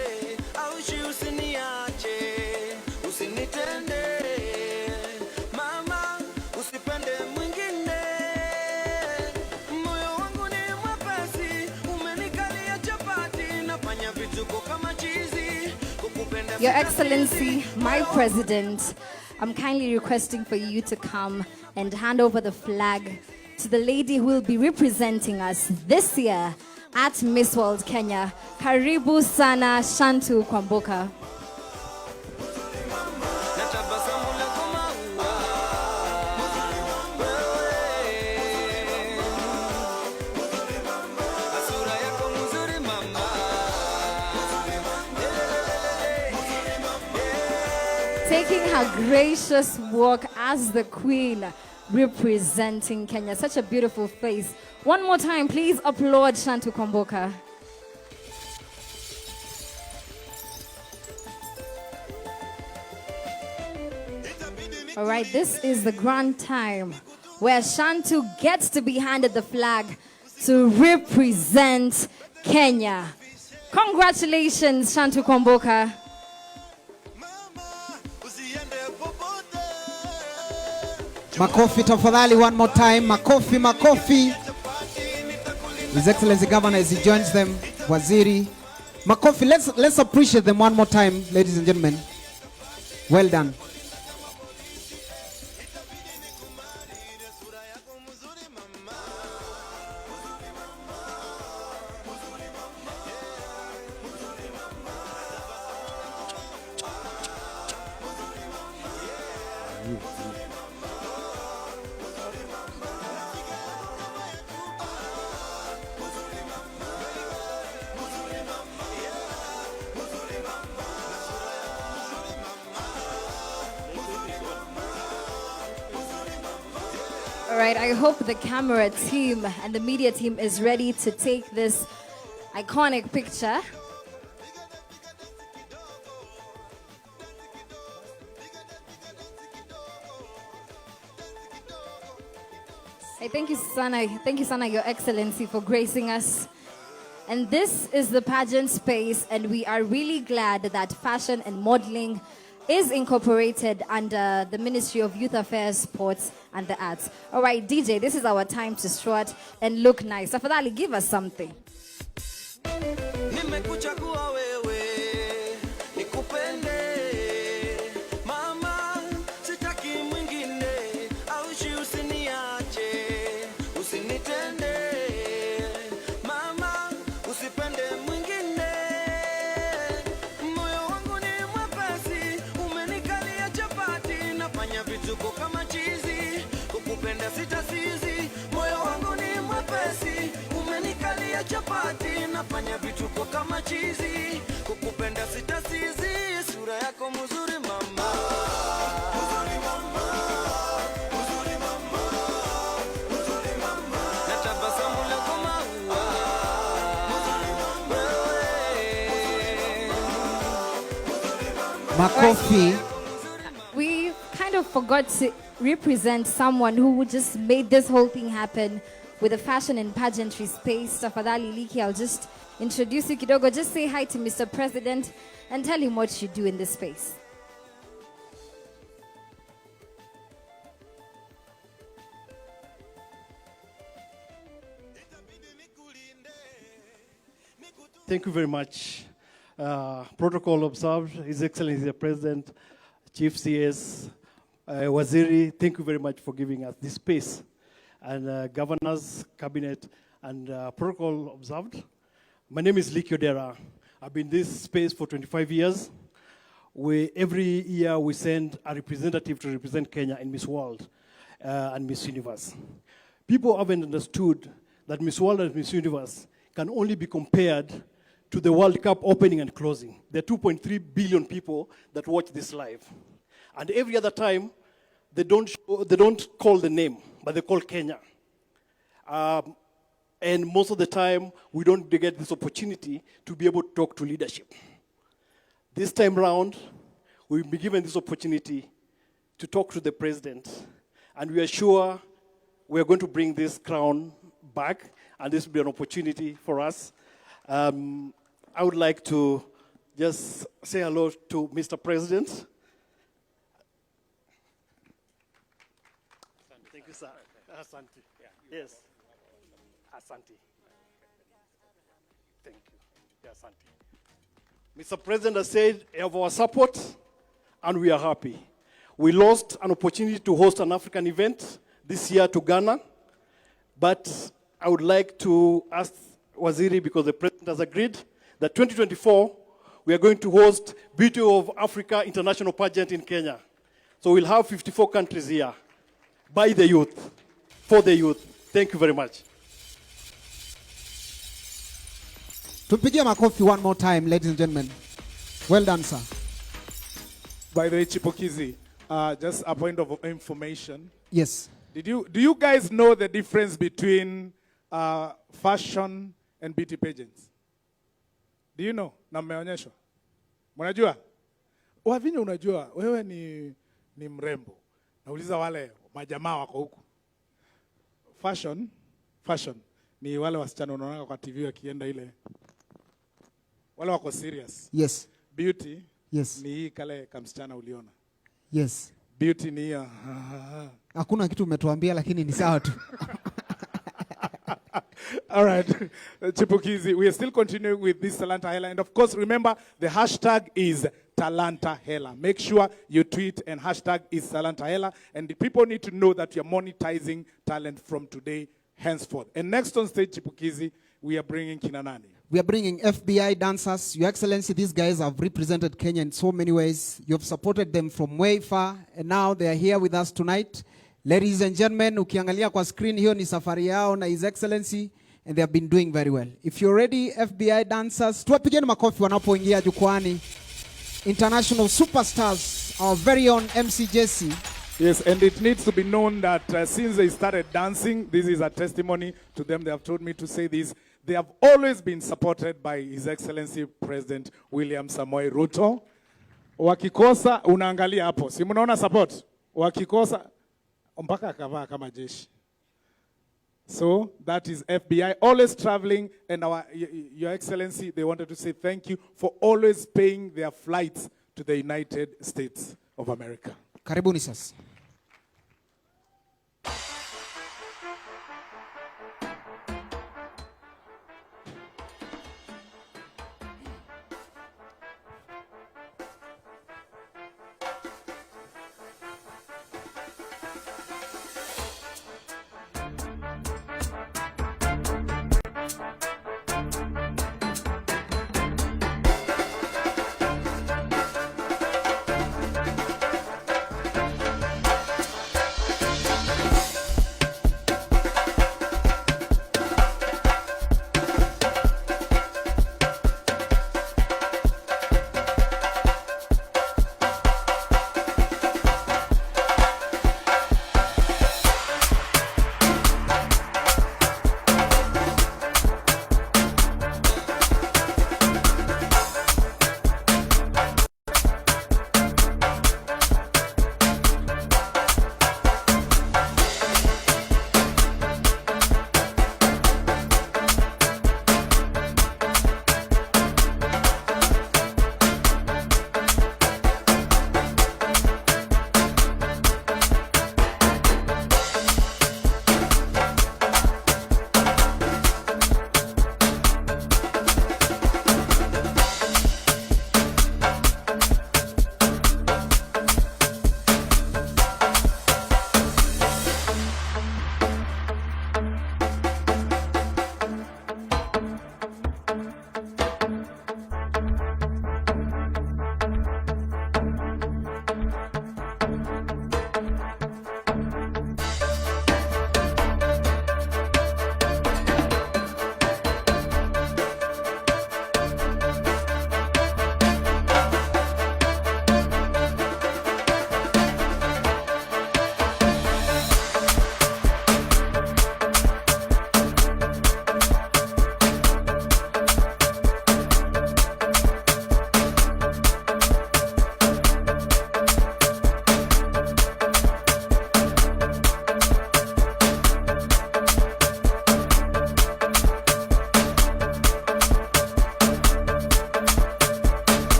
aushi usiniache, usinitende. Mama, usipende mwingine. Moyo wangu ni mwepesi, umenikalia chapati, nafanya vituko kama chizi, kukupenda. Your Excellency, my President, I'm kindly requesting for you to come and hand over the flag to the lady who will be representing us this year at Miss World Kenya. Karibu sana Shantu Kwamboka. Taking her gracious walk as the Queen representing Kenya. Such a beautiful face. One more time, please applaud Shantu Kwamboka. All right, this is the grand time where Shantu gets to be handed the flag to represent Kenya. Congratulations, Shantu Kwamboka. Makofi tafadhali, one more time. Makofi, makofi. His Excellency Governor as he joins them, Waziri. Makofi, let's appreciate them one more time, ladies and gentlemen. Well done. All right, I hope the camera team and the media team is ready to take this iconic picture. Hey, thank you, Sana, Your Excellency, for gracing us. And this is the pageant space, and we are really glad that fashion and modeling is incorporated under the Ministry of Youth Affairs, Sports, and the Arts. All right, DJ, this is our time to strut and look nice. Afadhali, give us something. Nimekuchagua wewe, nikupende. Mama, sitaki mwingine, aushi usiniache, usinitende. Mama, usipende mwingine. Moyo wangu ni mwepesi, umenikalia chapati, nafanya vituko kama chizi, kukupenda sitasizi. Moyo wangu ni mwepesi, umenikalia chapati, nafanya vituko kama chizi, kukupenda sitasizi. Sura yako mzuri mama, mzuri mama, mzuri mama, mzuri mama, na tabasamu lako maua, mzuri mama, Makofi. We kind of forgot to represent someone who just made this whole thing happen with the fashion and pageantry space. Tafadhali Liki, I'll just introduce you kidogo. Just say hi to Mr. President and tell him what you do in this space. Thank you very much. Protocol observed. His Excellency the President, Chief CS, Waziri, thank you very much for giving us this space. And Governors, Cabinet, and protocol observed. My name is Liki Odera. I've been in this space for 25 years. Every year we send a representative to represent Kenya in Miss World and Miss Universe. People haven't understood that Miss World and Miss Universe can only be compared to the World Cup opening and closing. There are 2.3 billion people that watch this live. And every other time, they don't call the name, but they call Kenya. And most of the time, we don't get this opportunity to be able to talk to leadership. This time round, we'll be given this opportunity to talk to the president. And we are sure we're going to bring this crown back, and this will be an opportunity for us. I would like to just say hello to Mr. President. Thank you, sir. Asante. Yes. Asante. Thank you. Yeah, Asante. Mr. President has said you have our support, and we are happy. We lost an opportunity to host an African event this year to Ghana, but I would like to ask Waziri, because the President has agreed, that 2024, we are going to host Beauty of Africa International Pageant in Kenya. So we'll have 54 countries here, by the youth, for the youth. Thank you very much. Tumpigie makofi one more time, ladies and gentlemen. Well done, sir. By the way, Chipukizi, just a point of information. Yes. Do you guys know the difference between fashion and beauty pageants? Do you know? Na mmeonyeshwa. Mnajua? Wavinyo unajua, wewe ni mrembo. Nauliza wale majamaa wako huku. Fashion ni wale wasichana unaona kwa TV wakienda ile. Wale wako serious. Yes. Beauty. Yes. Ni hii kale kamsichana uliona. Yes. Beauty ni ya. Hakuna kitu umetuambia lakini ni sawa tu. All right, Chipukizi, we are still continuing with this Talanta Hela. And of course, remember, the hashtag is Talanta Hela. Make sure you tweet and hashtag is Talanta Hela. And the people need to know that you're monetizing talent from today henceforth. And next on stage, Chipukizi, we are bringing Kinanani. We are bringing FBI dancers. Your Excellency, these guys have represented Kenya in so many ways. You have supported them from way far, and now they are here with us tonight. Ladies and gentlemen, ukiangalia kwa screen hiyo ni safari yao na His Excellency, and they have been doing very well. If you're ready, FBI dancers, tuwapigeni makofi wanapoingia jukwani. International superstars, our very own MC Jesse. Yes, and it needs to be known that since they started dancing, this is a testimony to them. They have told me to say this. They have always been supported by His Excellency President William Samoei Ruto. Wakikosa, unaangalia hapo. Si mnaona support? Wakikosa, mpaka akavaa kama jeshi. So that is FBI, always traveling, and Your Excellency, they wanted to say thank you for always paying their flights to the United States of America. Karibuni sasa.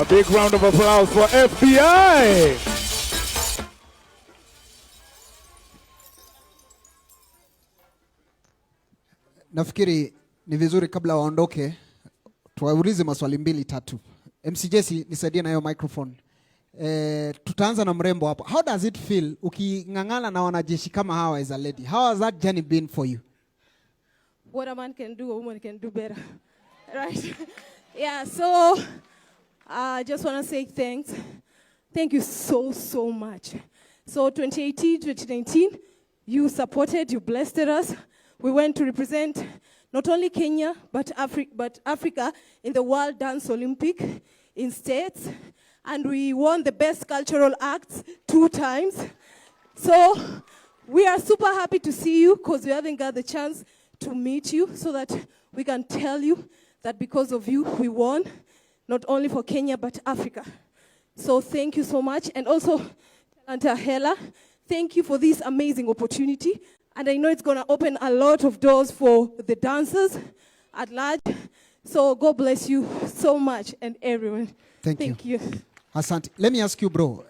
big round of applause for FBI. Nafikiri ni vizuri kabla waondoke tuwaulize maswali mbili tatu. MC Jesse nisaidie na hiyo microphone. Tutaanza na mrembo hapo. How does it feel ukingangana na wanajeshi kama hawa as a lady? How has that journey been for you? What a man can do, a woman can do better. Right? Yeah, so I just want to say thanks. Thank you so much. So 2018, 2019, you supported, you blessed us. We went to represent not only Kenya, but Africa in the World Dance Olympic in states. And we won the best cultural acts 2 times. So we are super happy to see you because we haven't got the chance to meet you so that we can tell you that because of you, we won, not only for Kenya, but Africa. So thank you so much. And also, Talanta Hela, thank you for this amazing opportunity. And I know it's going to open a lot of doors for the dancers at large. So God bless you so much and everyone. Thank you. Asante. Let me ask you, bro.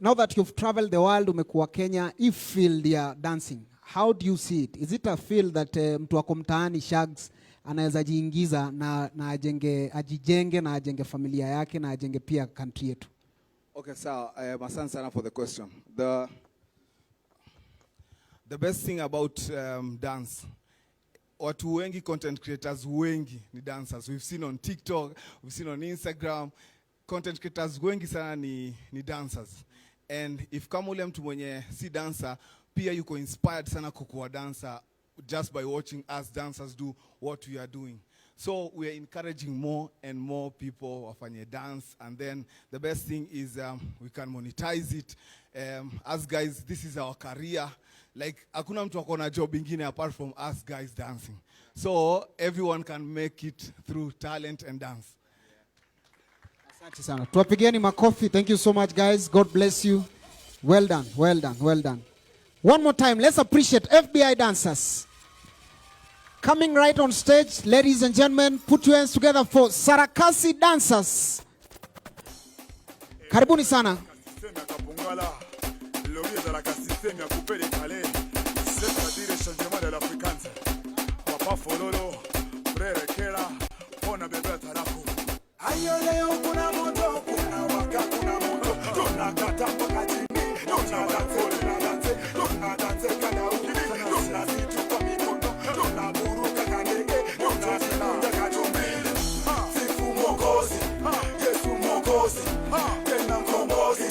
Now that you've traveled the world, umekuwa Kenya, if field ya dancing, how do you see it? Is it a field that mtu wako mtaani Shags anaweza jiingiza na ajijenge na ajenge familia yake na ajenge pia country yetu? Okay, so asante sana for the question. The best thing about dance, watu wengi content creators wengi ni dancers. We've seen on TikTok, we've seen on Instagram, content creators wengi sana ni dancers. And if kama ule mtu mwenye si dancer, pia yuko inspired sana kukuwa dancer just by watching us dancers do what we are doing. So we are encouraging more and more people wafanye dance, and then the best thing is we can monetize it. Us guys, this is our career. Like hakuna mtu akona job ingine apart from us guys dancing. So everyone can make it through talent and dance. Asante sana. Tuwapigieni makofi. Thank you so much, guys. God bless you. Well done, well done, well done. One more time, let's appreciate FBI dancers. Coming right on stage, ladies and gentlemen, put your hands together for Sarakasi dancers. Karibuni sana. Leo kuna moto, kuna waka, kuna moto. Tunakata mpaka chini, tunadanse kada uli, tunazitu kwa mikono, tunaburuka kandege, tunazikunda kachumbili. Sifu Mwokozi, Yesu Mwokozi, tena mkombozi.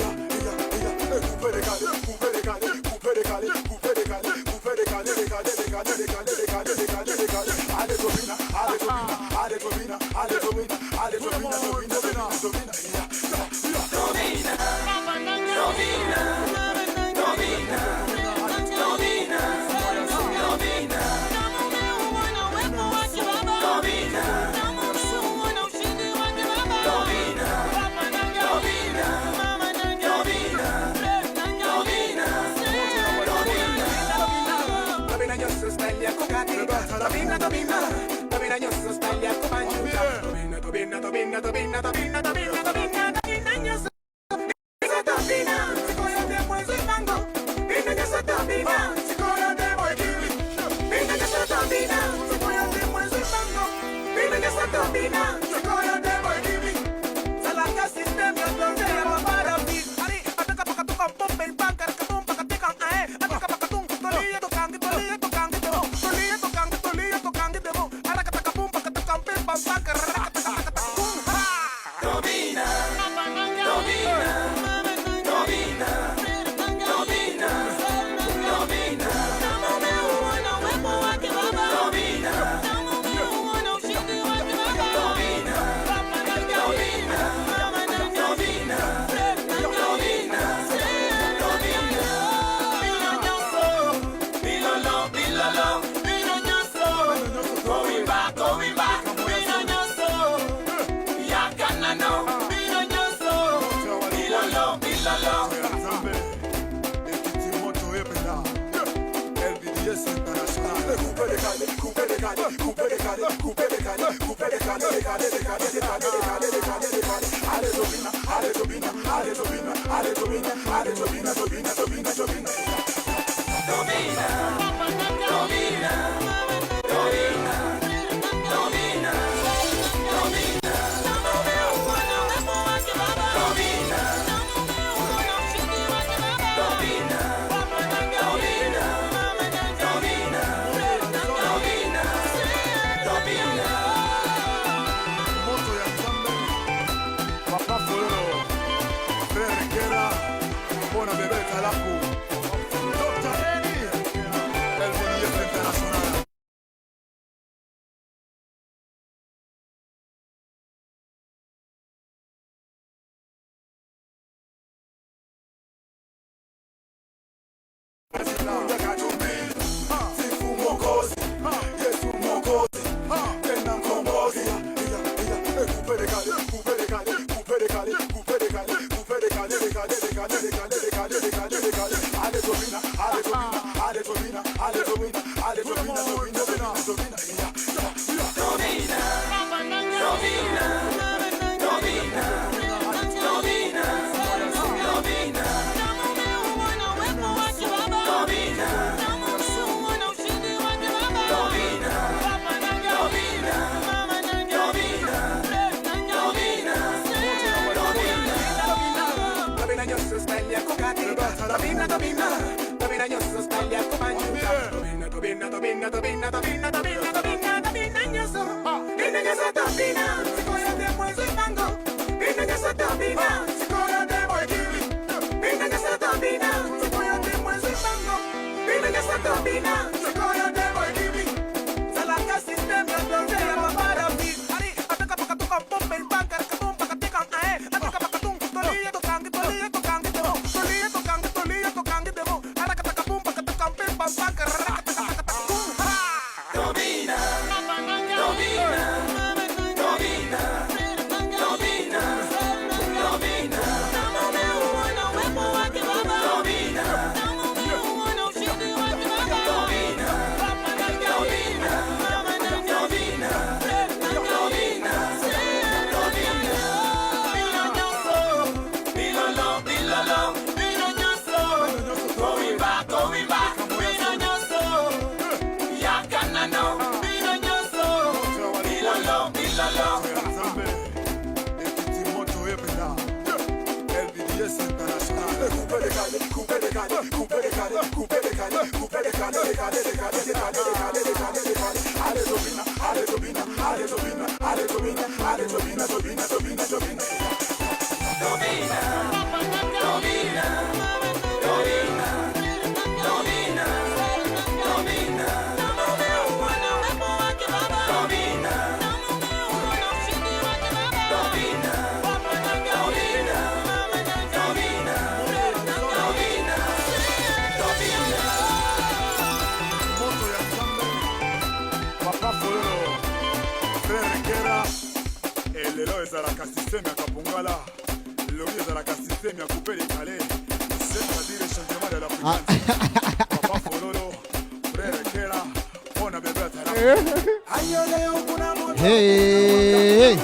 Hey,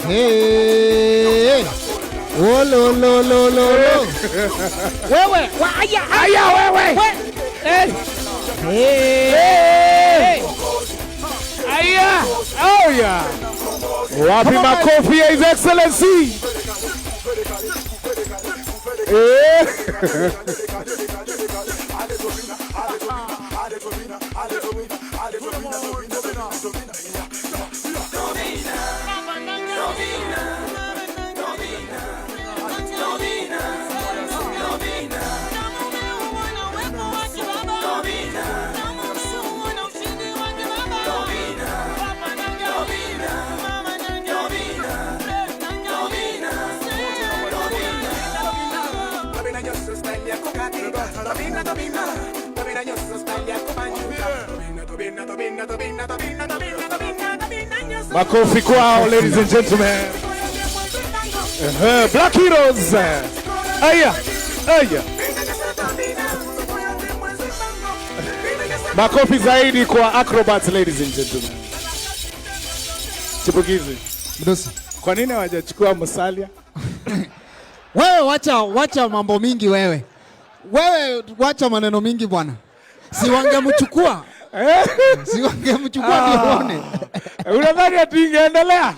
hey, oh lo lo lo lo lo. Wewe, aya wewe. Hey. Aya. Oh yeah. Wapi makofi ya His Excellency. Makofi kwao, ladies and gentlemen. Black Heroes. Aya, aya. Makofi zaidi kwa acrobats, ladies and gentlemen. Chipukizi. Mdosi. Kwa nini hawajachukua Musalia? Wewe wacha mambo mingi wewe. Wewe wacha maneno mingi bwana. Si wangemchukua. Si wangemchukua nione. Unadhani ati ingeendelea?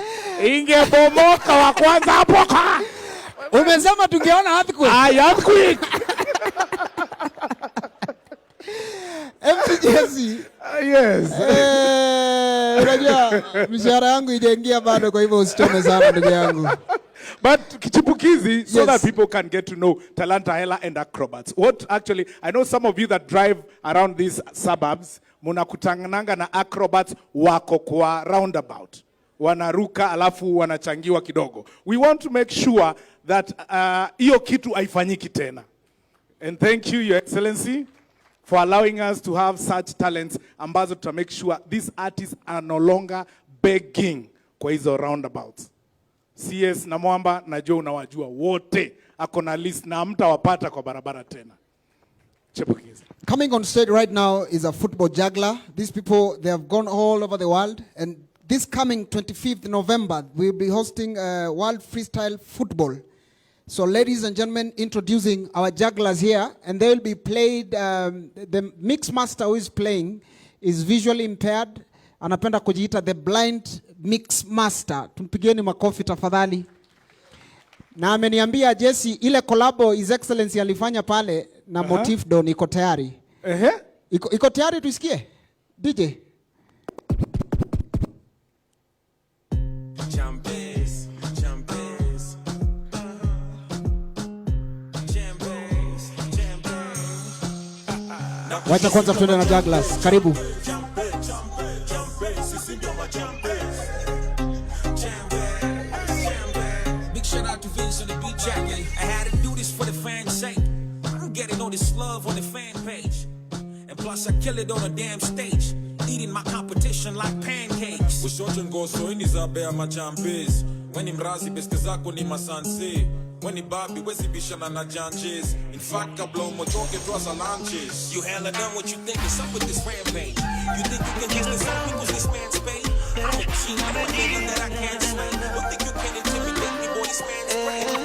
Ingebomoka wa kwanza hapo. Umesema tungeona earthquake. Earthquake. MC Jesse. Yes. Unajua mshahara yangu ijaingia bado, kwa hivyo usichome sana ndugu yangu. But kichipukizi, so that people can get to know Talanta Hela and acrobats. What actually, I know some of you that drive around these suburbs, munakutangananga na acrobats wako kwa roundabout. Wanaruka alafu wanachangiwa kidogo. We want to make sure that hiyo kitu haifanyiki tena. And thank you, Your Excellency, for allowing us to have such talents ambazo to make sure these artists are no longer begging kwa hizo roundabouts. CS na Mwamba najua unawajua wote, ako na list na mtawapata kwa barabara tena. Chipukizi. Coming on stage right now is a football juggler. These people, they have gone all over the world, and this coming 25th November we'll be hosting World Freestyle Football. So ladies and gentlemen, introducing our jugglers here, and they will be played, the mix master who is playing is visually impaired. Anapenda kujiita the blind mix master. Tumpigieni makofi tafadhali. Na ameniambia Jesse, ile collabo His Excellency alifanya pale na Motif Don iko tayari. Iko tayari tuisikie? DJ. Wacha kwanza tuende na jugglers. Karibu. Big shout out to Vince on the beat jack. I had to do this for the fans' sake. I'm getting all this love on the fan page. And plus I kill it on a damn stage. Eating my competition like pancakes. Ushocho ngoso ini za bea machampes. Weni mrazi beste zako ni masanse. When the Bobby wezi bishana na janches. In fact, I blow my talk it was a lunches. You hella done what you think is up with this rampage. You think you can kiss this up because this man's paid? I hope you know a nigga that I can't slay. Don't think you can intimidate me, boy, this man's brave.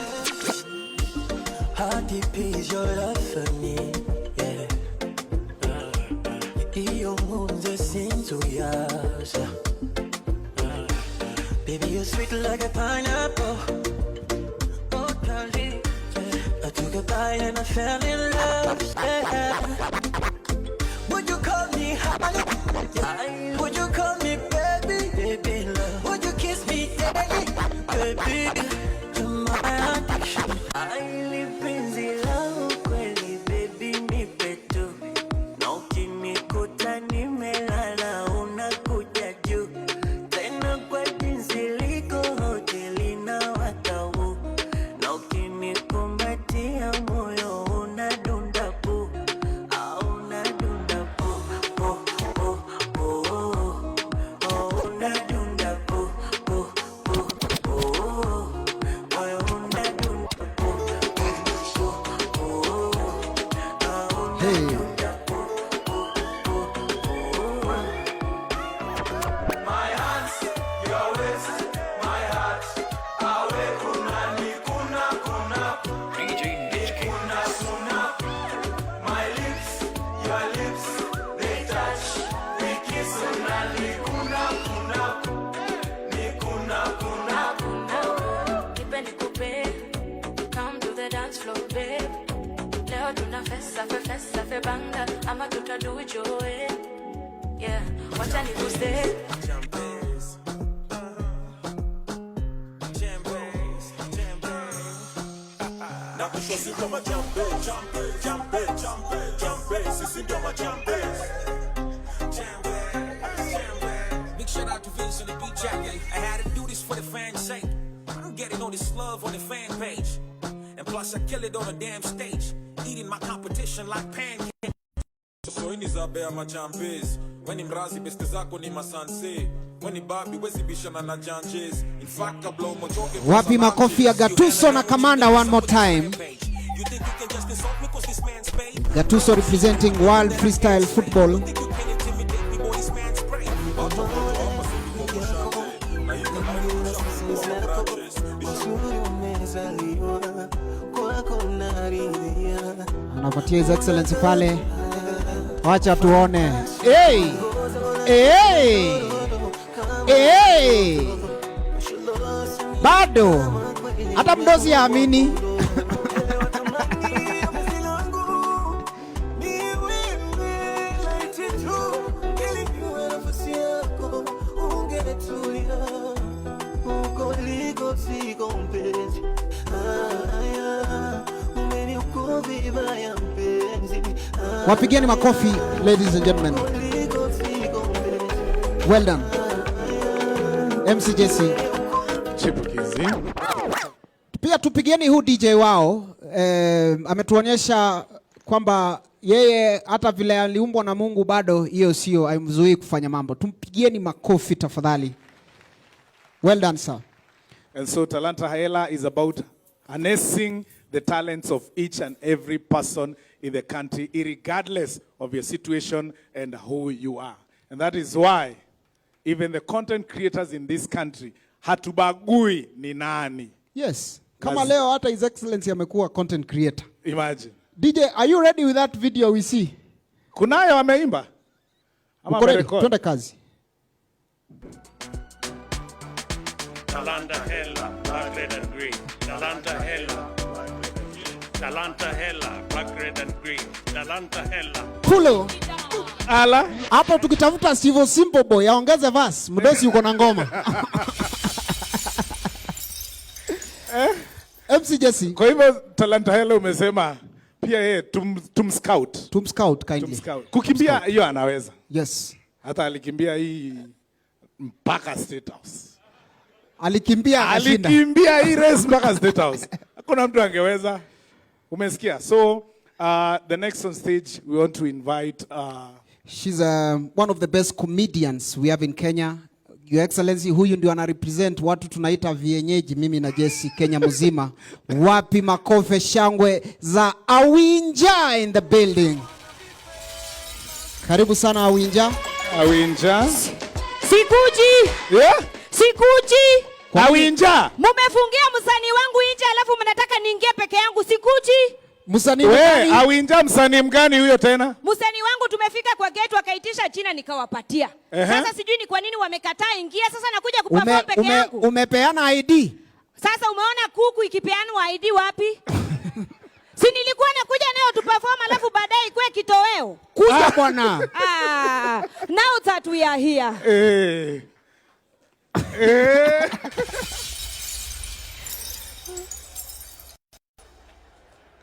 How deep is your love for me? Yeah. Iyo munze sinzuyaza. Baby, you're sweet like a pineapple. I took a bite and I fell in love. Yeah. Would you call me honey? Would you call me baby? Baby love. Would you kiss me daddy? Baby, you're my addiction. I live in the love kweli baby nipe tu. Na ukinikuta nimelala unakuja juu. Tena kwa jinsi liko hoteli na watau. Na ukinikumbatia moyo unadunda pu. Unadunda pu, pu, pu, pu. Unadunda pu, pu, pu, pu. Moyo unadunda pu, pu, pu, pu. Hey. My hands, your waist, my heart. Awe kunani kuna kuna. Kuna kuna. My lips, your lips, they touch. We kiss unani kuna kuna. Ni kuna kuna. Nipe nikupe, come to the dance floor, babe. Leo tuna fesa fe banga, ama tuta do it your way. Yeah, wacha nikuse. Na kusho si kama jambe, jambe, jambe, jambe, jambe. Sisi ndio majambe. Big shout out to Vince on the beat jack. I had to do this for the fans' sake. I'm getting all this love on the fan page. And plus I kill it on a damn stage. Eating my competition like pancakes. So ini za bea machampes. Weni mrazi beste zako ni masanse. Weni Bobby wezi bishana na janches. In fact, I blow my talk it was a Wapi makofi ya Gatuso na Kamanda one more time. Gatuso representing World Freestyle Football. Now you can Anapatia His Excellency pale. Wacha tuone. Hey! Hey! Hey! Bado. Hata mdozi yaamini. Wapigeni makofi, ladies and gentlemen. Well done. MC Jesse. Chipukizi. Pia tupigeni huu DJ wao. Ametuonyesha kwamba yeye hata vile aliumbwa na Mungu bado hiyo sio haimzuii kufanya mambo. Tumpigieni makofi tafadhali. Well done, sir. And so Talanta Hela is about harnessing the talents of each and every person in the country, regardless of your situation and who you are. And that is why even the content creators in this country, hatubagui ni nani. Yes. Kama leo hata His Excellency amekuwa content creator. Imagine. DJ, are you ready with that video we see? Kunayo ameimba? Ama amerekodi? Twende kazi. Talanta Hela, black, red and green. Talanta Hela. Talanta Hela, black, red and green. Talanta Hela. Pulo. Ala. Hapo tukitafuta Steve Simple Boy aongeze verse. Mdosi yuko na ngoma. MC Jesse. Kwa hivyo Talanta Hela umesema pia yeye tumscout. Tumscout kindly. Kukimbia hiyo anaweza. Yes. Hata alikimbia hii mpaka State House. Alikimbia akashinda. Alikimbia hii race mpaka State House. Hakuna mtu angeweza. Umesikia? So the next on stage we want to invite she's one of the best comedians we have in Kenya. Your Excellency, huyu ndio ana represent watu tunaita vienyeji, mimi na Jesse Kenya mzima. Wapi makofi shangwe za Awinja in the building. Karibu sana Awinja. Awinja. Sikuji. Yeah? Sikuji. Awinja. Mumefungia msanii wangu nje alafu mnataka niingie peke yangu. Sikuji. Msanii mgani? Awinja msanii mgani huyo tena? Msanii wangu tumefika kwa gate wakaitisha jina nikawapatia. Sasa sijui ni kwa nini wamekataa ingia. Sasa nakuja kuperform peke yangu. Umepeana ID? Sasa umeona kuku ikipeanwa ID wapi? Si nilikuwa nakuja nayo tu perform alafu baadaye ikue kitoweo. Kuja bwana. Now that we are here.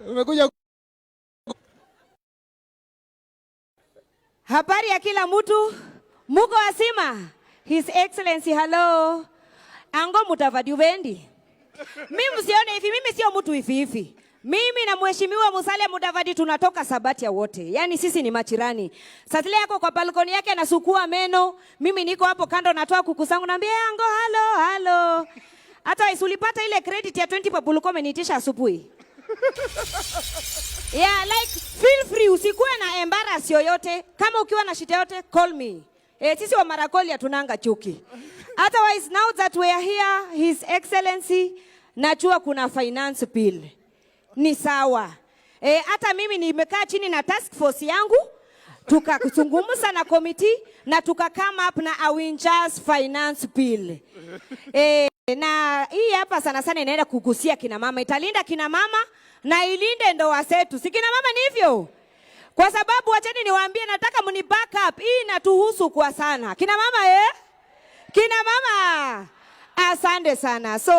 Umekuja. Habari ya kila mtu. Muko asima. His Excellency, hello. Ango Mutavadi uvendi. Mimi msione hivi, mimi sio mtu hivi. Mimi na mheshimiwa Musalia Mudavadi tunatoka Sabatia wote. Yaani sisi ni machirani. Satile yako kwa balkoni yake anasukua meno. Mimi niko hapo kando natoa kuku zangu naambia Ango hello. Hata wewe ulipata ile credit ya 20 papu ulikuwa umeniitisha asubuhi. Yeah, like feel free, usikuwe na embarrass yoyote. Kama ukiwa na shida yote call me. Sisi wa Marakoli hatunanga chuki. Otherwise now that we are here, His Excellency, najua kuna finance bill. Ni sawa. Hata mimi nimekaa chini na task force yangu, tukazungumza na committee na tuka come up na Awinja's finance bill. Na hii hapa sana sana inaenda kugusia kina mama, italinda kina mama na ilinde ndoa zetu. Si kina mama ni hivyo? Kwa sababu wacheni niwaambie, nataka mni back up. Hii inatuhusu kwa sana. Kina mama Kina mama. Asante sana. So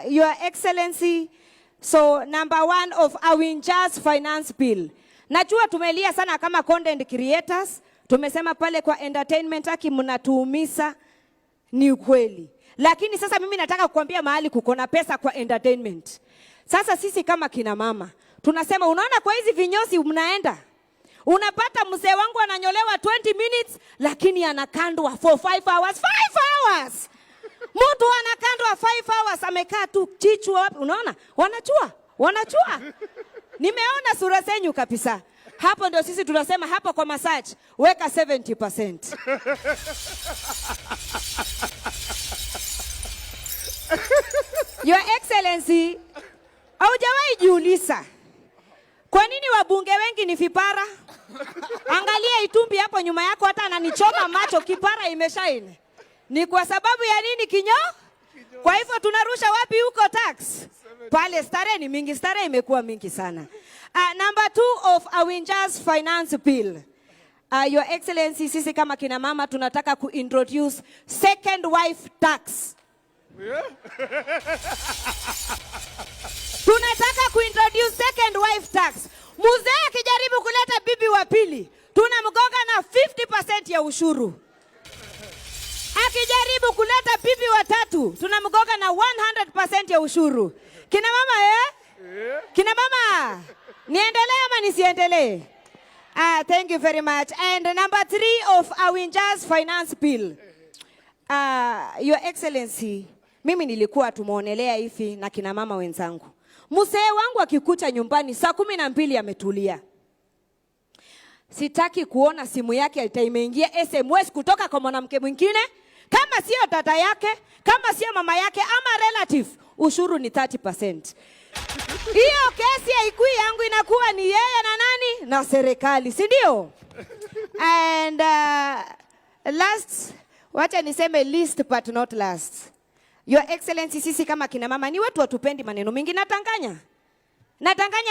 Your Excellency, so number 1 of Awinja's finance bill. Najua tumelia sana kama content creators. Tumesema pale kwa entertainment haki mnatuumisa, ni ukweli. Lakini sasa mimi nataka kukuambia mahali kuko na pesa kwa entertainment. Sasa sisi kama kina mama tunasema, unaona kwa hizi vinyosi mnaenda, unapata mzee wangu ananyolewa 20 minutes lakini anakandwa for 5 hours. 5 hours! Mtu anakandwa 5 hours amekaa tu kichwa wapi? Unaona? Wanachua. Nimeona sura zenyu kabisa. Hapo ndio sisi tunasema hapo kwa massage weka 70%. Your Excellency, haujawahi jiuliza Kwa nini wabunge wengi ni vipara? Angalia Itumbi hapo nyuma yako, hata ananichoma macho, kipara imeshaini. Ni kwa sababu ya nini kinyo? Kwa hivyo tunarusha wapi huko tax? Pale starehe ni mingi, starehe imekuwa mingi sana. Number 2 of Awinja's finance bill. Your Excellency, sisi kama kina mama tunataka kuintroduce second wife tax. Tunataka kuintroduce second wife tax. Mzee akijaribu kuleta bibi wa pili, tunamgonga na 50% ya ushuru. Akijaribu kuleta bibi wa tatu, tunamgonga na 100% ya ushuru. Kina mama Kina mama, niendelee ama nisiendelee? Thank you very much. And number 3 of Awinja's finance bill. Your Excellency, mimi nilikuwa tumuonelea hivi na kina mama wenzangu. Mzee wangu akikucha nyumbani saa 12 ametulia. Sitaki kuona simu yake itaimeingia SMS kutoka kwa mwanamke mwingine, kama sio dada yake, kama sio mama yake ama relative, ushuru ni 30%. Hiyo kesi haikui yangu, inakuwa ni yeye na nani? Na serikali, si ndio? And last, wacha niseme least but not last. Your Excellency, sisi kama kina mama ni watu watupendi maneno mingi. Natanganya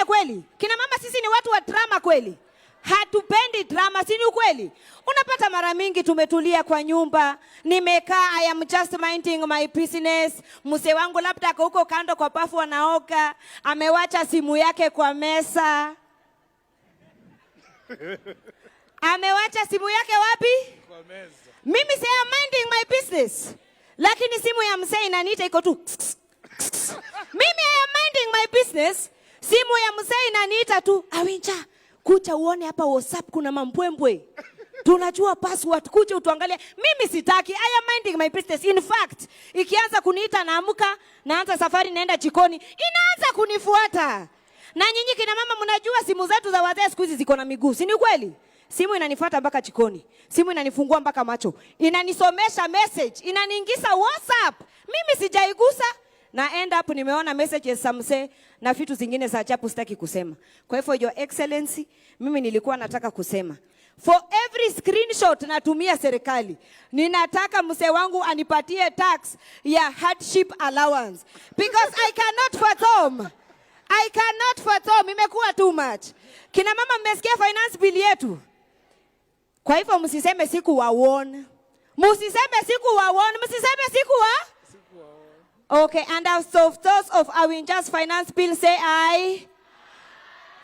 kweli? Kina mama sisi ni watu wa drama kweli? Hatupendi drama, si ni kweli? Unapata mara mingi tumetulia kwa nyumba, nimekaa, I am just minding my business. Mzee wangu labda ako huko kando kwa pafu anaoka, amewacha simu yake kwa mesa. Amewacha simu yake wapi? Kwa mesa. Mimi say I'm minding my business, lakini simu ya mzee inaniita iko tu. Mimi I am minding my business, simu ya mzee inaniita tu, Awinja, kucha uone hapa WhatsApp kuna mambwembwe. Tunajua password, kucha utuangalie. Mimi sitaki, I am minding my business. In fact, ikianza kuniita naamka, naanza safari naenda jikoni, inaanza kunifuata. Na nyinyi kina mama mnajua simu zetu za wazee siku hizi ziko na miguu, si ni kweli? Simu inanifuata mpaka jikoni. Simu inanifungua mpaka macho. Inanisomesha message, inaniingiza WhatsApp. Mimi sijaigusa. Na end up nimeona messages samse na vitu zingine za ajabu sitaki kusema. Kwa hivyo Your Excellency, mimi nilikuwa nataka kusema, for every screenshot natumia serikali, ninataka mzee wangu anipatie tax ya hardship allowance, because I cannot fathom. Imekuwa too much. Kina mama mmesikia finance bill yetu? Kwa hivyo msiseme siku wa warn. Okay, and as of those of Awinja's finance bill say aye.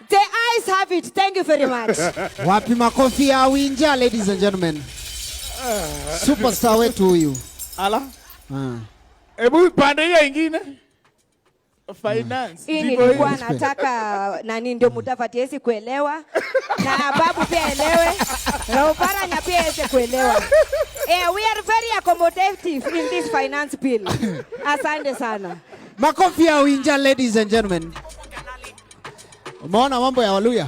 The ayes have it. Thank you very much. Wapi makofi ya Awinja, ladies and gentlemen. Superstar wetu huyu. Ala? Ebu pande hiyo ingine. Finance. Hii nilikuwa nataka nani ndio mutafati yesi kuelewa. Na babu pia elewe. Na Oparanya pia yesi kuelewa. We are very accommodative in this finance bill. Asante sana. Makofi ya Awinja, ladies and gentlemen. Umeona mambo ya Waluya?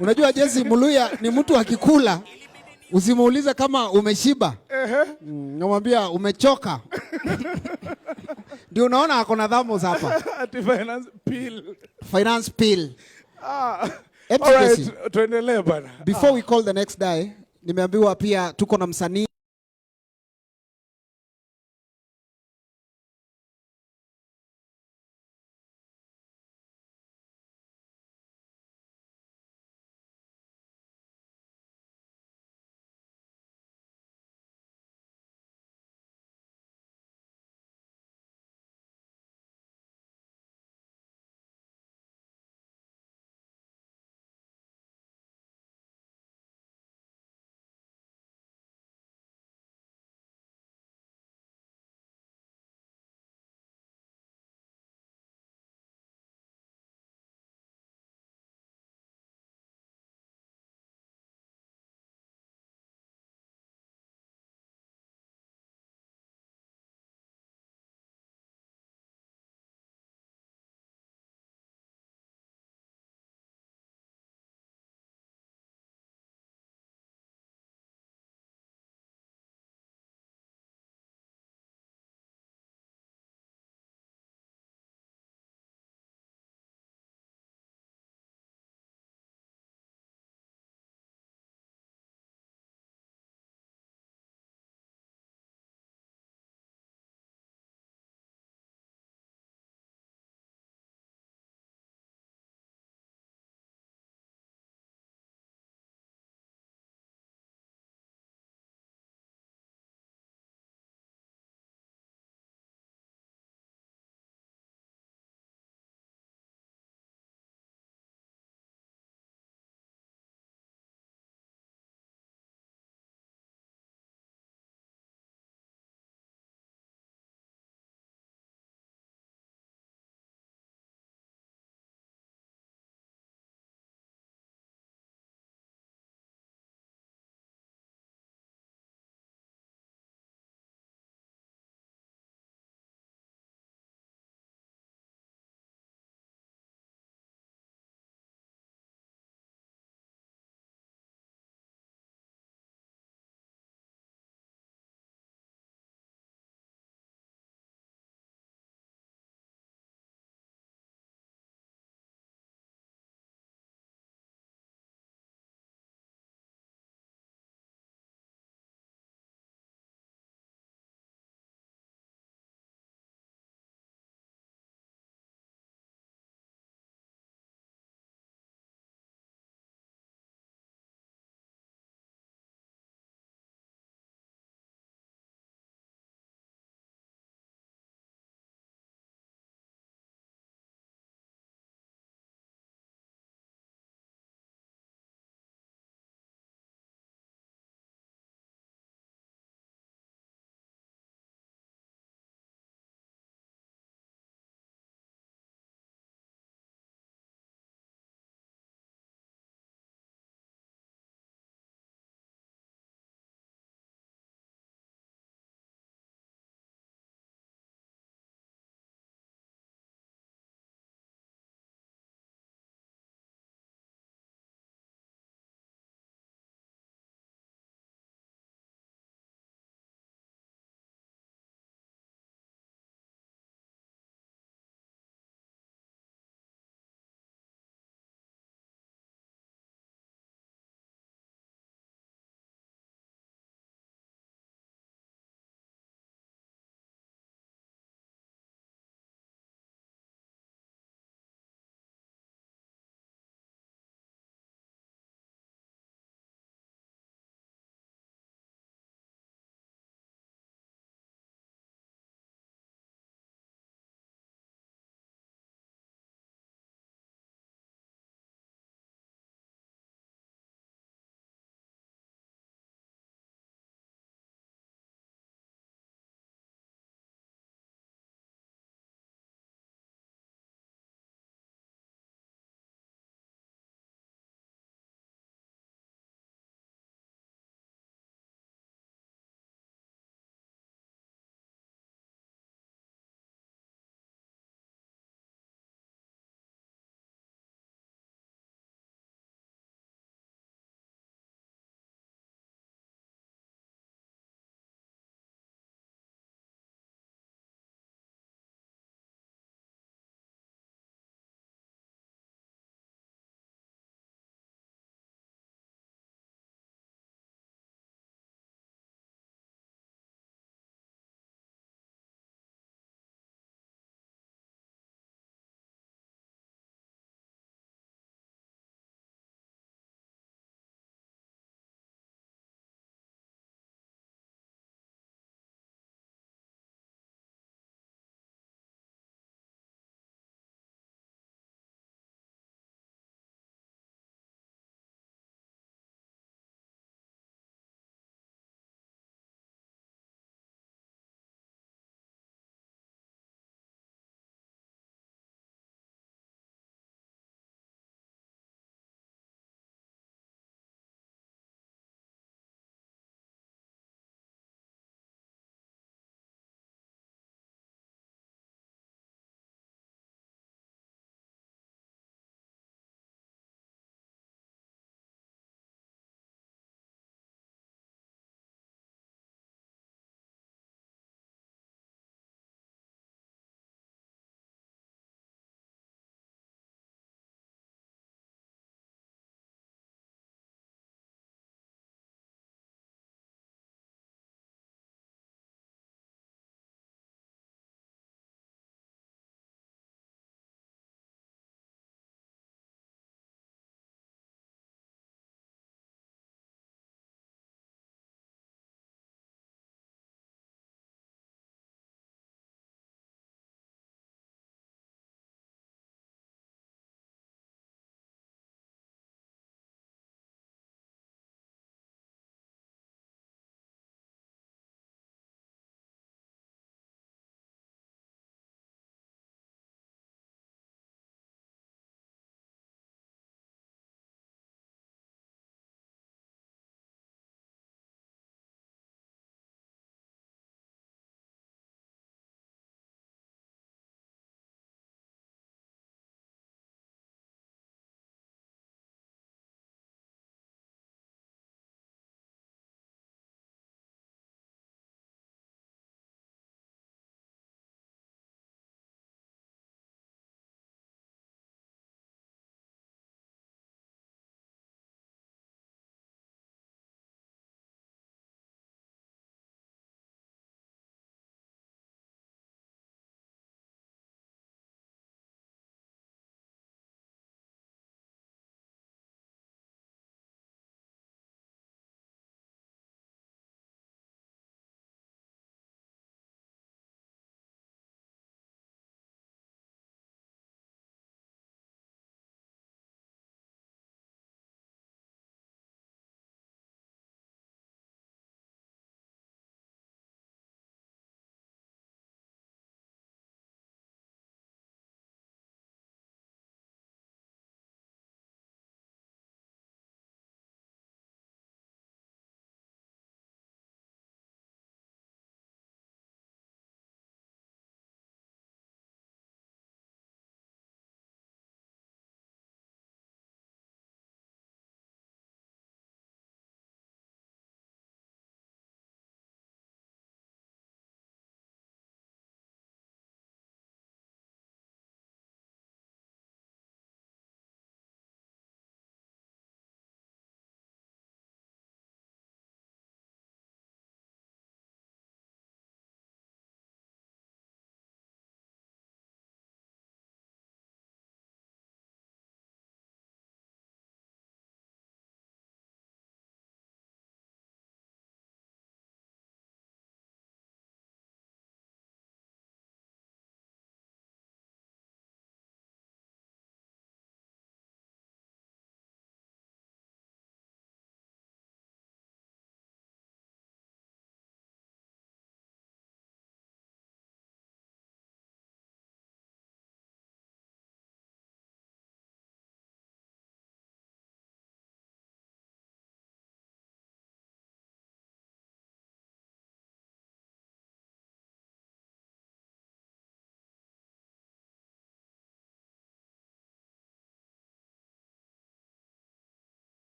Unajua Jesse, Mluya ni mtu akikula usimuulize kama umeshiba. Namwambia umechoka. Ndio unaona ako na dhamos hapa. Finance bill. Alright, tuendelee bana. Before we call the next guy, nimeambiwa pia tuko na msanii